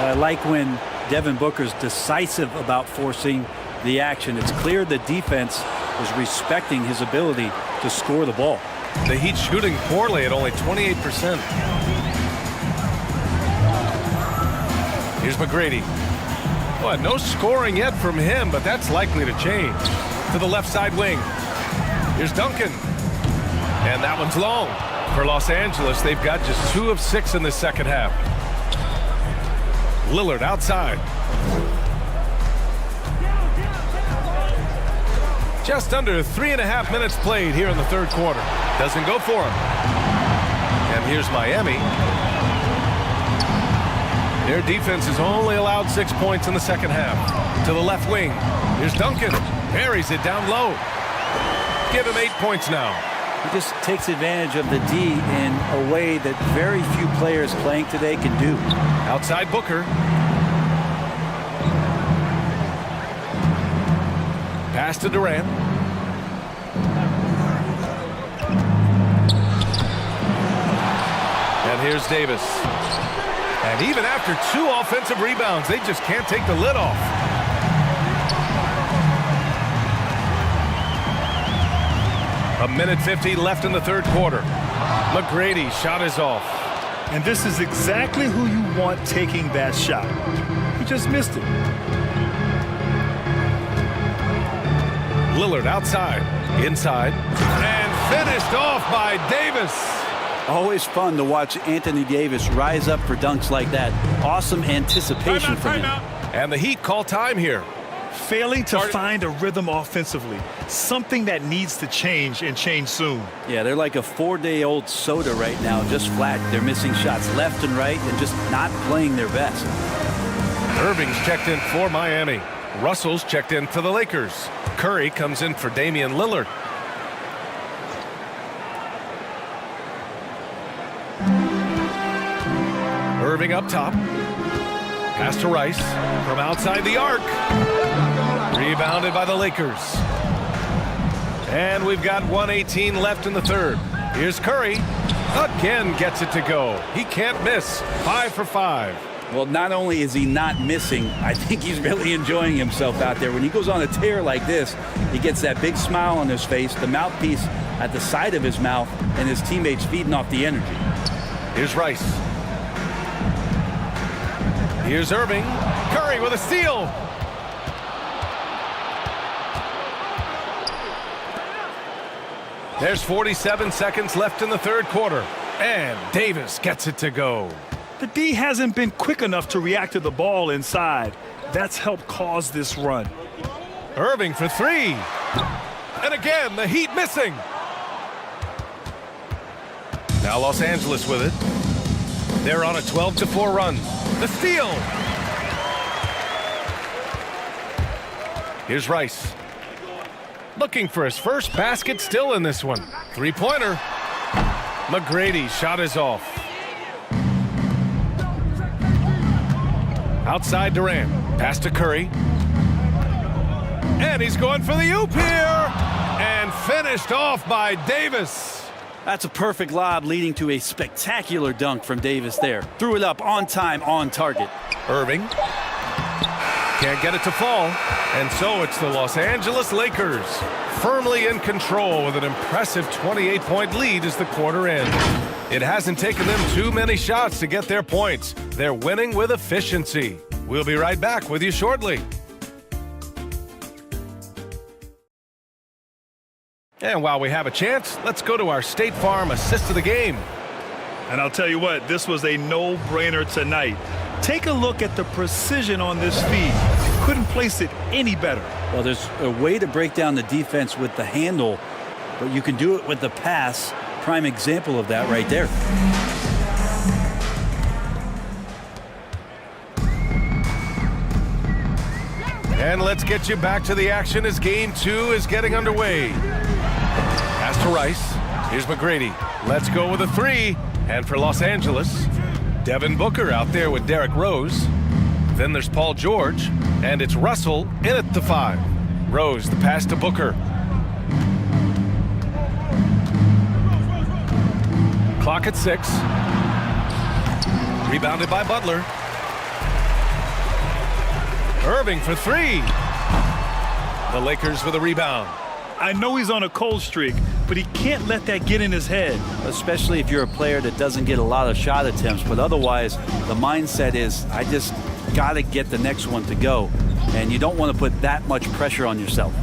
I like when Devin Booker's decisive about forcing the action. It's clear the defense is respecting his ability to score the ball. The Heat shooting poorly at only 28%. Here's McGrady. Well, no scoring yet from him, but that's likely to change. To the left side wing. Here's Duncan. And that one's long. For Los Angeles, they've got just 2 of 6 in the second half. Lillard outside. Just under 3.5 minutes played here in the third quarter. Doesn't go for him. And here's Miami. Their defense has only allowed 6 points in the second half. To the left wing. Here's Duncan. Buries it down low. Give him 8 points now. He just takes advantage of the D in a way that very few players playing today can do. Outside Booker. Pass to Durant. And here's Davis. And even after 2 offensive rebounds, they just can't take the lid off. A minute 50 left in the third quarter. McGrady shot is off. And this is exactly who you want taking that shot. He just missed it. Lillard outside, inside, and finished off by Davis. Always fun to watch Anthony Davis rise up for dunks like that. Awesome anticipation from him. And the Heat call time here. Failing to find a rhythm offensively. Something that needs to change and change soon. Yeah, they're like a 4-day-old soda right now, just flat. They're missing shots left and right and just not playing their best. Irving's checked in for Miami. Russell's checked in for the Lakers. Curry comes in for Damian Lillard. Irving up top. Pass to Rice from outside the arc. Rebounded by the Lakers. And we've got 1:18 left in the third. Here's Curry. Again gets it to go. He can't miss. 5 for 5. Well, not only is he not missing, I think he's really enjoying himself out there. When he goes on a tear like this, he gets that big smile on his face, the mouthpiece at the side of his mouth, and his teammates feeding off the energy. Here's Rice. Here's Irving. Curry with a steal. There's 47 seconds left in the third quarter. And Davis gets it to go. The D hasn't been quick enough to react to the ball inside. That's helped cause this run. Irving for 3. And again, the Heat missing. Now Los Angeles with it. They're on a 12-4 run. The steal. Here's Rice. Looking for his first basket still in this one. 3-pointer. McGrady shot is off. Outside Durant. Pass to Curry. And he's going for the oop here. And finished off by Davis. That's a perfect lob leading to a spectacular dunk from Davis there. Threw it up on time, on target. Irving can't get it to fall. And so it's the Los Angeles Lakers firmly in control with an impressive 28-point lead as the quarter ends. It hasn't taken them too many shots to get their points. They're winning with efficiency. We'll be right back with you shortly. And while we have a chance, let's go to our State Farm assist of the game. And I'll tell you what, this was a no-brainer tonight. Take a look at the precision on this feed. Couldn't place it any better. Well, there's a way to break down the defense with the handle, but you can do it with the pass. Prime example of that right there. And let's get you back to the action as game 2 is getting underway. Pass to Rice. Here's McGrady. Let's go with a 3. And for Los Angeles, Devin Booker out there with Derrick Rose. Then there's Paul George. And it's Russell in at the 5. Rose, the pass to Booker. Clock at 6. Rebounded by Butler. Irving for 3. The Lakers with a rebound. I know he's on a cold streak, but he can't let that get in his head. Especially if you're a player that doesn't get a lot of shot attempts, but otherwise the mindset is, I just got to get the next one to go. And you don't want to put that much pressure on yourself.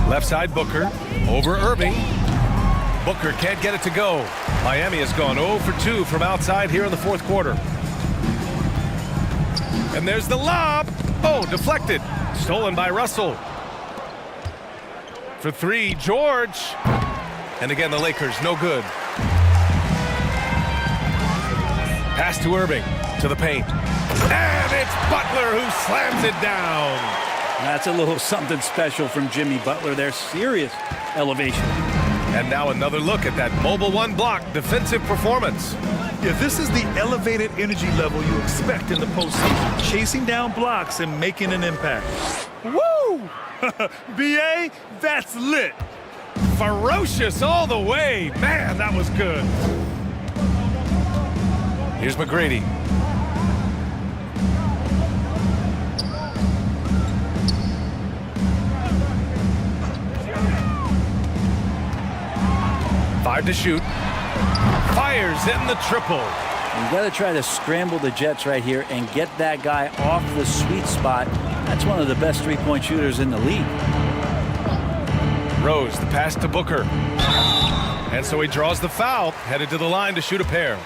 Left side Booker over Irving. Booker can't get it to go. Miami has gone 0 for 2 from outside here in the fourth quarter. And there's the lob. Oh, deflected. Stolen by Russell. For 3, George. And again, the Lakers, no good. Pass to Irving, to the paint. And it's Butler who slams it down. That's a little something special from Jimmy Butler there. Serious elevation. And now another look at that mobile 1 block defensive performance. Yeah, this is the elevated energy level you expect in the postseason. Chasing down blocks and making an impact. Woo! BA, that's lit. Ferocious all the way. Man, that was good. Here's McGrady. Five to shoot. Fires in the triple. You got to try to scramble the Jets right here and get that guy off the sweet spot. That's one of the best three-point shooters in the league. Rose, the pass to Booker. And so he draws the foul, headed to the line to shoot a pair.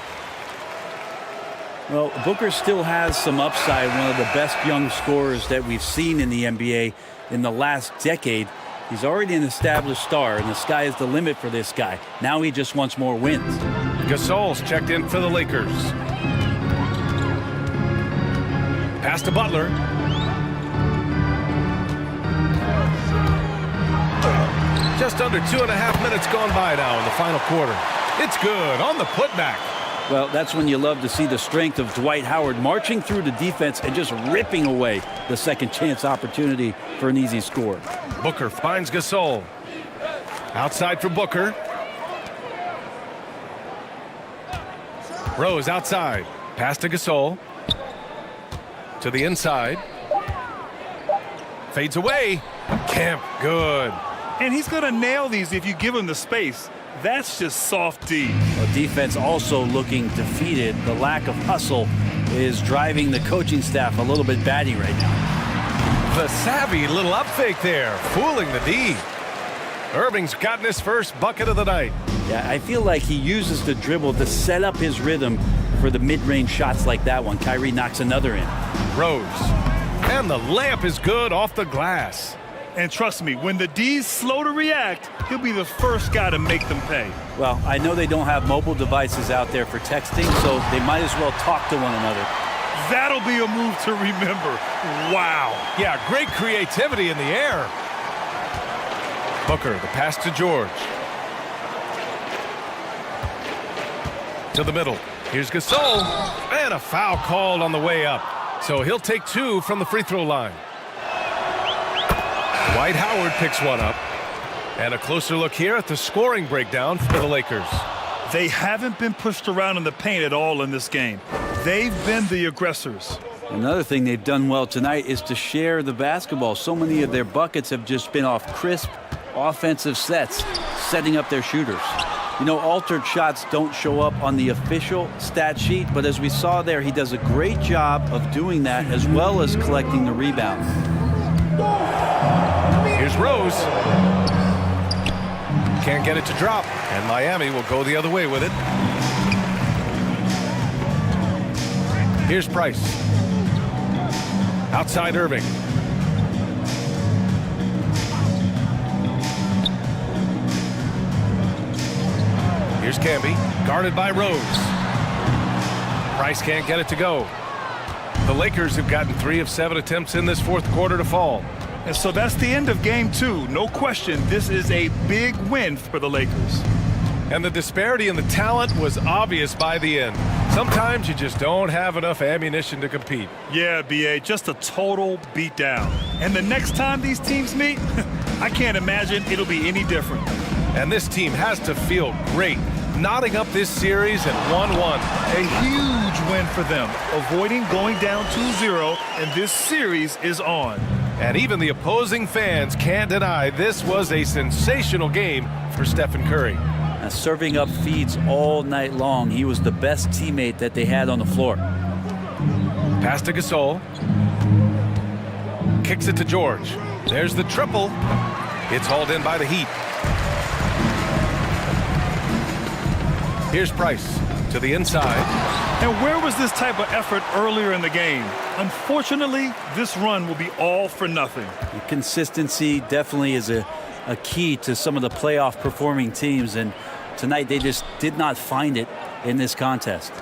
Well, Booker still has some upside, one of the best young scorers that we've seen in the NBA in the last decade. He's already an established star, and the sky is the limit for this guy. Now he just wants more wins. Gasol's checked in for the Lakers. Pass to Butler. Just under 2.5 minutes gone by now in the final quarter. It's good on the putback. Well, that's when you love to see the strength of Dwight Howard marching through the defense and just ripping away the second chance opportunity for an easy score. Booker finds Gasol. Outside for Booker. Rose outside. Pass to Gasol. To the inside. Fades away. Kemp, good. And he's going to nail these if you give him the space. That's just soft D. Well, defense also looking defeated. The lack of hustle is driving the coaching staff a little bit batty right now. The savvy little up fake there, fooling the D. Irving's gotten his first bucket of the night. Yeah, I feel like he uses the dribble to set up his rhythm for the mid-range shots like that one. Kyrie knocks another in. Rose. And the layup is good off the glass. And trust me, when the D's slow to react, he'll be the first guy to make them pay. Well, I know they don't have mobile devices out there for texting, so they might as well talk to one another. That'll be a move to remember. Wow. Yeah, great creativity in the air. Booker, the pass to George. To the middle. Here's Gasol. And a foul called on the way up. So he'll take 2 from the free throw line. Dwight Howard picks one up. And a closer look here at the scoring breakdown for the Lakers. They haven't been pushed around in the paint at all in this game. They've been the aggressors. Another thing they've done well tonight is to share the basketball. So many of their buckets have just been off crisp offensive sets, setting up their shooters. You know, altered shots don't show up on the official stat sheet, but as we saw there, he does a great job of doing that as well as collecting the rebound. Here's Rose. Can't get it to drop, and Miami will go the other way with it. Here's Price. Outside Irving. Here's Camby, guarded by Rose. Price can't get it to go. The Lakers have gotten 3 of 7 attempts in this fourth quarter to fall. And so that's the end of game 2. No question, this is a big win for the Lakers. And the disparity in the talent was obvious by the end. Sometimes you just don't have enough ammunition to compete. Yeah, B.A., just a total beatdown. And the next time these teams meet, I can't imagine it'll be any different. And this team has to feel great, knotting up this series at 1-1. A huge win for them, avoiding going down 2-0, and this series is on. And even the opposing fans can't deny this was a sensational game for Stephen Curry. Now, serving up feeds all night long, he was the best teammate that they had on the floor. Pass to Gasol. Kicks it to George. There's the triple. It's hauled in by the Heat. Here's Price to the inside. And where was this type of effort earlier in the game? Unfortunately, this run will be all for nothing. Consistency definitely is a key to some of the playoff performing teams, and tonight they just did not find it in this contest.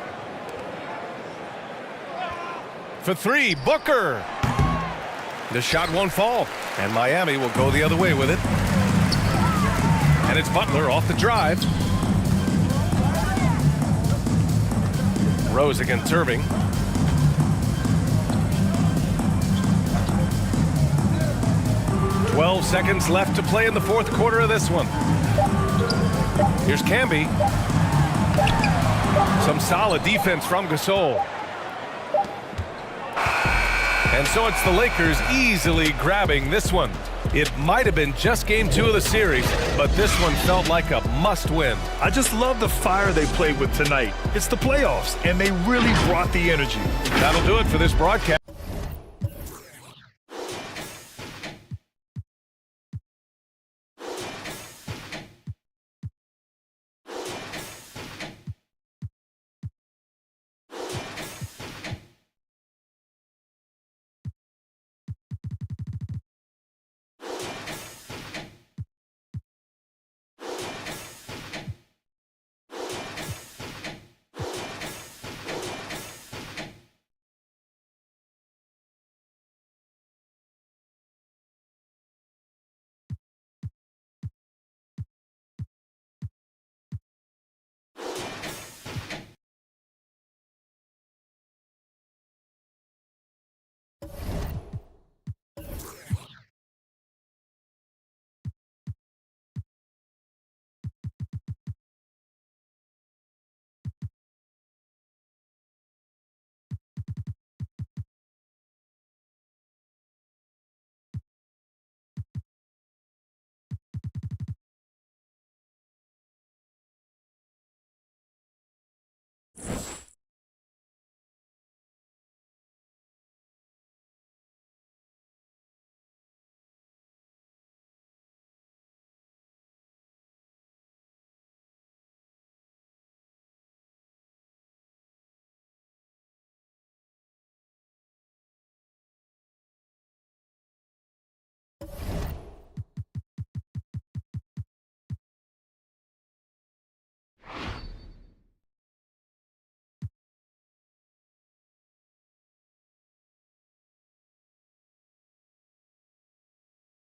For 3, Booker. The shot won't fall, and Miami will go the other way with it. And it's Butler off the drive. Rose against Irving. "12 seconds left to play in the fourth quarter of this one. Here's Camby. Some solid defense from Gasol. And so it's the Lakers easily grabbing this one. It might have been just game 2 of the series, but this one felt like a must-win. I just love the fire they played with tonight. It's the playoffs, and they really brought the energy. That'll do it for this broadcast.